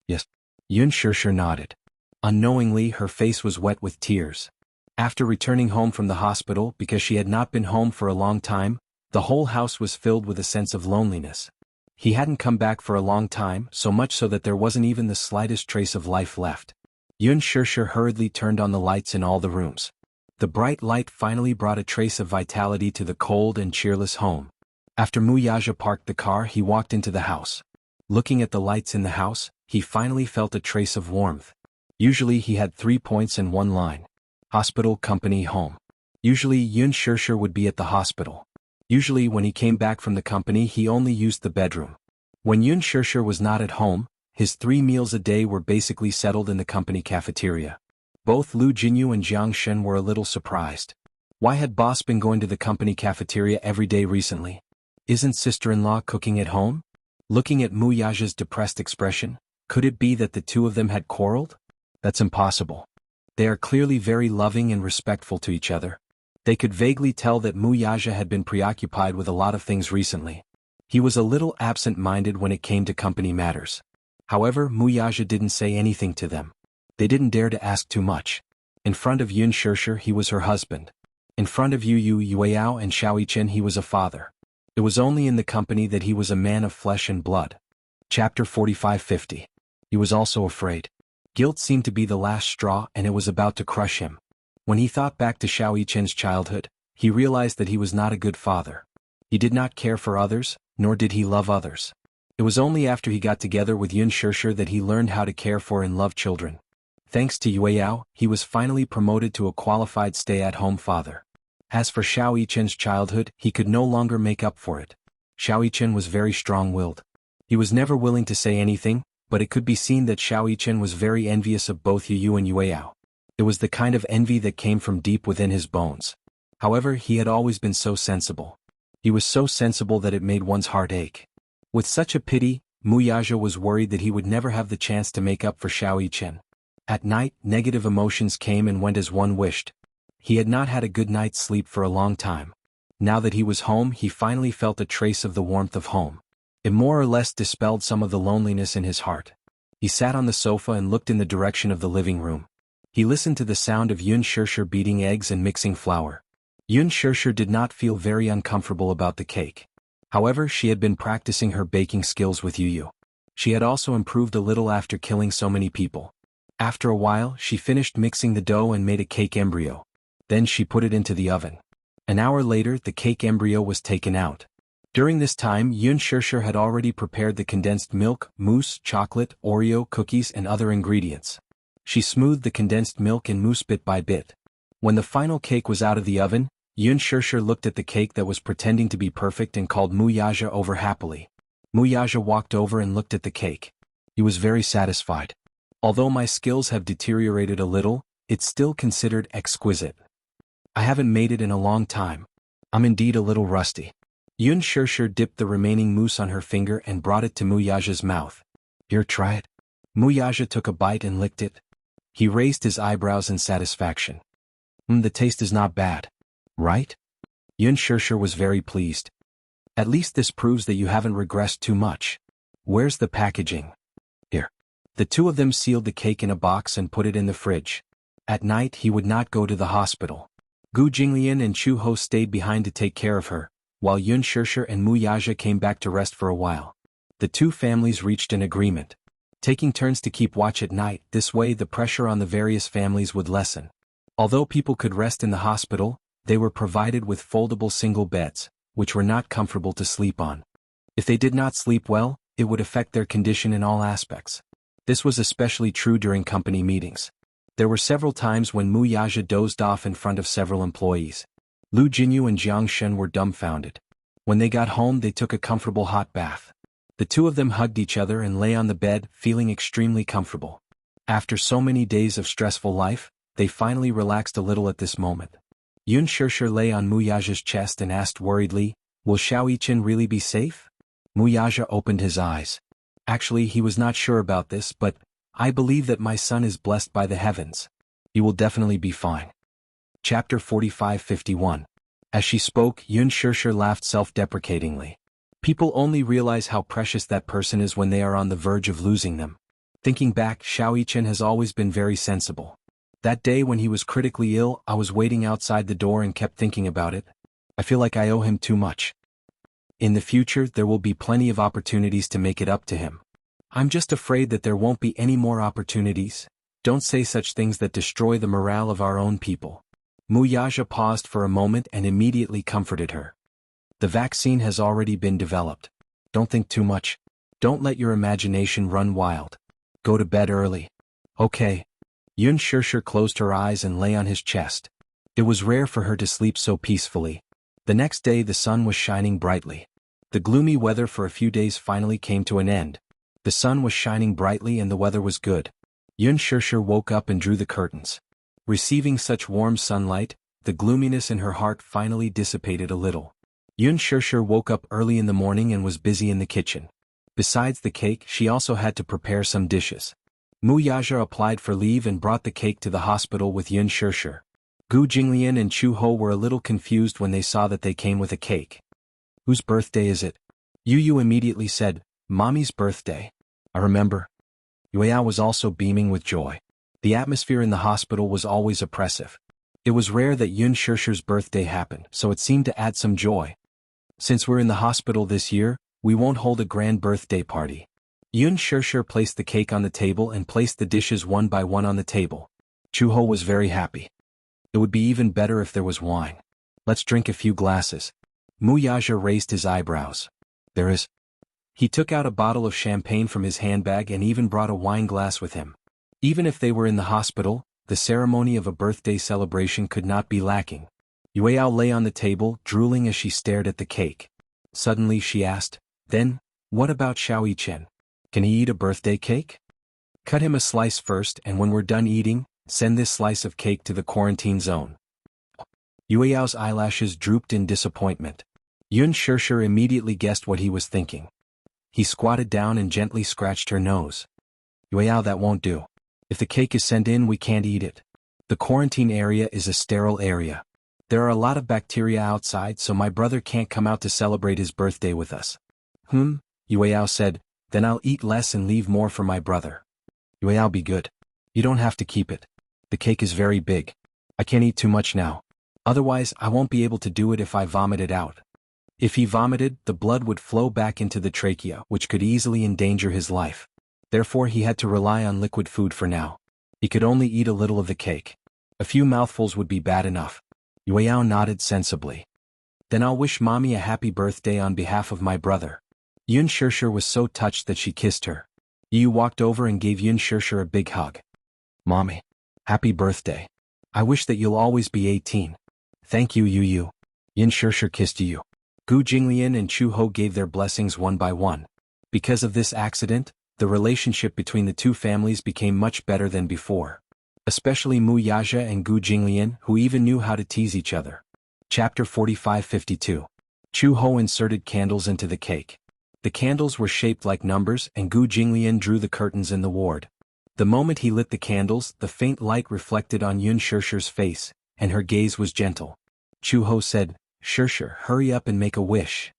Yes. Yun Shirshir nodded. Unknowingly, her face was wet with tears. After returning home from the hospital, because she had not been home for a long time, the whole house was filled with a sense of loneliness. He hadn't come back for a long time, so much so that there wasn't even the slightest trace of life left. Yun Shirshir hurriedly turned on the lights in all the rooms. The bright light finally brought a trace of vitality to the cold and cheerless home. After Muyaja parked the car, he walked into the house. Looking at the lights in the house, he finally felt a trace of warmth. Usually he had 3 points and 1 line. Hospital, company, home. Usually Yun Shirshir would be at the hospital. Usually when he came back from the company, he only used the bedroom. When Yun Shirshir was not at home, his 3 meals a day were basically settled in the company cafeteria. Both Lu Jinyu and Jiang Shen were a little surprised. Why had boss been going to the company cafeteria every day recently? Isn't sister-in-law cooking at home? Looking at Muyaja's depressed expression, could it be that the two of them had quarreled? That's impossible. They are clearly very loving and respectful to each other. They could vaguely tell that Muyaja had been preoccupied with a lot of things recently. He was a little absent-minded when it came to company matters. However, Muyaja didn't say anything to them. They didn't dare to ask too much. In front of Yun Shirshir, he was her husband. In front of Yu Yueyao and Xiao Yichen, he was a father. It was only in the company that he was a man of flesh and blood. Chapter 45-50. He was also afraid. Guilt seemed to be the last straw, and it was about to crush him. When he thought back to Xiao Yichen's childhood, he realized that he was not a good father. He did not care for others, nor did he love others. It was only after he got together with Yun Shirshir that he learned how to care for and love children. Thanks to Yueyao, he was finally promoted to a qualified stay-at-home father. As for Xiao Yichen's childhood, he could no longer make up for it. Xiao Yichen was very strong-willed. He was never willing to say anything, but it could be seen that Xiao Yichen was very envious of both Yu and Yueyao. It was the kind of envy that came from deep within his bones. However, he had always been so sensible. He was so sensible that it made one's heart ache. With such a pity, Muyaja was worried that he would never have the chance to make up for Xiao Yichen. At night, negative emotions came and went as one wished. He had not had a good night's sleep for a long time. Now that he was home, he finally felt a trace of the warmth of home. It more or less dispelled some of the loneliness in his heart. He sat on the sofa and looked in the direction of the living room. He listened to the sound of Yun Shirshir beating eggs and mixing flour. Yun Shirshir did not feel very uncomfortable about the cake. However, she had been practicing her baking skills with Yu. She had also improved a little after killing so many people. After a while, she finished mixing the dough and made a cake embryo. Then she put it into the oven. An hour later, the cake embryo was taken out. During this time, Yun Shirshir had already prepared the condensed milk, mousse, chocolate, Oreo cookies and other ingredients. She smoothed the condensed milk and mousse bit by bit. When the final cake was out of the oven, Yun Shirshir looked at the cake that was pretending to be perfect and called Muyaja over happily. Muyaja walked over and looked at the cake. He was very satisfied. Although my skills have deteriorated a little, it's still considered exquisite. I haven't made it in a long time. I'm indeed a little rusty. Yun Shirshir dipped the remaining mousse on her finger and brought it to Muyaja's mouth. Here, try it. Muyaja took a bite and licked it. He raised his eyebrows in satisfaction. The taste is not bad. Right? Yun Shirshir was very pleased. At least this proves that you haven't regressed too much. Where's the packaging? Here. The two of them sealed the cake in a box and put it in the fridge. At night he would not go to the hospital. Gu Jinglian and Chu Ho stayed behind to take care of her, while Yun Shishir and Mu Yaja came back to rest for a while. The two families reached an agreement, taking turns to keep watch at night. This way the pressure on the various families would lessen. Although people could rest in the hospital, they were provided with foldable single beds, which were not comfortable to sleep on. If they did not sleep well, it would affect their condition in all aspects. This was especially true during company meetings. There were several times when Mu Yaja dozed off in front of several employees. Lu Jinyu and Jiang Shen were dumbfounded. When they got home they took a comfortable hot bath. The two of them hugged each other and lay on the bed, feeling extremely comfortable. After so many days of stressful life, they finally relaxed a little at this moment. Yun Shishir lay on Mu Yaja's chest and asked worriedly, "Will Xiao Yichen really be safe?" Mu Yaja opened his eyes. Actually, he was not sure about this, but I believe that my son is blessed by the heavens. He will definitely be fine. Chapter 45-51. As she spoke, Yun Shishir laughed self-deprecatingly. People only realize how precious that person is when they are on the verge of losing them. Thinking back, Xiao Yichen has always been very sensible. That day when he was critically ill, I was waiting outside the door and kept thinking about it. I feel like I owe him too much. In the future, there will be plenty of opportunities to make it up to him. I'm just afraid that there won't be any more opportunities. Don't say such things that destroy the morale of our own people. Mu Yaja paused for a moment and immediately comforted her. The vaccine has already been developed. Don't think too much. Don't let your imagination run wild. Go to bed early. Okay. Yun Shishir closed her eyes and lay on his chest. It was rare for her to sleep so peacefully. The next day the sun was shining brightly. The gloomy weather for a few days finally came to an end. The sun was shining brightly and the weather was good. Yun Shishir woke up and drew the curtains. Receiving such warm sunlight, the gloominess in her heart finally dissipated a little. Yun Shishir woke up early in the morning and was busy in the kitchen. Besides the cake, she also had to prepare some dishes. Mu Yaja applied for leave and brought the cake to the hospital with Yun Shishir. Gu Jinglian and Chu Ho were a little confused when they saw that they came with a cake. Whose birthday is it? Yu immediately said, Mommy's birthday. I remember. Yueyao was also beaming with joy. The atmosphere in the hospital was always oppressive. It was rare that Yun Shishir's birthday happened, so it seemed to add some joy. Since we're in the hospital this year, we won't hold a grand birthday party. Yun Shishir placed the cake on the table and placed the dishes one by one on the table. Chu Ho was very happy. It would be even better if there was wine. Let's drink a few glasses. Mu Yaja raised his eyebrows. There is. He took out a bottle of champagne from his handbag and even brought a wine glass with him. Even if they were in the hospital, the ceremony of a birthday celebration could not be lacking. Yueyao lay on the table, drooling as she stared at the cake. Suddenly she asked, "Then, what about Xiao Yichen? Can he eat a birthday cake? Cut him a slice first and when we're done eating, send this slice of cake to the quarantine zone." Yueyao's eyelashes drooped in disappointment. Yun Shishir immediately guessed what he was thinking. He squatted down and gently scratched her nose. "Yueyao, that won't do. If the cake is sent in, we can't eat it. The quarantine area is a sterile area. There are a lot of bacteria outside, so my brother can't come out to celebrate his birthday with us." Yueyao said, "Then I'll eat less and leave more for my brother." "Yueyao, be good. You don't have to keep it. The cake is very big. I can't eat too much now. Otherwise, I won't be able to do it if I vomit it out." If he vomited, the blood would flow back into the trachea, which could easily endanger his life. Therefore he had to rely on liquid food for now. He could only eat a little of the cake. A few mouthfuls would be bad enough. Yueyao nodded sensibly. "Then I'll wish Mommy a happy birthday on behalf of my brother." Yun Shishir was so touched that she kissed her. Yu walked over and gave Yun Shishir a big hug. "Mommy, happy birthday. I wish that you'll always be 18. Thank you, Yu. Yun Shishir kissed Yu. Gu Jinglian and Chu Ho gave their blessings one by one. Because of this accident, the relationship between the two families became much better than before. Especially Mu Yaja and Gu Jinglian, who even knew how to tease each other. Chapter 45-52. Chu Ho inserted candles into the cake. The candles were shaped like numbers and Gu Jinglian drew the curtains in the ward. The moment he lit the candles, the faint light reflected on Yun Shishir's face, and her gaze was gentle. Chu Ho said, "Shishir, hurry up and make a wish."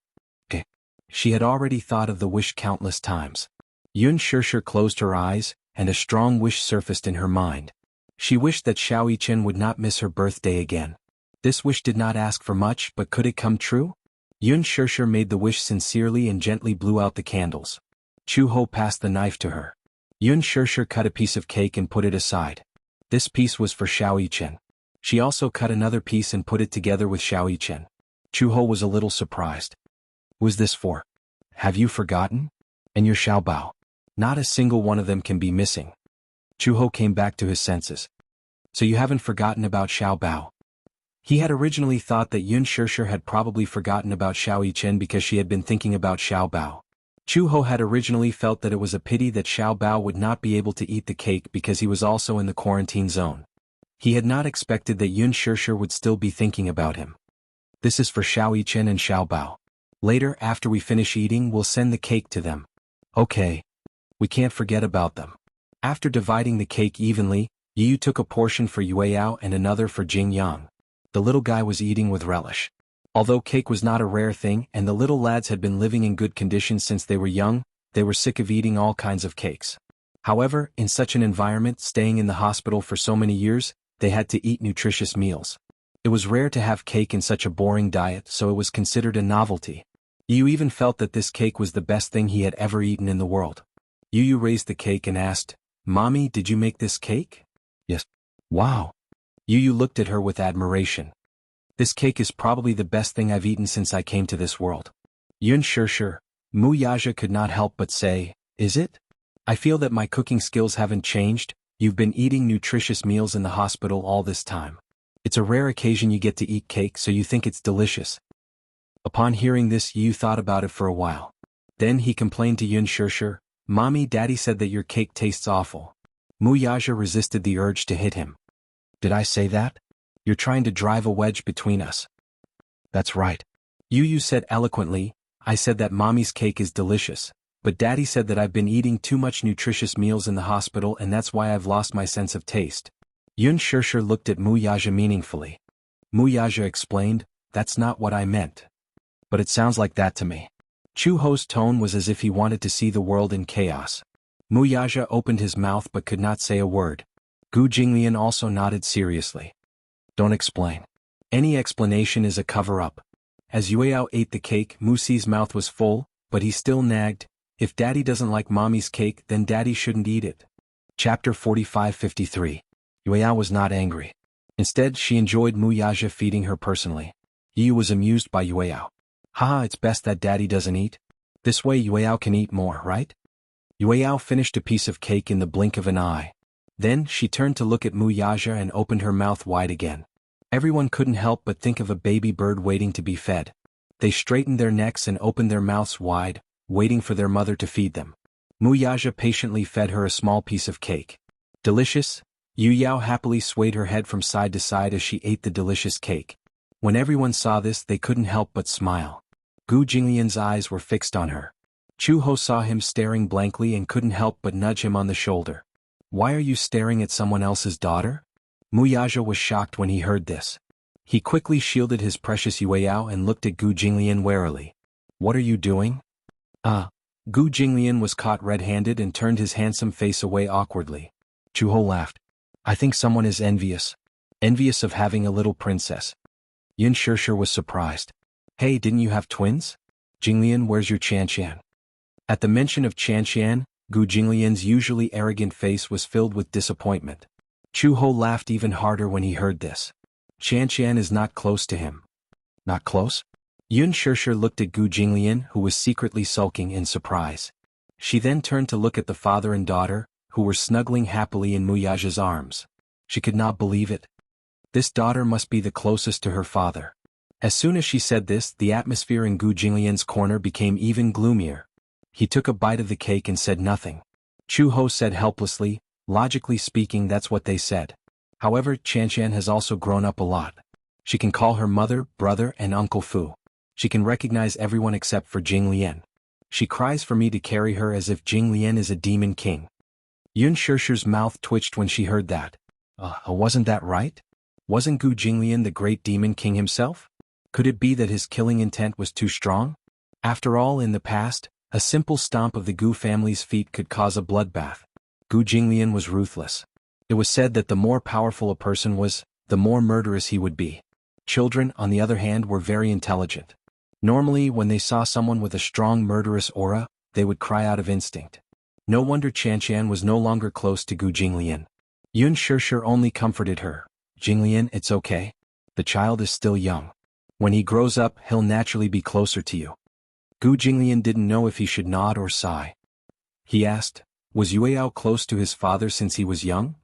She had already thought of the wish countless times. Yun Shirshir closed her eyes, and a strong wish surfaced in her mind. She wished that Xiao Yichen would not miss her birthday again. This wish did not ask for much, but could it come true? Yun Shirshir made the wish sincerely and gently blew out the candles. Chu Ho passed the knife to her. Yun Shirshir cut a piece of cake and put it aside. This piece was for Xiao Yichen. She also cut another piece and put it together with Xiao Yichen. Chu Ho was a little surprised. "Was this for? Have you forgotten? And your Xiao Bao? Not a single one of them can be missing." Chu Ho came back to his senses. "So you haven't forgotten about Xiao Bao?" He had originally thought that Yun Shirshir had probably forgotten about Xiao Yichen because she had been thinking about Xiao Bao. Chu Ho had originally felt that it was a pity that Xiao Bao would not be able to eat the cake because he was also in the quarantine zone. He had not expected that Yun Shirshir would still be thinking about him. "This is for Xiao Yichen and Xiao Bao. Later, after we finish eating, we'll send the cake to them." "Okay. We can't forget about them." After dividing the cake evenly, Yu took a portion for Yueyao and another for Jing Yang. The little guy was eating with relish. Although cake was not a rare thing and the little lads had been living in good conditions since they were young, they were sick of eating all kinds of cakes. However, in such an environment, staying in the hospital for so many years, they had to eat nutritious meals. It was rare to have cake in such a boring diet, so it was considered a novelty. Yu even felt that this cake was the best thing he had ever eaten in the world. Yu raised the cake and asked, "Mommy, did you make this cake?" "Yes." "Wow." Yu looked at her with admiration. "This cake is probably the best thing I've eaten since I came to this world." Yun Shirshir, Mu Yaja could not help but say, "Is it? I feel that my cooking skills haven't changed. You've been eating nutritious meals in the hospital all this time. It's a rare occasion you get to eat cake, so you think it's delicious." Upon hearing this, Yu thought about it for a while. Then he complained to Yun Shirshir, "Mommy, Daddy said that your cake tastes awful." Mu Yaja resisted the urge to hit him. "Did I say that? You're trying to drive a wedge between us." "That's right." Yu said eloquently, "I said that Mommy's cake is delicious, but Daddy said that I've been eating too much nutritious meals in the hospital and that's why I've lost my sense of taste." Yun Shirshir looked at Mu Yaja meaningfully. Mu Yaja explained, "That's not what I meant. But it sounds like that to me." Chu Ho's tone was as if he wanted to see the world in chaos. Mu Yaja opened his mouth but could not say a word. Gu Jinglian also nodded seriously. "Don't explain. Any explanation is a cover-up." As Yueyao ate the cake, Musi's mouth was full, but he still nagged, "If Daddy doesn't like Mommy's cake, then Daddy shouldn't eat it." Chapter 45-53. Yueyao was not angry. Instead, she enjoyed Mu Yaja feeding her personally. Yu was amused by Yueyao. "Haha, it's best that Daddy doesn't eat. This way Yueyao can eat more, right?" Yueyao finished a piece of cake in the blink of an eye. Then, she turned to look at Mu Yaja and opened her mouth wide again. Everyone couldn't help but think of a baby bird waiting to be fed. They straightened their necks and opened their mouths wide, waiting for their mother to feed them. Mu Yaja patiently fed her a small piece of cake. "Delicious?" Yu Yao happily swayed her head from side to side as she ate the delicious cake. When everyone saw this, they couldn't help but smile. Gu Jinglian's eyes were fixed on her. Chu Ho saw him staring blankly and couldn't help but nudge him on the shoulder. "Why are you staring at someone else's daughter?" Mu Yaja was shocked when he heard this. He quickly shielded his precious Yueyao and looked at Gu Jinglian warily. "What are you doing?" Gu Jinglian was caught red-handed and turned his handsome face away awkwardly. Chu Ho laughed. "I think someone is envious. Envious of having a little princess." Yun Shirshir was surprised. "Hey, didn't you have twins? Jinglian, where's your Qian?" At the mention of Qian, Gu Jinglian's usually arrogant face was filled with disappointment. Chu Ho laughed even harder when he heard this. "Qian is not close to him." "Not close?" Yun Shirshir looked at Gu Jinglian, who was secretly sulking in surprise. She then turned to look at the father and daughter, who were snuggling happily in Mu Yaja's arms. She could not believe it. This daughter must be the closest to her father. As soon as she said this, the atmosphere in Gu Jinglian's corner became even gloomier. He took a bite of the cake and said nothing. Chu Ho said helplessly, "Logically speaking, that's what they said. However, Qian has also grown up a lot. She can call her mother, brother, and Uncle Fu. She can recognize everyone except for Jing Lian. She cries for me to carry her as if Jing Lian is a demon king." Yun Shirshir's mouth twitched when she heard that. Wasn't that right? Wasn't Gu Jinglian the great demon king himself? Could it be that his killing intent was too strong? After all, in the past, a simple stomp of the Gu family's feet could cause a bloodbath. Gu Jinglian was ruthless. It was said that the more powerful a person was, the more murderous he would be. Children, on the other hand, were very intelligent. Normally, when they saw someone with a strong murderous aura, they would cry out of instinct. No wonder Qian was no longer close to Gu Jinglian. Yun Shishir only comforted her. Jinglian, it's okay. The child is still young. When he grows up, he'll naturally be closer to you. Gu Jinglian didn't know if he should nod or sigh. He asked, was Yueyao close to his father since he was young?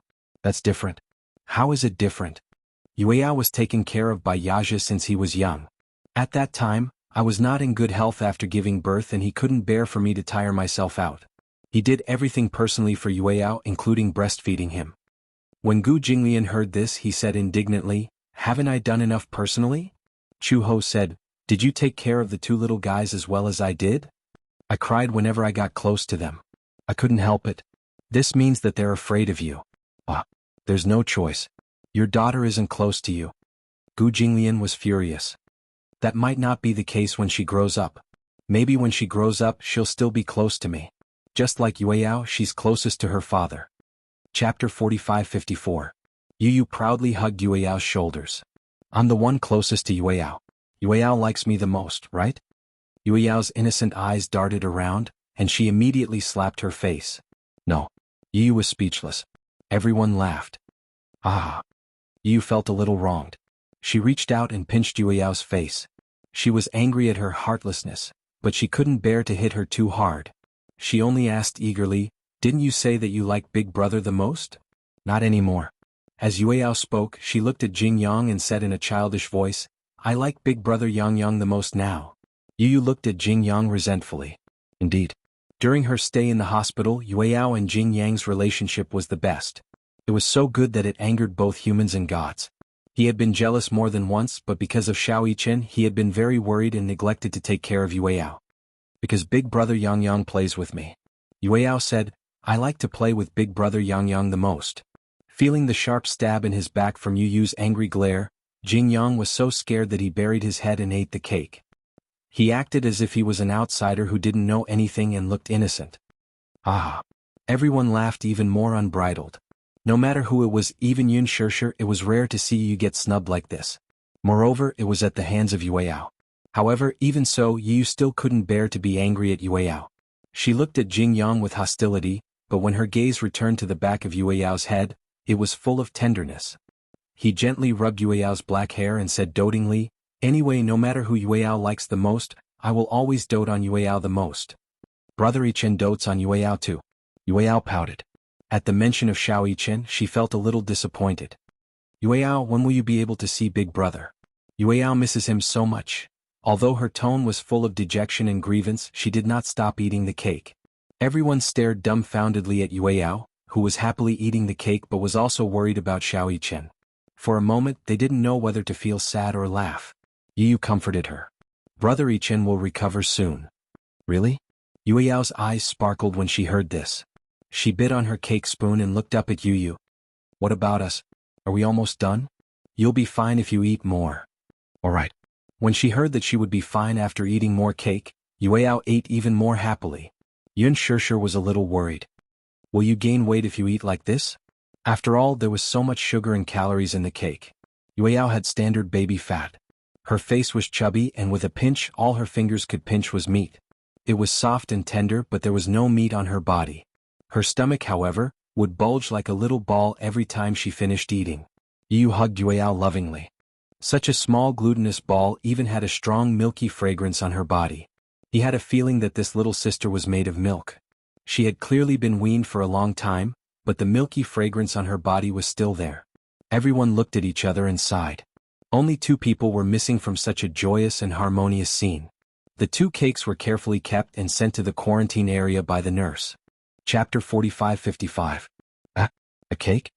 That's different. How is it different? Yueyao was taken care of by Yaja since he was young. At that time, I was not in good health after giving birth and he couldn't bear for me to tire myself out. He did everything personally for Yueyao, including breastfeeding him. When Gu Jinglian heard this, he said indignantly, haven't I done enough personally? Chu Ho said, did you take care of the two little guys as well as I did? I cried whenever I got close to them. I couldn't help it. This means that they're afraid of you. There's no choice. Your daughter isn't close to you. Gu Jinglian was furious. That might not be the case when she grows up. Maybe when she grows up she'll still be close to me. Just like Yueyao, she's closest to her father. Chapter 45-54. Yu proudly hugged Yueyao's shoulders. I'm the one closest to Yueyao. Yueyao likes me the most, right? Yueyao's innocent eyes darted around, and she immediately slapped her face. No. Yu was speechless. Everyone laughed. Yu felt a little wronged. She reached out and pinched Yueyao's face. She was angry at her heartlessness, but she couldn't bear to hit her too hard. She only asked eagerly, didn't you say that you like Big Brother the most? Not anymore. As Yueyao spoke, she looked at Jing Yang and said in a childish voice, I like Big Brother Yang Yang the most now. Yu looked at Jing Yang resentfully. Indeed. During her stay in the hospital, Yueyao and Jing Yang's relationship was the best. It was so good that it angered both humans and gods. He had been jealous more than once, but because of Xiao Yichen he had been very worried and neglected to take care of Yueyao. Because Big Brother Yang Yang plays with me. Yueyao said, I like to play with Big Brother Yang Yang the most. Feeling the sharp stab in his back from Yu's angry glare, Jing Yang was so scared that he buried his head and ate the cake. He acted as if he was an outsider who didn't know anything and looked innocent. Everyone laughed even more unbridled. No matter who it was, even Yun Shishir, it was rare to see Yu get snubbed like this. Moreover, it was at the hands of Yueyao. However, even so, Yu still couldn't bear to be angry at Yueyao. She looked at Jing Yang with hostility, but when her gaze returned to the back of Yueyao's head, it was full of tenderness. He gently rubbed Yueyao's black hair and said dotingly, anyway, no matter who Yueyao likes the most, I will always dote on Yueyao the most. Brother Yichen dotes on Yueyao too. Yueyao pouted. At the mention of Xiao Yichen, she felt a little disappointed. Yueyao, when will you be able to see Big Brother? Yueyao misses him so much. Although her tone was full of dejection and grievance, she did not stop eating the cake. Everyone stared dumbfoundedly at Yueyao, who was happily eating the cake but was also worried about Xiao Yichen. For a moment, they didn't know whether to feel sad or laugh. Yu comforted her. Brother Yichen will recover soon. Really? Yueyao's eyes sparkled when she heard this. She bit on her cake spoon and looked up at Yu. What about us? Are we almost done? You'll be fine if you eat more. Alright. When she heard that she would be fine after eating more cake, Yueyao ate even more happily. Yun Shishir was a little worried. Will you gain weight if you eat like this? After all, there was so much sugar and calories in the cake. Yueyao had standard baby fat. Her face was chubby and with a pinch all her fingers could pinch was meat. It was soft and tender, but there was no meat on her body. Her stomach, however, would bulge like a little ball every time she finished eating. Yu hugged Yueyao lovingly. Such a small glutinous ball even had a strong milky fragrance on her body. He had a feeling that this little sister was made of milk. She had clearly been weaned for a long time, but the milky fragrance on her body was still there. Everyone looked at each other and sighed. Only two people were missing from such a joyous and harmonious scene. The two cakes were carefully kept and sent to the quarantine area by the nurse. Chapter 45-55. A cake?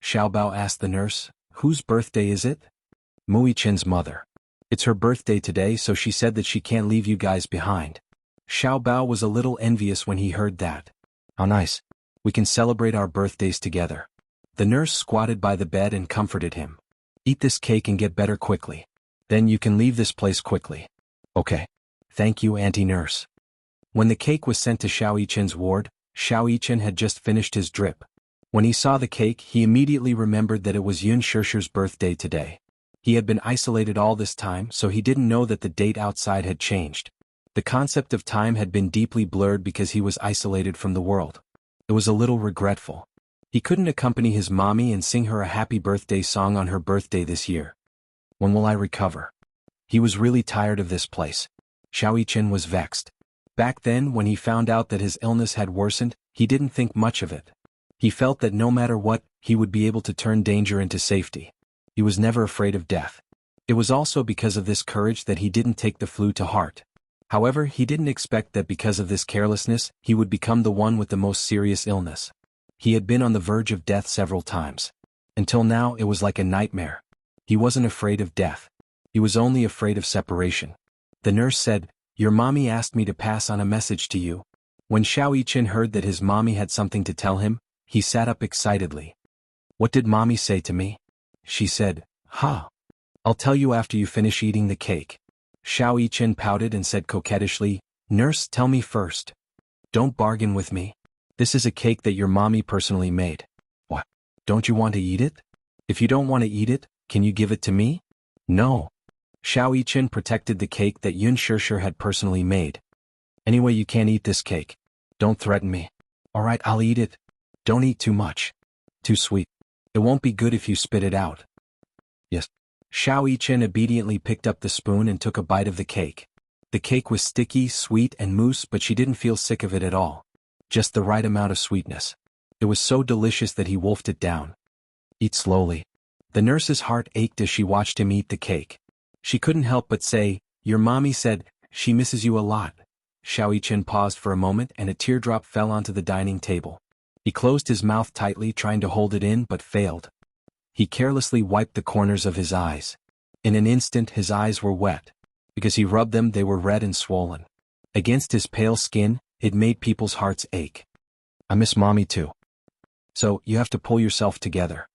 Xiaobao asked the nurse, whose birthday is it? Mu Yichen's mother. It's her birthday today, so she said that she can't leave you guys behind. Xiaobao was a little envious when he heard that. How nice. We can celebrate our birthdays together. The nurse squatted by the bed and comforted him. Eat this cake and get better quickly. Then you can leave this place quickly. Okay. Thank you, Auntie Nurse. When the cake was sent to Xiao Yichen's ward, Xiao Yichen had just finished his drip. When he saw the cake, he immediately remembered that it was Yun Shishir's birthday today. He had been isolated all this time, so he didn't know that the date outside had changed. The concept of time had been deeply blurred because he was isolated from the world. It was a little regretful. He couldn't accompany his mommy and sing her a happy birthday song on her birthday this year. When will I recover? He was really tired of this place. Xiao Yichen was vexed. Back then, when he found out that his illness had worsened, he didn't think much of it. He felt that no matter what, he would be able to turn danger into safety. He was never afraid of death. It was also because of this courage that he didn't take the flu to heart. However, he didn't expect that because of this carelessness, he would become the one with the most serious illness. He had been on the verge of death several times. Until now, it was like a nightmare. He wasn't afraid of death. He was only afraid of separation. The nurse said, "Your mommy asked me to pass on a message to you." When Xiao Yichen heard that his mommy had something to tell him, he sat up excitedly. "What did mommy say to me?" She said, "I'll tell you after you finish eating the cake." Xiao Yichen pouted and said coquettishly, "Nurse, tell me first. Don't bargain with me. This is a cake that your mommy personally made." "What? Don't you want to eat it? If you don't want to eat it, can you give it to me?" "No." Xiao Yichen protected the cake that Yun Shishir had personally made. "Anyway, you can't eat this cake. Don't threaten me." "All right, I'll eat it. Don't eat too much. Too sweet. It won't be good if you spit it out." "Yes." Xiao Yichen obediently picked up the spoon and took a bite of the cake. The cake was sticky, sweet, and mousse, but she didn't feel sick of it at all. Just the right amount of sweetness. It was so delicious that he wolfed it down. "Eat slowly." The nurse's heart ached as she watched him eat the cake. She couldn't help but say, "Your mommy said she misses you a lot." Xiao Yichen paused for a moment and a teardrop fell onto the dining table. He closed his mouth tightly, trying to hold it in, but failed. He carelessly wiped the corners of his eyes. In an instant his eyes were wet. Because he rubbed them, they were red and swollen. Against his pale skin, it made people's hearts ache. "I miss mommy too. So, you have to pull yourself together.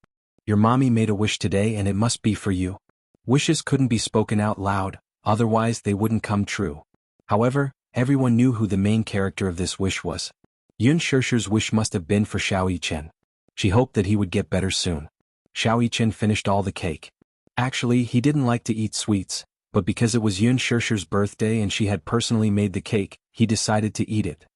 Your mommy made a wish today and it must be for you." Wishes couldn't be spoken out loud, otherwise they wouldn't come true. However, everyone knew who the main character of this wish was. Yun Shishir's wish must have been for Xiao Yichen. She hoped that he would get better soon. Xiao Yichen finished all the cake. Actually, he didn't like to eat sweets, but because it was Yun Shishir's birthday and she had personally made the cake, he decided to eat it.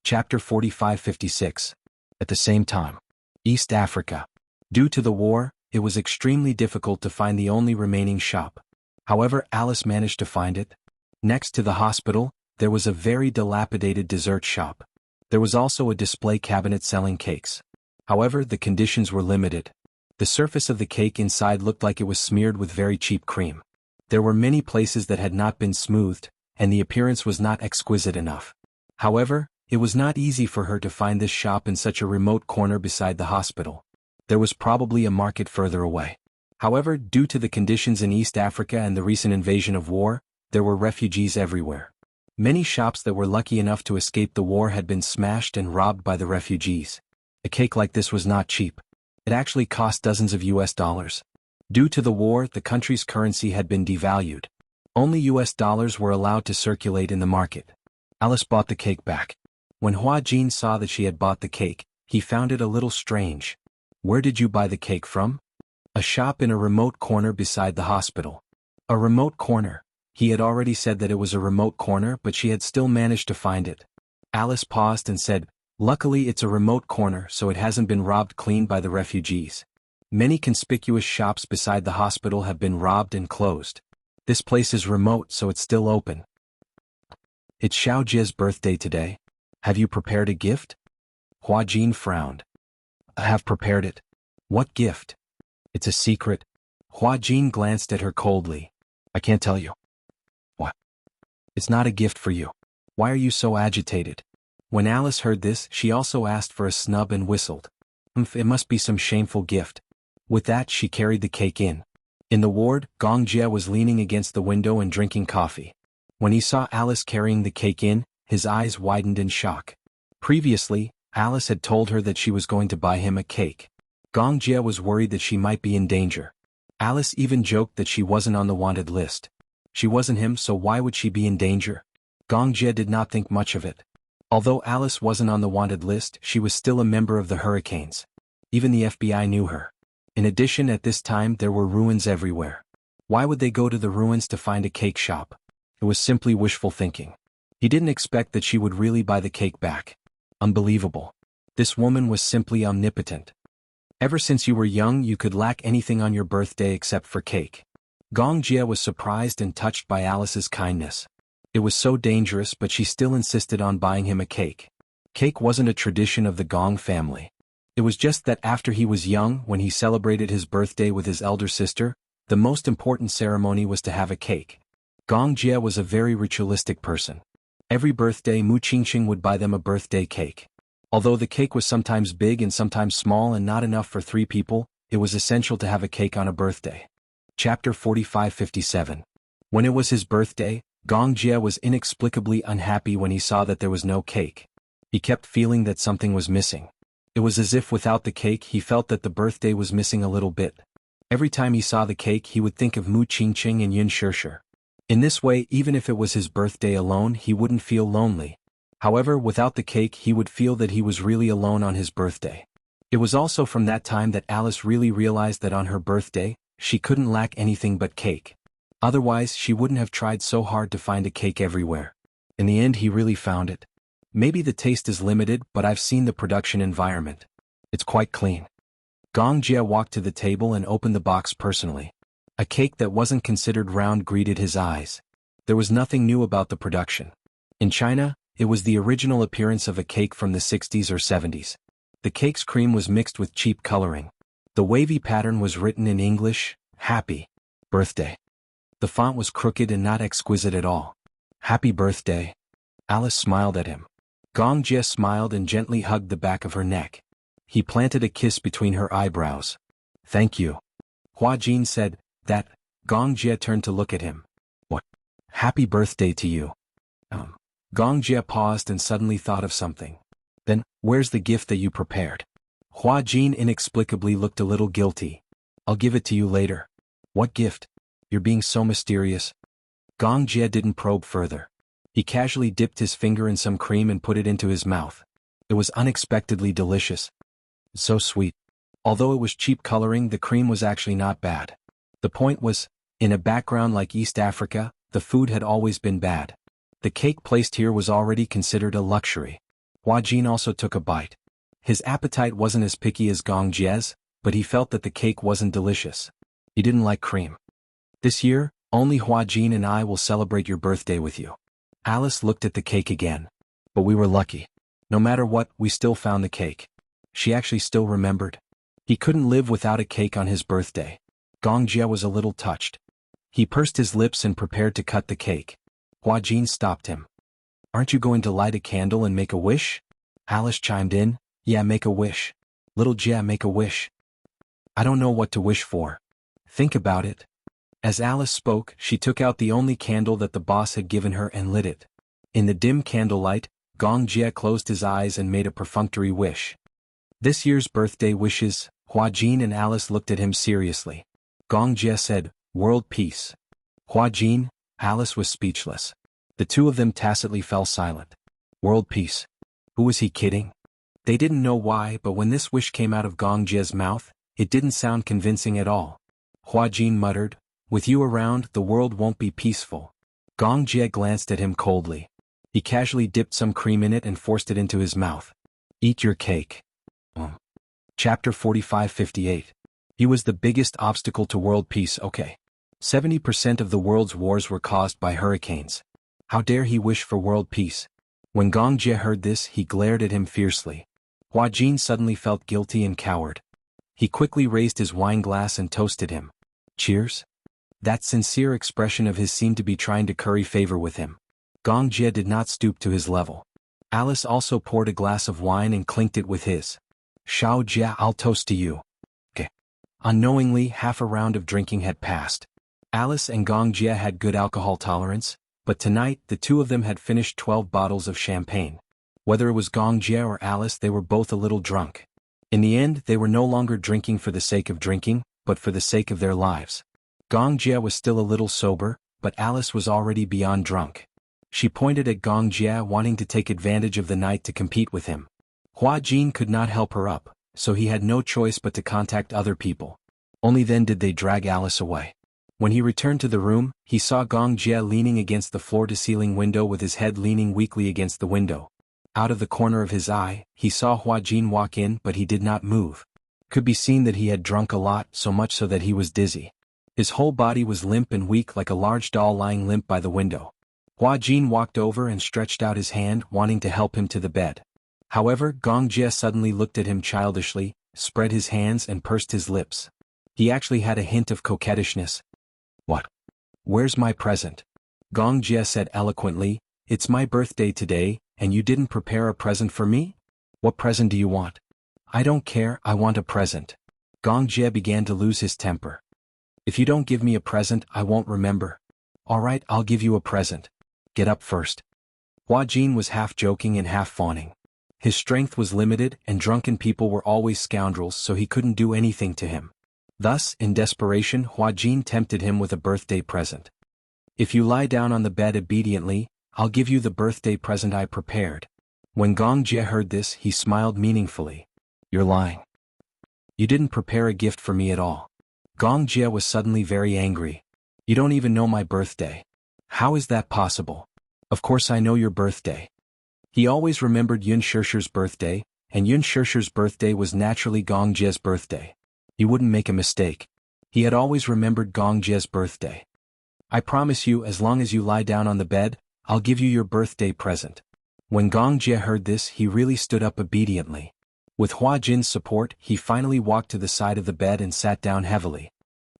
Chapter 45-56. At the same time. East Africa. Due to the war, it was extremely difficult to find the only remaining shop. However, Alice managed to find it. Next to the hospital, there was a very dilapidated dessert shop. There was also a display cabinet selling cakes. However, the conditions were limited. The surface of the cake inside looked like it was smeared with very cheap cream. There were many places that had not been smoothed, and the appearance was not exquisite enough. However, it was not easy for her to find this shop in such a remote corner beside the hospital. There was probably a market further away. However, due to the conditions in East Africa and the recent invasion of war, there were refugees everywhere. Many shops that were lucky enough to escape the war had been smashed and robbed by the refugees. A cake like this was not cheap. It actually cost dozens of US dollars. Due to the war, the country's currency had been devalued. Only US dollars were allowed to circulate in the market. Alice bought the cake back. When Hua Jin saw that she had bought the cake, he found it a little strange. "Where did you buy the cake from?" "A shop in a remote corner beside the hospital." A remote corner. He had already said that it was a remote corner, but she had still managed to find it. Alice paused and said, "Luckily it's a remote corner, so it hasn't been robbed clean by the refugees. Many conspicuous shops beside the hospital have been robbed and closed. This place is remote, so it's still open." "It's Xiao Jie's birthday today. Have you prepared a gift?" Hua Jin frowned. "I have prepared it." "What gift?" "It's a secret." Hua Jin glanced at her coldly. "I can't tell you." "What?" "It's not a gift for you. Why are you so agitated?" When Alice heard this, she also asked for a snub and whistled. It must be some shameful gift." With that, she carried the cake in. In the ward, Gong Jie was leaning against the window and drinking coffee. When he saw Alice carrying the cake in, his eyes widened in shock. Previously, Alice had told her that she was going to buy him a cake. Gong Jie was worried that she might be in danger. Alice even joked that she wasn't on the wanted list. She wasn't him, so why would she be in danger? Gong Jie did not think much of it. Although Alice wasn't on the wanted list, she was still a member of the Hurricanes. Even the FBI knew her. In addition, at this time there were ruins everywhere. Why would they go to the ruins to find a cake shop? It was simply wishful thinking. He didn't expect that she would really buy the cake back. Unbelievable. This woman was simply omnipotent. Ever since you were young, you could lack anything on your birthday except for cake. Gong Jie was surprised and touched by Alice's kindness. It was so dangerous, but she still insisted on buying him a cake. Cake wasn't a tradition of the Gong family. It was just that after he was young, when he celebrated his birthday with his elder sister, the most important ceremony was to have a cake. Gong Jie was a very ritualistic person. Every birthday, Mu Qingqing would buy them a birthday cake. Although the cake was sometimes big and sometimes small and not enough for 3 people, it was essential to have a cake on a birthday. Chapter 45-57. When it was his birthday, Gong Jie was inexplicably unhappy when he saw that there was no cake. He kept feeling that something was missing. It was as if without the cake he felt that the birthday was missing a little bit. Every time he saw the cake he would think of Mu Qingqing and Yun Shishir. In this way, even if it was his birthday alone, he wouldn't feel lonely. However, without the cake he would feel that he was really alone on his birthday. It was also from that time that Alice really realized that on her birthday, she couldn't lack anything but cake. Otherwise, she wouldn't have tried so hard to find a cake everywhere. In the end, he really found it. Maybe the taste is limited, but I've seen the production environment. It's quite clean. Gong Jie walked to the table and opened the box personally. A cake that wasn't considered round greeted his eyes. There was nothing new about the production. In China, it was the original appearance of a cake from the 60s or 70s. The cake's cream was mixed with cheap coloring. The wavy pattern was written in English, Happy Birthday. The font was crooked and not exquisite at all. Happy birthday. Alice smiled at him. Gong Jie smiled and gently hugged the back of her neck. He planted a kiss between her eyebrows. Thank you. Hua Jin said that. Gong Jie turned to look at him. What? Happy birthday to you. Gong Jie paused and suddenly thought of something. Then, where's the gift that you prepared? Hua Jin inexplicably looked a little guilty. I'll give it to you later. What gift? You're being so mysterious. Gong Jie didn't probe further. He casually dipped his finger in some cream and put it into his mouth. It was unexpectedly delicious. So sweet. Although it was cheap coloring, the cream was actually not bad. The point was, in a background like East Africa, the food had always been bad. The cake placed here was already considered a luxury. Hua Jin also took a bite. His appetite wasn't as picky as Gong Jie's, but he felt that the cake wasn't delicious. He didn't like cream. This year, only Hua Jin and I will celebrate your birthday with you. Alice looked at the cake again. But we were lucky. No matter what, we still found the cake. She actually still remembered. He couldn't live without a cake on his birthday. Gong Jie was a little touched. He pursed his lips and prepared to cut the cake. Hua Jin stopped him. Aren't you going to light a candle and make a wish? Alice chimed in. Yeah, make a wish. Little Jie, make a wish. I don't know what to wish for. Think about it. As Alice spoke, she took out the only candle that the boss had given her and lit it. In the dim candlelight, Gong Jie closed his eyes and made a perfunctory wish. This year's birthday wishes. Hua Jin and Alice looked at him seriously. Gong Jie said, World peace. Hua Jin, Alice was speechless. The two of them tacitly fell silent. World peace. Who was he kidding? They didn't know why, but when this wish came out of Gong Jie's mouth, it didn't sound convincing at all. Hua Jin muttered, With you around, the world won't be peaceful. Gong Jie glanced at him coldly. He casually dipped some cream in it and forced it into his mouth. Eat your cake. Chapter 45-58. He was the biggest obstacle to world peace. 70% of the world's wars were caused by hurricanes. How dare he wish for world peace? When Gong Jie heard this, he glared at him fiercely. Hua Jin suddenly felt guilty and cowered. He quickly raised his wine glass and toasted him. Cheers? That sincere expression of his seemed to be trying to curry favor with him. Gong Jie did not stoop to his level. Alice also poured a glass of wine and clinked it with his. Shao Jie, I'll toast to you. Unknowingly, half a round of drinking had passed. Alice and Gong Jie had good alcohol tolerance, but tonight the two of them had finished 12 bottles of champagne. Whether it was Gong Jie or Alice, they were both a little drunk. In the end, they were no longer drinking for the sake of drinking, but for the sake of their lives. Gong Jie was still a little sober, but Alice was already beyond drunk. She pointed at Gong Jia, wanting to take advantage of the night to compete with him. Hua Jin could not help her up, so he had no choice but to contact other people. Only then did they drag Alice away. When he returned to the room, he saw Gong Jia leaning against the floor-to-ceiling window with his head leaning weakly against the window. Out of the corner of his eye, he saw Hua Jin walk in, but he did not move. Could be seen that he had drunk a lot, so much so that he was dizzy. His whole body was limp and weak like a large doll lying limp by the window. Hua Jin walked over and stretched out his hand, wanting to help him to the bed. However, Gong Jia suddenly looked at him childishly, spread his hands and pursed his lips. He actually had a hint of coquettishness. "What? Where's my present?" Gong Jia said eloquently. "It's my birthday today, and you didn't prepare a present for me? What present do you want?" "I don't care, I want a present." Gong Jia began to lose his temper. "If you don't give me a present, I won't remember." "All right, I'll give you a present. Get up first." Hua Jin was half joking and half fawning. His strength was limited, and drunken people were always scoundrels, so he couldn't do anything to him. Thus, in desperation, Hua Jin tempted him with a birthday present. "If you lie down on the bed obediently, I'll give you the birthday present I prepared." When Gong Jia heard this, he smiled meaningfully. "You're lying. You didn't prepare a gift for me at all." Gong Jia was suddenly very angry. "You don't even know my birthday. How is that possible?" "Of course I know your birthday." He always remembered Yun Shishir's birthday, and Yun Shishir's birthday was naturally Gong Jia's birthday. He wouldn't make a mistake. He had always remembered Gong Jia's birthday. "I promise you, as long as you lie down on the bed, I'll give you your birthday present." When Gong Jia heard this, he really stood up obediently. With Hua Jin's support, he finally walked to the side of the bed and sat down heavily.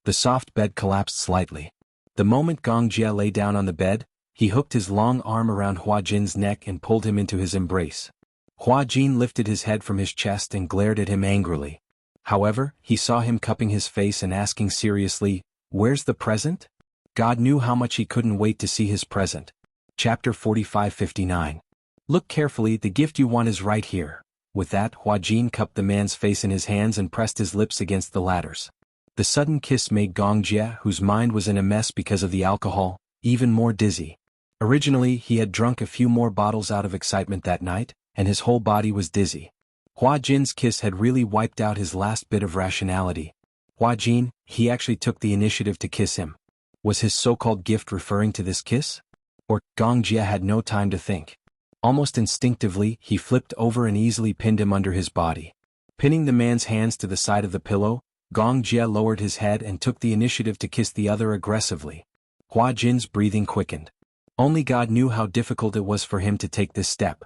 The soft bed collapsed slightly. The moment Gong Jia lay down on the bed, he hooked his long arm around Hua Jin's neck and pulled him into his embrace. Hua Jin lifted his head from his chest and glared at him angrily. However, he saw him cupping his face and asking seriously, "Where's the present?" God knew how much he couldn't wait to see his present. Chapter 45-59. "Look carefully, the gift you want is right here." With that, Hua Jin cupped the man's face in his hands and pressed his lips against the latter's. The sudden kiss made Gong Jia, whose mind was in a mess because of the alcohol, even more dizzy. Originally, he had drunk a few more bottles out of excitement that night, and his whole body was dizzy. Hua Jin's kiss had really wiped out his last bit of rationality. Hua Jin, he actually took the initiative to kiss him. Was his so-called gift referring to this kiss? Or, Gong Jia had no time to think. Almost instinctively, he flipped over and easily pinned him under his body. Pinning the man's hands to the side of the pillow, Gong Jia lowered his head and took the initiative to kiss the other aggressively. Hua Jin's breathing quickened. Only God knew how difficult it was for him to take this step.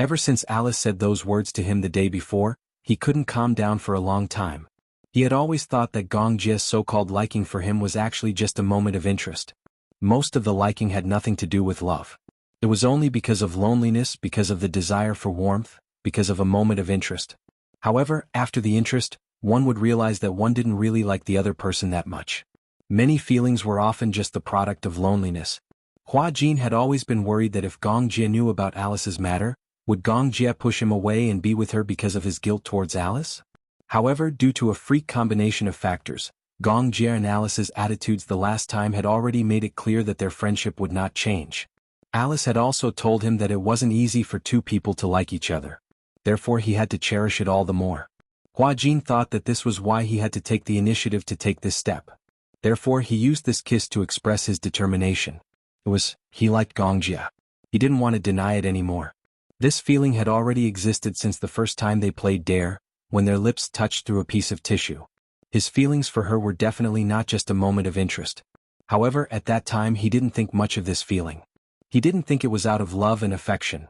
Ever since Alice said those words to him the day before, he couldn't calm down for a long time. He had always thought that Gong Jia's so-called liking for him was actually just a moment of interest. Most of the liking had nothing to do with love. It was only because of loneliness, because of the desire for warmth, because of a moment of interest. However, after the interest, one would realize that one didn't really like the other person that much. Many feelings were often just the product of loneliness. Hua Jin had always been worried that if Gong Jia knew about Alice's matter, would Gong Jia push him away and be with her because of his guilt towards Alice? However, due to a freak combination of factors, Gong Jia and Alice's attitudes the last time had already made it clear that their friendship would not change. Alice had also told him that it wasn't easy for two people to like each other. Therefore he had to cherish it all the more. Hua Jin thought that this was why he had to take the initiative to take this step. Therefore he used this kiss to express his determination. He liked Gong Jia. He didn't want to deny it anymore. This feeling had already existed since the first time they played dare, when their lips touched through a piece of tissue. His feelings for her were definitely not just a moment of interest. However, at that time he didn't think much of this feeling. He didn't think it was out of love and affection.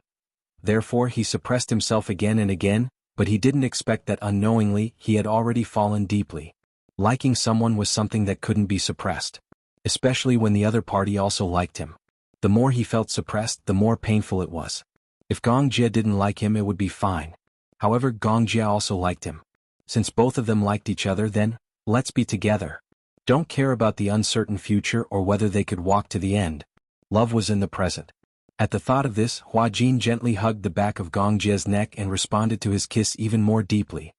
Therefore he suppressed himself again and again, but he didn't expect that unknowingly he had already fallen deeply. Liking someone was something that couldn't be suppressed. Especially when the other party also liked him. The more he felt suppressed, the more painful it was. If Gong Jia didn't like him, it would be fine. However, Gong Jia also liked him. Since both of them liked each other, then, let's be together. Don't care about the uncertain future or whether they could walk to the end. Love was in the present. At the thought of this, Hua Jin gently hugged the back of Gong Jia's neck and responded to his kiss even more deeply.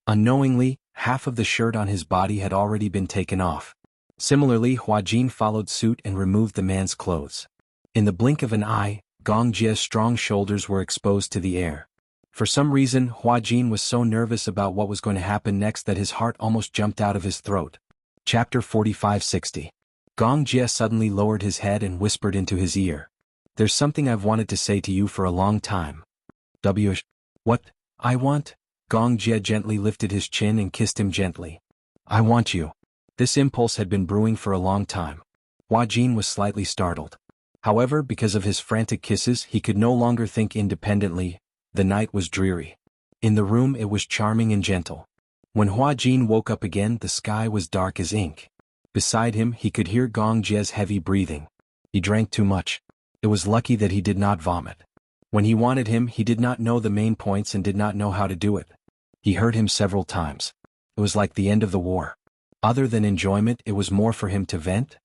Unknowingly, half of the shirt on his body had already been taken off. Similarly, Hua Jin followed suit and removed the man's clothes. In the blink of an eye, Gong Jie's strong shoulders were exposed to the air. For some reason, Hua Jin was so nervous about what was going to happen next that his heart almost jumped out of his throat. Chapter 4560. Gong Jie suddenly lowered his head and whispered into his ear. "There's something I've wanted to say to you for a long time." What? I want? Gong Jie gently lifted his chin and kissed him gently. "I want you." This impulse had been brewing for a long time. Hua Jin was slightly startled. However, because of his frantic kisses, he could no longer think independently. The night was dreary. In the room it was charming and gentle. When Hua Jin woke up again, the sky was dark as ink. Beside him, he could hear Gong Jie's heavy breathing. He drank too much. It was lucky that he did not vomit. When he wanted him, he did not know the main points and did not know how to do it. He hurt him several times. It was like the end of the war. Other than enjoyment, it was more for him to vent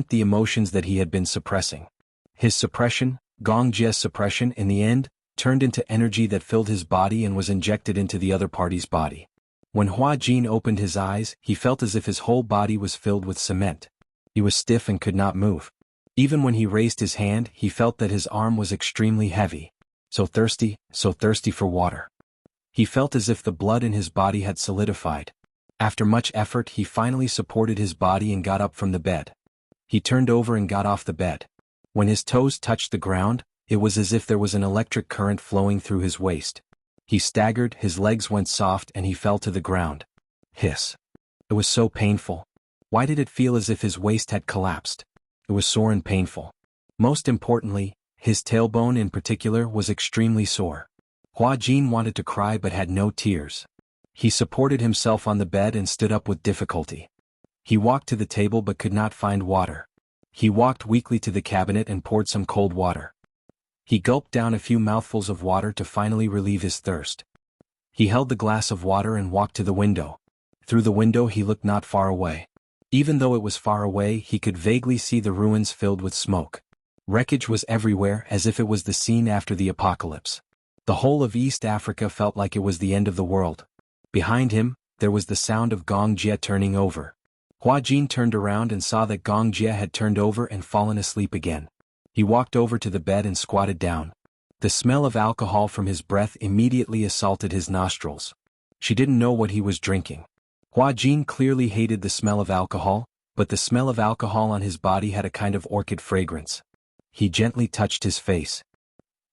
the emotions that he had been suppressing. His suppression, Gong Jie's suppression, in the end, turned into energy that filled his body and was injected into the other party's body. When Hua Jin opened his eyes, he felt as if his whole body was filled with cement. He was stiff and could not move. Even when he raised his hand, he felt that his arm was extremely heavy. So thirsty for water. He felt as if the blood in his body had solidified. After much effort, he finally supported his body and got up from the bed. He turned over and got off the bed. When his toes touched the ground, it was as if there was an electric current flowing through his waist. He staggered, his legs went soft, and he fell to the ground. Hiss. It was so painful. Why did it feel as if his waist had collapsed? It was sore and painful. Most importantly, his tailbone in particular was extremely sore. Hua Jin wanted to cry but had no tears. He supported himself on the bed and stood up with difficulty. He walked to the table but could not find water. He walked weakly to the cabinet and poured some cold water. He gulped down a few mouthfuls of water to finally relieve his thirst. He held the glass of water and walked to the window. Through the window he looked not far away. Even though it was far away, he could vaguely see the ruins filled with smoke. Wreckage was everywhere, as if it was the scene after the apocalypse. The whole of East Africa felt like it was the end of the world. Behind him, there was the sound of Gong Jie turning over. Hua Jin turned around and saw that Gong Jie had turned over and fallen asleep again. He walked over to the bed and squatted down. The smell of alcohol from his breath immediately assaulted his nostrils. She didn't know what he was drinking. Hua Jin clearly hated the smell of alcohol, but the smell of alcohol on his body had a kind of orchid fragrance. He gently touched his face.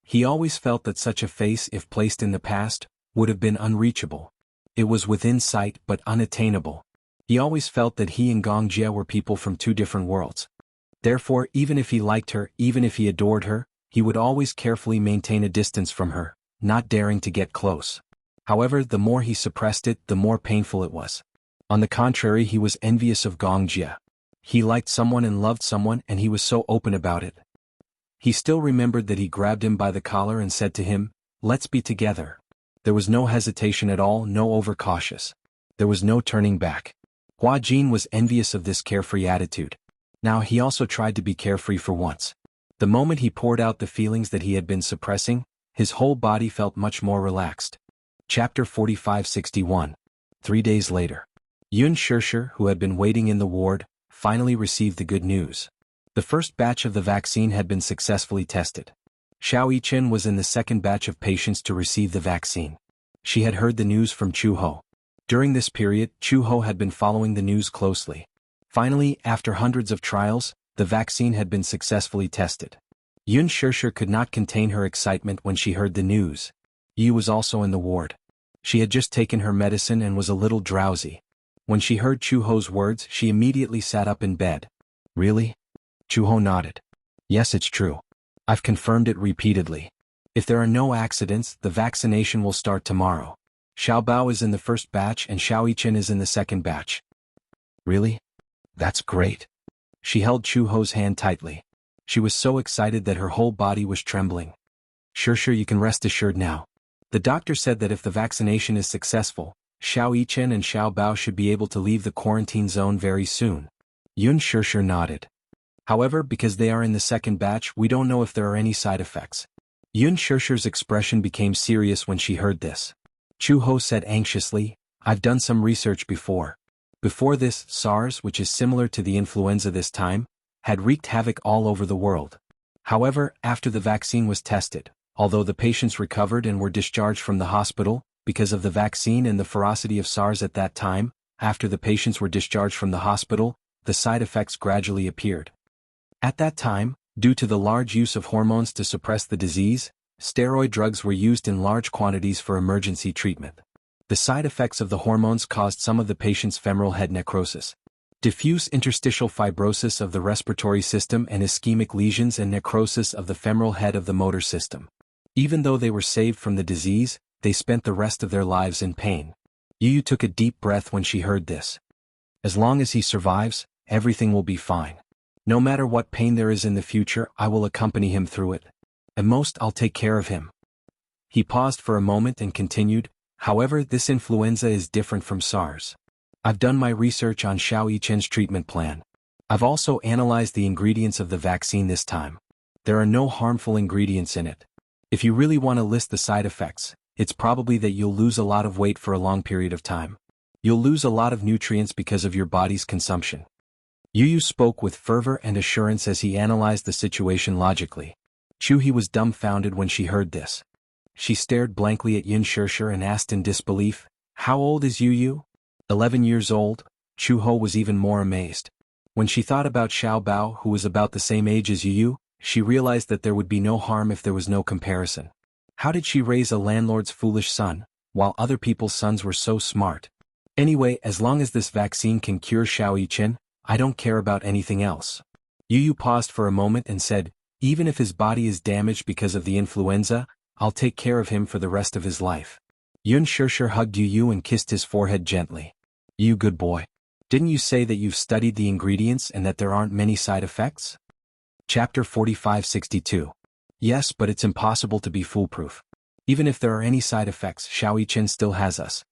He always felt that such a face, if placed in the past, would have been unreachable. It was within sight but unattainable. He always felt that he and Gong Jie were people from two different worlds. Therefore, even if he liked her, even if he adored her, he would always carefully maintain a distance from her, not daring to get close. However, the more he suppressed it, the more painful it was. On the contrary, he was envious of Gong Jie. He liked someone and loved someone, and he was so open about it. He still remembered that he grabbed him by the collar and said to him, "Let's be together." There was no hesitation at all, no overcautious. There was no turning back. Hua Jin was envious of this carefree attitude. Now he also tried to be carefree for once. The moment he poured out the feelings that he had been suppressing, his whole body felt much more relaxed. Chapter 4561. 3 days later. Yun Shishir, who had been waiting in the ward, finally received the good news. The first batch of the vaccine had been successfully tested. Xiao Yichen was in the second batch of patients to receive the vaccine. She had heard the news from Chu Ho. During this period, Chu Ho had been following the news closely. Finally, after hundreds of trials, the vaccine had been successfully tested. Yun Shishir could not contain her excitement when she heard the news. Yi was also in the ward. She had just taken her medicine and was a little drowsy. When she heard Chu Ho's words, she immediately sat up in bed. "Really?" Chu Ho nodded. "Yes, it's true. I've confirmed it repeatedly. If there are no accidents, the vaccination will start tomorrow. Xiao Bao is in the first batch and Xiao Yichen is in the second batch." "Really? That's great." She held Chu Ho's hand tightly. She was so excited that her whole body was trembling. Sure, you can rest assured now. The doctor said that if the vaccination is successful, Xiao Yichen and Xiao Bao should be able to leave the quarantine zone very soon. Yun Shishir nodded. However, because they are in the second batch, we don't know if there are any side effects. Yun Shishir's expression became serious when she heard this. Chu Ho said anxiously, "I've done some research before. Before this, SARS, which is similar to the influenza this time, had wreaked havoc all over the world. However, after the vaccine was tested, although the patients recovered and were discharged from the hospital, because of the vaccine and the ferocity of SARS at that time, after the patients were discharged from the hospital, the side effects gradually appeared. At that time, due to the large use of hormones to suppress the disease, steroid drugs were used in large quantities for emergency treatment. The side effects of the hormones caused some of the patients' femoral head necrosis, diffuse interstitial fibrosis of the respiratory system, and ischemic lesions and necrosis of the femoral head of the motor system. Even though they were saved from the disease, they spent the rest of their lives in pain. Yu took a deep breath when she heard this. As long as he survives, everything will be fine. No matter what pain there is in the future, I will accompany him through it. At most, I'll take care of him. He paused for a moment and continued, however, this influenza is different from SARS. I've done my research on Xiao Yichen's treatment plan. I've also analyzed the ingredients of the vaccine this time. There are no harmful ingredients in it. If you really want to list the side effects, it's probably that you'll lose a lot of weight for a long period of time. You'll lose a lot of nutrients because of your body's consumption. Yu spoke with fervor and assurance as he analyzed the situation logically. Chuhe was dumbfounded when she heard this. She stared blankly at Yun Shishir and asked in disbelief, "How old is Yu?" 11 years old. Chuho was even more amazed. When she thought about Xiao Bao, who was about the same age as Yu, she realized that there would be no harm if there was no comparison. How did she raise a landlord's foolish son, while other people's sons were so smart? Anyway, as long as this vaccine can cure Xiao Yichen, I don't care about anything else. Yu paused for a moment and said, even if his body is damaged because of the influenza, I'll take care of him for the rest of his life. Yun Shishir hugged Yu and kissed his forehead gently. You good boy. Didn't you say that you've studied the ingredients and that there aren't many side effects? Chapter 4562. Yes, but it's impossible to be foolproof. Even if there are any side effects, Xiao Yichen still has us.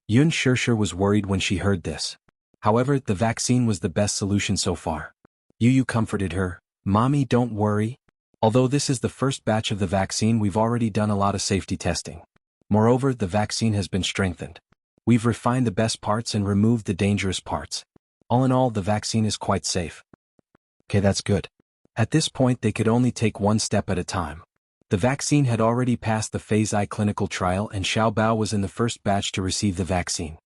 Yun Shishir was worried when she heard this. However, the vaccine was the best solution so far. Yu comforted her. Mommy, don't worry. Although this is the first batch of the vaccine, we've already done a lot of safety testing. Moreover, the vaccine has been strengthened. We've refined the best parts and removed the dangerous parts. All in all, the vaccine is quite safe. Okay, that's good. At this point, they could only take one step at a time. The vaccine had already passed the Phase I clinical trial and Xiao Bao was in the first batch to receive the vaccine.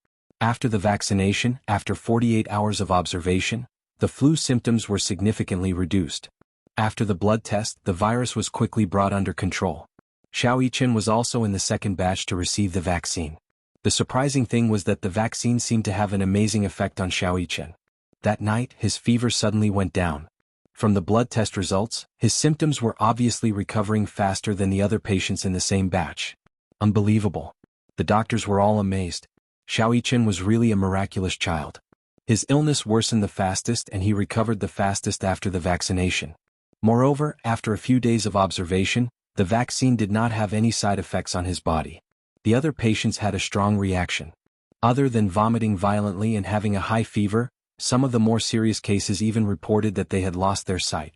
After the vaccination, after 48 hours of observation, the flu symptoms were significantly reduced. After the blood test, the virus was quickly brought under control. Xiao Yichen was also in the second batch to receive the vaccine. The surprising thing was that the vaccine seemed to have an amazing effect on Xiao Yichen. That night, his fever suddenly went down. From the blood test results, his symptoms were obviously recovering faster than the other patients in the same batch. Unbelievable. The doctors were all amazed. Xiao Yichen was really a miraculous child. His illness worsened the fastest and he recovered the fastest after the vaccination. Moreover, after a few days of observation, the vaccine did not have any side effects on his body. The other patients had a strong reaction. Other than vomiting violently and having a high fever, some of the more serious cases even reported that they had lost their sight.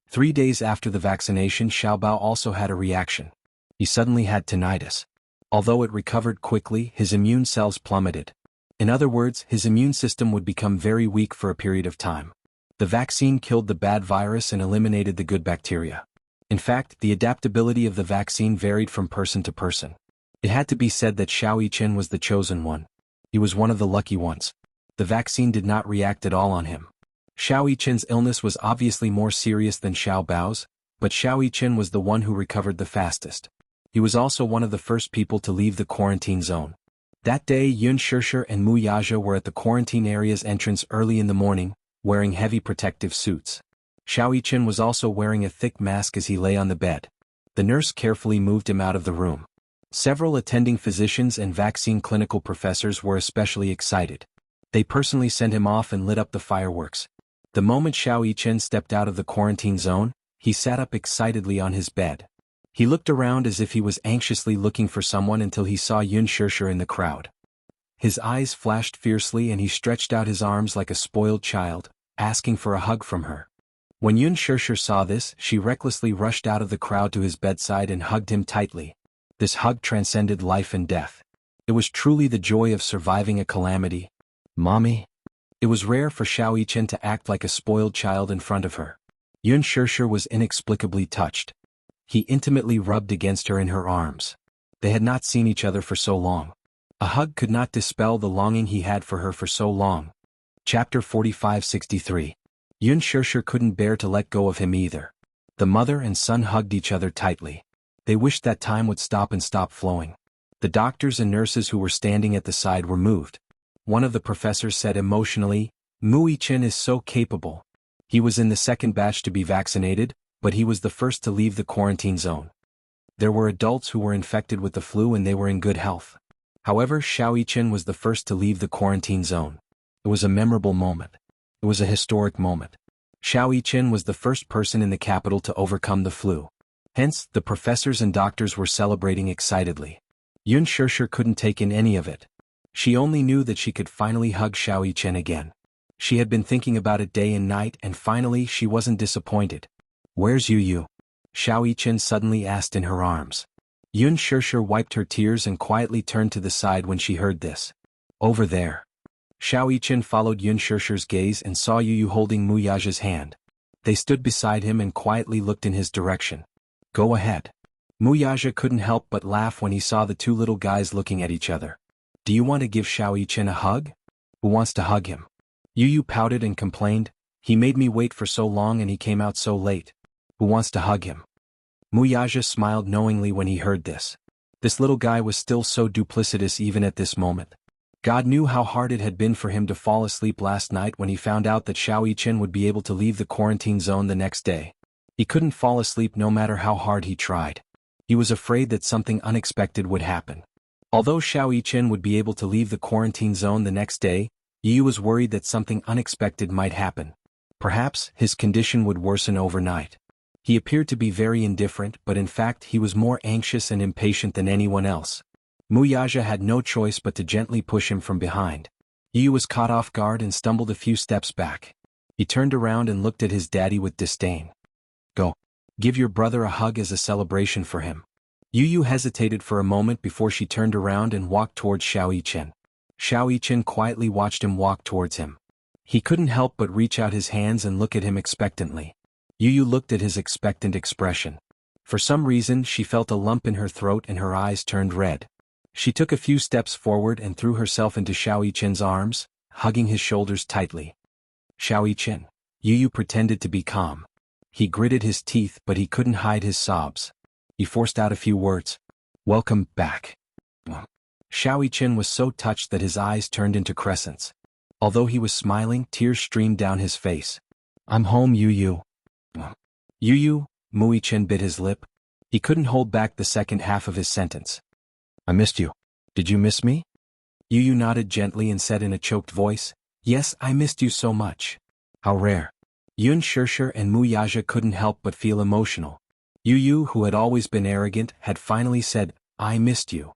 3 days after the vaccination, Xiao Bao also had a reaction. He suddenly had tinnitus. Although it recovered quickly, his immune cells plummeted. In other words, his immune system would become very weak for a period of time. The vaccine killed the bad virus and eliminated the good bacteria. In fact, the adaptability of the vaccine varied from person to person. It had to be said that Xiao Yichen was the chosen one. He was one of the lucky ones. The vaccine did not react at all on him. Xiao Yichen's illness was obviously more serious than Xiao Bao's, but Xiao Yichen was the one who recovered the fastest. He was also one of the first people to leave the quarantine zone. That day, Yun Shishir and Mu Yaja were at the quarantine area's entrance early in the morning, wearing heavy protective suits. Xiao Yichen was also wearing a thick mask as he lay on the bed. The nurse carefully moved him out of the room. Several attending physicians and vaccine clinical professors were especially excited. They personally sent him off and lit up the fireworks. The moment Xiao Yichen stepped out of the quarantine zone, he sat up excitedly on his bed. He looked around as if he was anxiously looking for someone until he saw Yun Shishir in the crowd. His eyes flashed fiercely and he stretched out his arms like a spoiled child, asking for a hug from her. When Yun Shishir saw this, she recklessly rushed out of the crowd to his bedside and hugged him tightly. This hug transcended life and death. It was truly the joy of surviving a calamity. Mommy? It was rare for Xiao Yichen to act like a spoiled child in front of her. Yun Shirshir was inexplicably touched. He intimately rubbed against her in her arms. They had not seen each other for so long. A hug could not dispel the longing he had for her for so long. Chapter 45-63. Yun Shirshir couldn't bear to let go of him either. The mother and son hugged each other tightly. They wished that time would stop and stop flowing. The doctors and nurses who were standing at the side were moved. One of the professors said emotionally, "Mui-chin is so capable. He was in the second batch to be vaccinated, but he was the first to leave the quarantine zone." There were adults who were infected with the flu and they were in good health. However, Xiao-Yi-chin was the first to leave the quarantine zone. It was a memorable moment. It was a historic moment. Xiao-Yi-chin was the first person in the capital to overcome the flu. Hence, the professors and doctors were celebrating excitedly. Yun Shirshir couldn't take in any of it. She only knew that she could finally hug Xiao-Yi-chin again. She had been thinking about it day and night and finally she wasn't disappointed. "Where's Yu?" Xiao-Yi-chin suddenly asked in her arms. Yun Shirshir wiped her tears and quietly turned to the side when she heard this. "Over there." Xiao-Yi-chin followed Yun Shirshir's gaze and saw Yu holding Muyaja's hand. They stood beside him and quietly looked in his direction. "Go ahead." Muyaja couldn't help but laugh when he saw the two little guys looking at each other. "Do you want to give Xiao-Yi-chin a hug? Who wants to hug him?" Yu pouted and complained, "He made me wait for so long and he came out so late. Who wants to hug him?" Muyaja smiled knowingly when he heard this. This little guy was still so duplicitous even at this moment. God knew how hard it had been for him to fall asleep last night when he found out that Xiao-Yi-chin would be able to leave the quarantine zone the next day. He couldn't fall asleep no matter how hard he tried. He was afraid that something unexpected would happen. Although Xiao-Yi-chin would be able to leave the quarantine zone the next day, Yu was worried that something unexpected might happen. Perhaps his condition would worsen overnight. He appeared to be very indifferent, but in fact he was more anxious and impatient than anyone else. Muyaja had no choice but to gently push him from behind. Yu was caught off guard and stumbled a few steps back. He turned around and looked at his daddy with disdain. "Go. Give your brother a hug as a celebration for him." Yu hesitated for a moment before she turned around and walked towards Xiao-Yi-chin. Xiao-Yi-chin quietly watched him walk towards him. He couldn't help but reach out his hands and look at him expectantly. Yu looked at his expectant expression. For some reason she felt a lump in her throat and her eyes turned red. She took a few steps forward and threw herself into Xiao-Yi-chin's arms, hugging his shoulders tightly. "Xiao-Yi-chin." Yu pretended to be calm. He gritted his teeth but he couldn't hide his sobs. He forced out a few words. "Welcome back." Xiao-Yi-chin was so touched that his eyes turned into crescents. Although he was smiling, tears streamed down his face. "I'm home, Yu." Yu, Mui-chin bit his lip. He couldn't hold back the second half of his sentence. "I missed you. Did you miss me?" Yu nodded gently and said in a choked voice, "Yes, I missed you so much." How rare. Yun Shirshir and Muyaja couldn't help but feel emotional. Yu, who had always been arrogant, had finally said, "I missed you."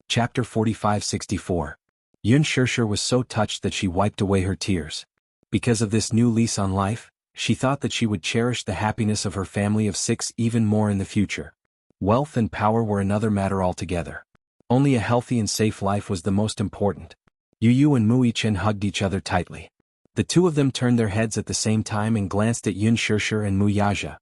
Chapter 45-64. Yun Shirshir was so touched that she wiped away her tears. Because of this new lease on life, she thought that she would cherish the happiness of her family of 6 even more in the future. Wealth and power were another matter altogether. Only a healthy and safe life was the most important. Yu and Mui-chin hugged each other tightly. The two of them turned their heads at the same time and glanced at Yun Shirshir and Muyaja.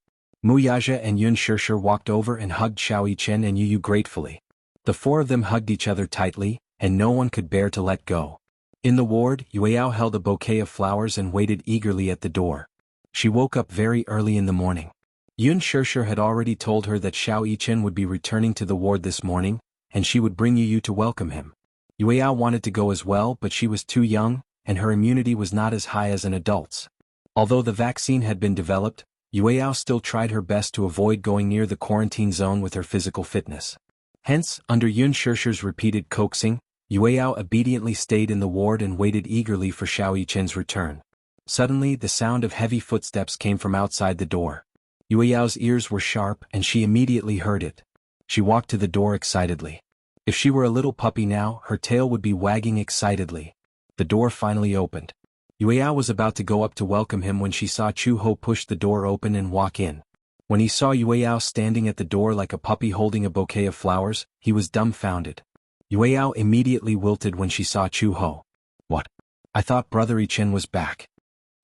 Muyaja and Yun Shirshir walked over and hugged Xiao-Yi-chin and Yu gratefully. The four of them hugged each other tightly, and no one could bear to let go. In the ward, Yueyao held a bouquet of flowers and waited eagerly at the door. She woke up very early in the morning. Yun Shirshir had already told her that Xiao-Yi-chin would be returning to the ward this morning, and she would bring Yu to welcome him. Yueyao wanted to go as well, but she was too young, and her immunity was not as high as an adult's. Although the vaccine had been developed, Yueyao still tried her best to avoid going near the quarantine zone with her physical fitness. Hence, under Yun Shirshir's repeated coaxing, Yueyao obediently stayed in the ward and waited eagerly for Xiao-Yi-chin's return. Suddenly, the sound of heavy footsteps came from outside the door. Yueyao's ears were sharp and she immediately heard it. She walked to the door excitedly. If she were a little puppy now, her tail would be wagging excitedly. The door finally opened. Yueyao was about to go up to welcome him when she saw Chu-ho push the door open and walk in. When he saw Yueyao standing at the door like a puppy holding a bouquet of flowers, he was dumbfounded. Yueyao immediately wilted when she saw Chu-ho. "What? I thought Brother I-chin was back."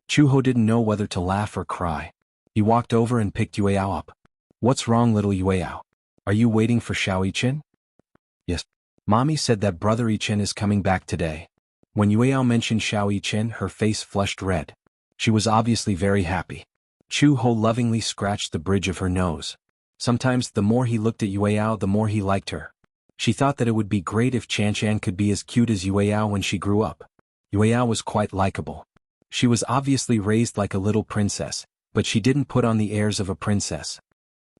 Chu-ho didn't know whether to laugh or cry. He walked over and picked Yueyao up. "What's wrong, little Yueyao? Are you waiting for Xiao Yichen?" "Yes. Mommy said that brother Yichen is coming back today." When Yueyao mentioned Xiao Yichen, her face flushed red. She was obviously very happy. Chu Ho lovingly scratched the bridge of her nose. Sometimes the more he looked at Yueyao, the more he liked her. She thought that it would be great if Chanchan could be as cute as Yueyao when she grew up. Yueyao was quite likable. She was obviously raised like a little princess, but she didn't put on the airs of a princess.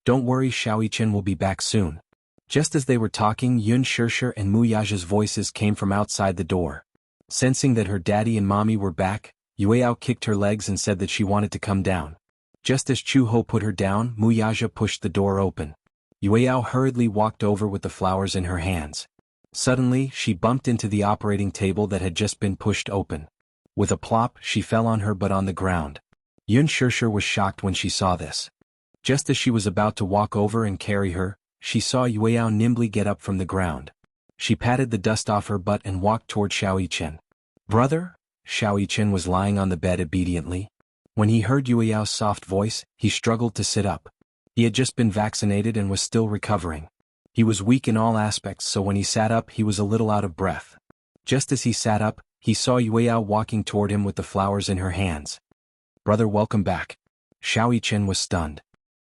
"Don't worry, Xiao Yichen will be back soon." Just as they were talking, Yun Shishir and Mu Yaja's voices came from outside the door. Sensing that her daddy and mommy were back, Yueyao kicked her legs and said that she wanted to come down. Just as Chu Ho put her down, Mu Yaja pushed the door open. Yueyao hurriedly walked over with the flowers in her hands. Suddenly, she bumped into the operating table that had just been pushed open. With a plop, she fell on her butt on the ground. Yun Shishir was shocked when she saw this. Just as she was about to walk over and carry her, she saw Yueyao nimbly get up from the ground. She patted the dust off her butt and walked toward Xiao Yichen. "Brother?" Xiao Yichen was lying on the bed obediently. When he heard Yueyao's soft voice, he struggled to sit up. He had just been vaccinated and was still recovering. He was weak in all aspects, so when he sat up he was a little out of breath. Just as he sat up, he saw Yueyao walking toward him with the flowers in her hands. "Brother, welcome back." Xiao Yichen was stunned.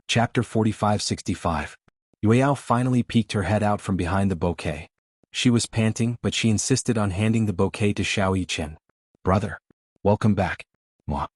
Chapter 45-65. Yueyao finally peeked her head out from behind the bouquet. She was panting, but she insisted on handing the bouquet to Xiao Yichen. "Brother, welcome back." Mwah.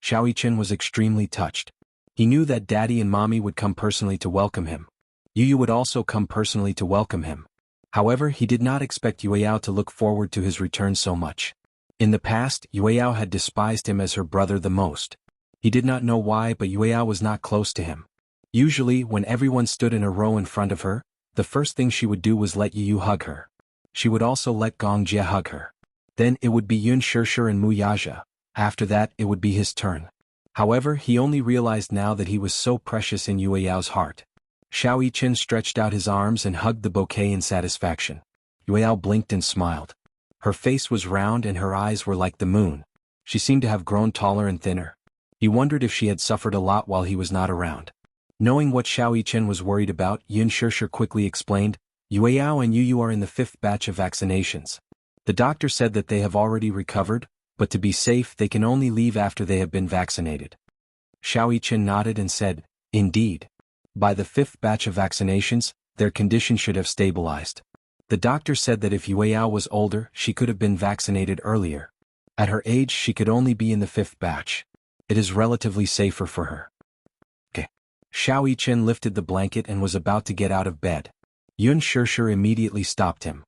Xiao Yichen was extremely touched. He knew that Daddy and Mommy would come personally to welcome him. Yu would also come personally to welcome him. However, he did not expect Yueyao to look forward to his return so much. In the past, Yueyao had despised him as her brother the most. He did not know why, but Yueyao was not close to him. Usually, when everyone stood in a row in front of her, the first thing she would do was let Yu hug her. She would also let Gong Jie hug her. Then it would be Yun Shishir and Mu Yaja. After that, it would be his turn. However, he only realized now that he was so precious in Yueyao's heart. Xiao Yichen stretched out his arms and hugged the bouquet in satisfaction. Yueyao blinked and smiled. Her face was round and her eyes were like the moon. She seemed to have grown taller and thinner. He wondered if she had suffered a lot while he was not around. Knowing what Xiao Yichen was worried about, Yun Shishir quickly explained, "Yueyao and Yu are in the 5th batch of vaccinations. The doctor said that they have already recovered, but to be safe they can only leave after they have been vaccinated." Xiao Yichen nodded and said, "Indeed. By the 5th batch of vaccinations, their condition should have stabilized. The doctor said that if Yueyao was older, she could have been vaccinated earlier. At her age she could only be in the 5th batch. It is relatively safer for her." Okay. Xiao Yichen lifted the blanket and was about to get out of bed. Yun Shishir immediately stopped him.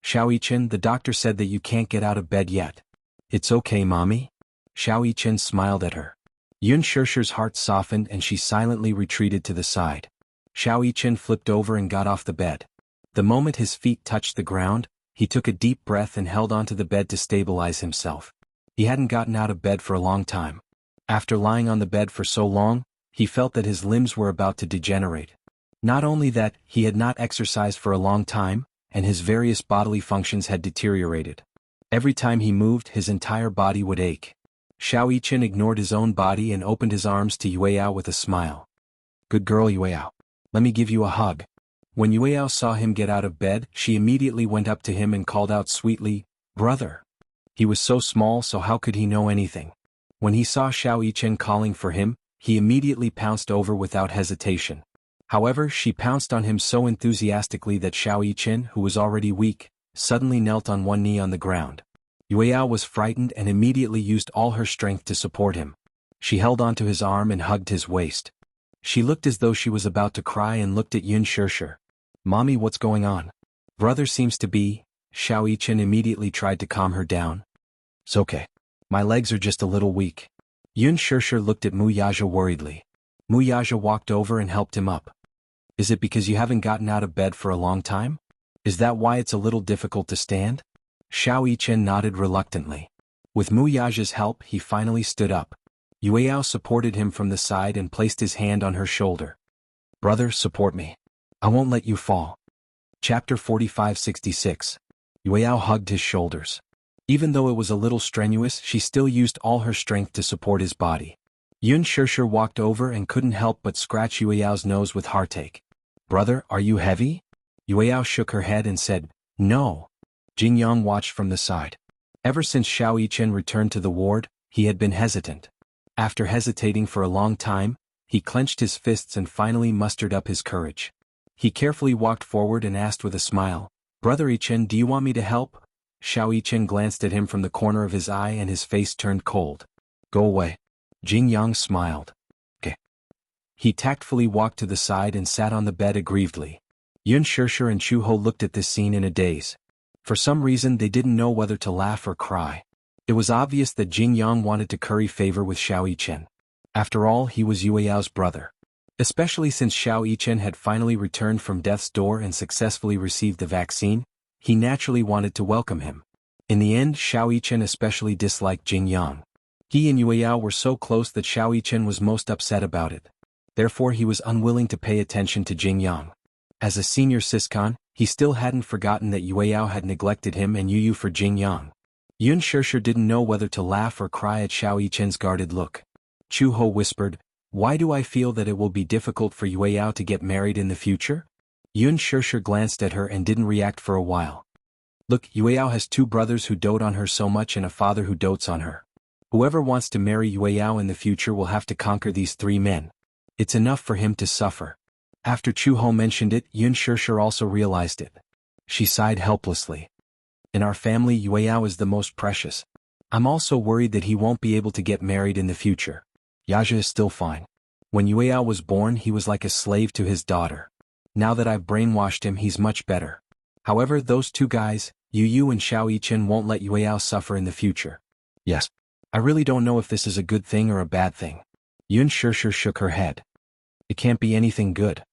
"Xiao Yichen, the doctor said that you can't get out of bed yet." "It's okay, Mommy." Xiao Yichen smiled at her. Yun Shishir's heart softened and she silently retreated to the side. Xiao Yichen flipped over and got off the bed. The moment his feet touched the ground, he took a deep breath and held onto the bed to stabilize himself. He hadn't gotten out of bed for a long time. After lying on the bed for so long, he felt that his limbs were about to degenerate. Not only that, he had not exercised for a long time, and his various bodily functions had deteriorated. Every time he moved, his entire body would ache. Xiao Yichen ignored his own body and opened his arms to Yueyao with a smile. "Good girl, Yueyao. Let me give you a hug." When Yueyao saw him get out of bed, she immediately went up to him and called out sweetly, "Brother." He was so small, so how could he know anything? When he saw Xiao Yichen calling for him, he immediately pounced over without hesitation. However, she pounced on him so enthusiastically that Xiao Yichen, who was already weak, suddenly knelt on one knee on the ground. Yueyao was frightened and immediately used all her strength to support him. She held onto his arm and hugged his waist. She looked as though she was about to cry and looked at Yun Shishir. "Mommy, what's going on?" "Brother seems to be..." Xiao Yichen immediately tried to calm her down. "It's okay. My legs are just a little weak." Yun Shishir looked at Mu Yaja worriedly. Mu Yaja walked over and helped him up. "Is it because you haven't gotten out of bed for a long time? Is that why it's a little difficult to stand?" Xiao Yichen nodded reluctantly. With Mu Yaja's help, he finally stood up. Yueyao supported him from the side and placed his hand on her shoulder. "Brother, support me. I won't let you fall." Chapter 45-66. Yueyao hugged his shoulders. Even though it was a little strenuous, she still used all her strength to support his body. Yun Shirshir walked over and couldn't help but scratch Yueyao's nose with heartache. "Brother, are you heavy?" Yueyao shook her head and said, "No." Jing Yang watched from the side. Ever since Xiao Yichen returned to the ward, he had been hesitant. After hesitating for a long time, he clenched his fists and finally mustered up his courage. He carefully walked forward and asked with a smile, "Brother Yichen, do you want me to help?" Xiao Yichen glanced at him from the corner of his eye and his face turned cold. "Go away." Jing Yang smiled. "Okay." He tactfully walked to the side and sat on the bed aggrievedly. Yun Shirshir and Chu Ho looked at this scene in a daze. For some reason they didn't know whether to laugh or cry. It was obvious that Jing Yang wanted to curry favor with Xiao Yichen. After all, he was Yueyao's brother. Especially since Xiao Yichen had finally returned from death's door and successfully received the vaccine, he naturally wanted to welcome him. In the end, Xiao Yichen especially disliked Jing Yang. He and Yueyao were so close that Xiao Yichen was most upset about it. Therefore he was unwilling to pay attention to Jing Yang. As a senior Siscon, he still hadn't forgotten that Yueyao had neglected him and Yu for Jing Yang. Yun Shirshir didn't know whether to laugh or cry at Xiao Yichen's guarded look. Chu Ho whispered, "Why do I feel that it will be difficult for Yueyao to get married in the future?" Yun Shirshir glanced at her and didn't react for a while. "Look, Yueyao has two brothers who dote on her so much and a father who dotes on her. Whoever wants to marry Yueyao in the future will have to conquer these three men. It's enough for him to suffer." After Chu Ho mentioned it, Yun Shirshir also realized it. She sighed helplessly. "In our family, Yueyao is the most precious. I'm also worried that he won't be able to get married in the future. Yaja is still fine. When Yueyao was born, he was like a slave to his daughter. Now that I've brainwashed him, he's much better. However, those two guys, Yu and Xiao Yichen, won't let Yueyao suffer in the future. Yes. I really don't know if this is a good thing or a bad thing." Yun Shirshir shook her head. "It can't be anything good.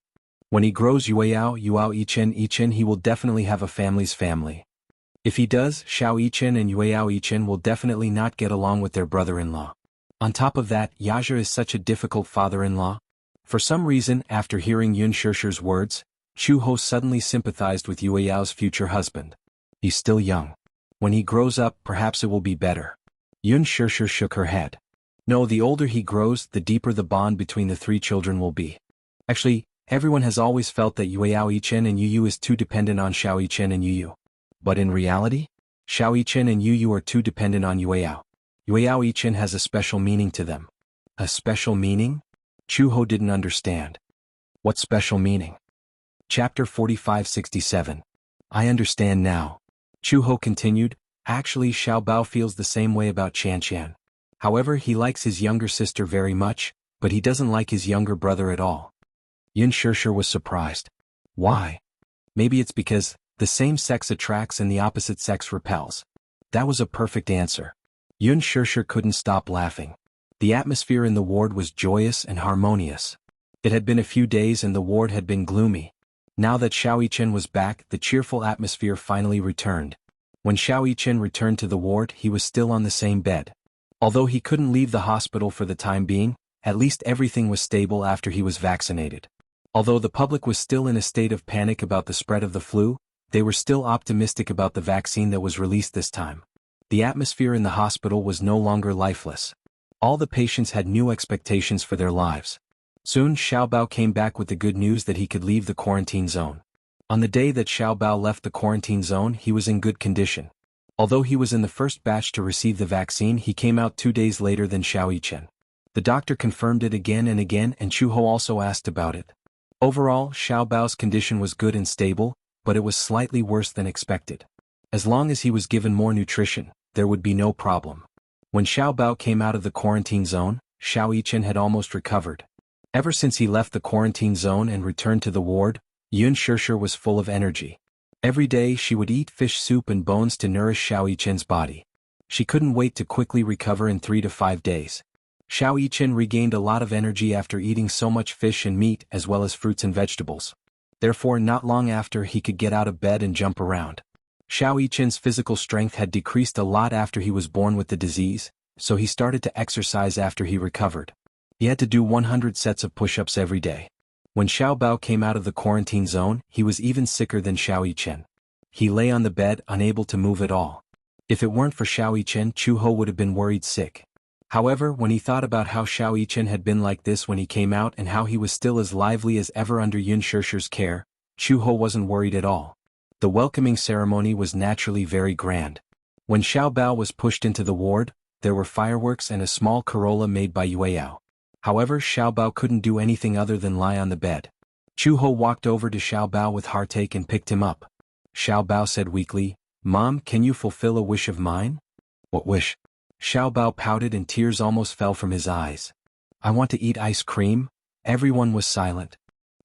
When he grows Yueyao Yichen, he will definitely have a family's family. If he does, Xiao Yichen and Yueyao Yichen will definitely not get along with their brother-in-law. On top of that, Yaja is such a difficult father-in-law." For some reason, after hearing Yun Shirshir's words, Chu Ho suddenly sympathized with Yueyao's future husband. "He's still young. When he grows up, perhaps it will be better." Yun Shirshir shook her head. "No, the older he grows, the deeper the bond between the three children will be. Actually, everyone has always felt that Yueyao Yichen and Yu is too dependent on Xiao Yichen and Yu. But in reality, Xiao Yichen and Yu are too dependent on Yueyao. Yueyao Yichen has a special meaning to them." "A special meaning?" Chu Ho didn't understand. "What special meaning?" Chapter 4567. I understand now. Chu Ho continued, "Actually, Xiao Bao feels the same way about Qian. However, he likes his younger sister very much, but he doesn't like his younger brother at all." Yun Shirshir was surprised. "Why?" "Maybe it's because the same sex attracts and the opposite sex repels." That was a perfect answer. Yun Shirshir couldn't stop laughing. The atmosphere in the ward was joyous and harmonious. It had been a few days and the ward had been gloomy. Now that Xiao Yichen was back, the cheerful atmosphere finally returned. When Xiao Yichen returned to the ward, he was still on the same bed. Although he couldn't leave the hospital for the time being, at least everything was stable after he was vaccinated. Although the public was still in a state of panic about the spread of the flu, they were still optimistic about the vaccine that was released this time. The atmosphere in the hospital was no longer lifeless. All the patients had new expectations for their lives. Soon Xiao Bao came back with the good news that he could leave the quarantine zone. On the day that Xiao Bao left the quarantine zone, he was in good condition. Although he was in the first batch to receive the vaccine, he came out 2 days later than Xiao Yichen. The doctor confirmed it again and again, and Chu Ho also asked about it. Overall, Xiao Bao's condition was good and stable, but it was slightly worse than expected. As long as he was given more nutrition, there would be no problem. When Xiao Bao came out of the quarantine zone, Xiao Yichen had almost recovered. Ever since he left the quarantine zone and returned to the ward, Yun Shirshir was full of energy. Every day she would eat fish soup and bones to nourish Xiao Yichen's body. She couldn't wait to quickly recover in 3 to 5 days. Xiao Yichen regained a lot of energy after eating so much fish and meat as well as fruits and vegetables. Therefore, not long after, he could get out of bed and jump around. Xiao Yichen's physical strength had decreased a lot after he was born with the disease, so he started to exercise after he recovered. He had to do 100 sets of push-ups every day. When Xiao Bao came out of the quarantine zone, he was even sicker than Xiao Yichen. He lay on the bed, unable to move at all. If it weren't for Xiao Yichen, Chu Ho would have been worried sick. However, when he thought about how Xiao Yichen had been like this when he came out and how he was still as lively as ever under Yun Shishir's care, Chu Ho wasn't worried at all. The welcoming ceremony was naturally very grand. When Xiao Bao was pushed into the ward, there were fireworks and a small Corolla made by Yueyao. However, Xiao Bao couldn't do anything other than lie on the bed. Chu Ho walked over to Xiao Bao with heartache and picked him up. Xiao Bao said weakly, "Mom, can you fulfill a wish of mine?" "What wish?" Xiao Bao pouted and tears almost fell from his eyes. "I want to eat ice cream." Everyone was silent.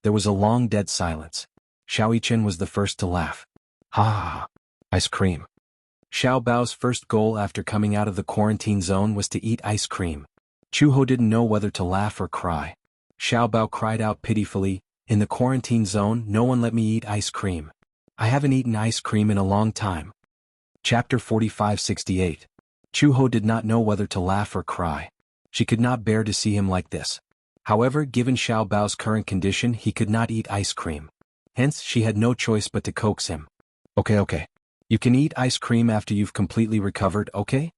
There was a long dead silence. Xiao Yichen was the first to laugh. "Ha! Ice cream." Xiao Bao's first goal after coming out of the quarantine zone was to eat ice cream. Chu Ho didn't know whether to laugh or cry. Xiao Bao cried out pitifully, "In the quarantine zone, no one let me eat ice cream. I haven't eaten ice cream in a long time." Chapter 45-68. Chu Ho did not know whether to laugh or cry. She could not bear to see him like this. However, given Xiao Bao's current condition, he could not eat ice cream. Hence, she had no choice but to coax him. Okay. You can eat ice cream after you've completely recovered, okay?"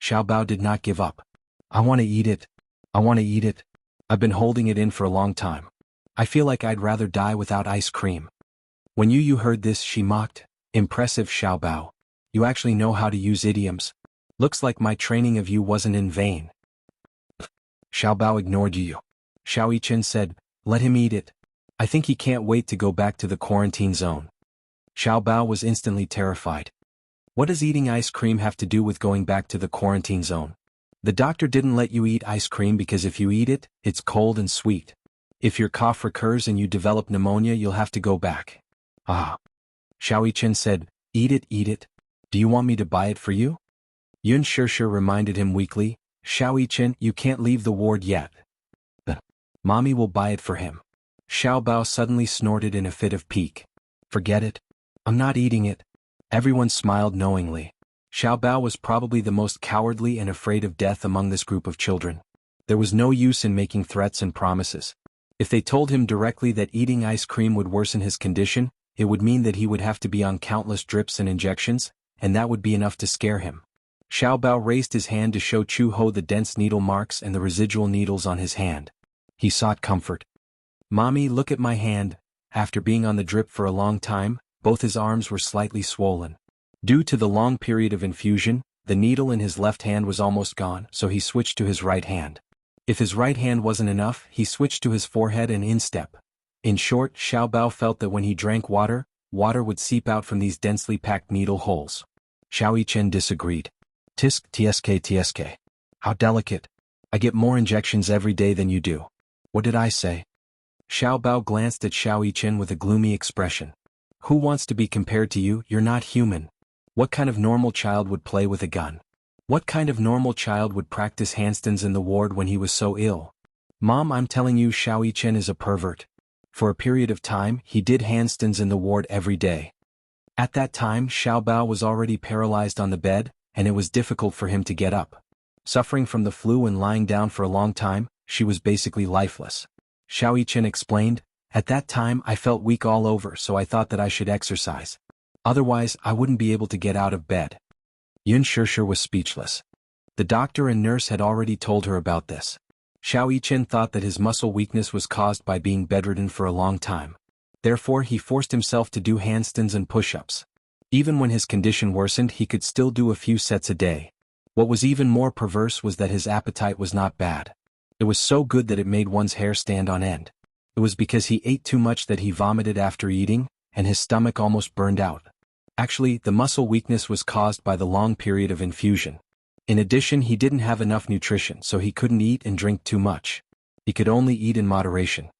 Xiao Bao did not give up. "I want to eat it. I want to eat it. I've been holding it in for a long time. I feel like I'd rather die without ice cream." When you heard this, she mocked. "Impressive, Xiao Bao. You actually know how to use idioms. Looks like my training of you wasn't in vain." Xiao Bao ignored you. Xiao Yichen said, "Let him eat it. I think he can't wait to go back to the quarantine zone." Xiao Bao was instantly terrified. What does eating ice cream have to do with going back to the quarantine zone? The doctor didn't let you eat ice cream because if you eat it, it's cold and sweet. If your cough recurs and you develop pneumonia, you'll have to go back. Ah. Xiao Yichen said, eat it. Do you want me to buy it for you?" Yun Shishir reminded him weakly, "Xiao Yichen, you can't leave the ward yet. Mommy will buy it for him." Xiao Bao suddenly snorted in a fit of pique. "Forget it. I'm not eating it." Everyone smiled knowingly. Xiao Bao was probably the most cowardly and afraid of death among this group of children. There was no use in making threats and promises. If they told him directly that eating ice cream would worsen his condition, it would mean that he would have to be on countless drips and injections, and that would be enough to scare him. Xiao Bao raised his hand to show Chu Ho the dense needle marks and the residual needles on his hand. He sought comfort. "Mommy, look at my hand." After being on the drip for a long time, both his arms were slightly swollen. Due to the long period of infusion, the needle in his left hand was almost gone, so he switched to his right hand. If his right hand wasn't enough, he switched to his forehead and instep. In short, Xiao Bao felt that when he drank water, water would seep out from these densely packed needle holes. Xiao Yichen disagreed. Tsk. How delicate. I get more injections every day than you do." "What did I say?" Xiao Bao glanced at Xiao Yichen with a gloomy expression. "Who wants to be compared to you? You're not human. What kind of normal child would play with a gun? What kind of normal child would practice handstands in the ward when he was so ill? Mom, I'm telling you, Xiao Yichen is a pervert." For a period of time, he did handstands in the ward every day. At that time, Xiao Bao was already paralyzed on the bed, and it was difficult for him to get up. Suffering from the flu and lying down for a long time, she was basically lifeless. Xiao Yichen explained, "At that time I felt weak all over, so I thought that I should exercise. Otherwise, I wouldn't be able to get out of bed." Yun Shishir was speechless. The doctor and nurse had already told her about this. Xiao Yichen thought that his muscle weakness was caused by being bedridden for a long time. Therefore, he forced himself to do handstands and push-ups. Even when his condition worsened, he could still do a few sets a day. What was even more perverse was that his appetite was not bad. It was so good that it made one's hair stand on end. It was because he ate too much that he vomited after eating, and his stomach almost burned out. Actually, the muscle weakness was caused by the long period of infusion. In addition, he didn't have enough nutrition, so he couldn't eat and drink too much. He could only eat in moderation.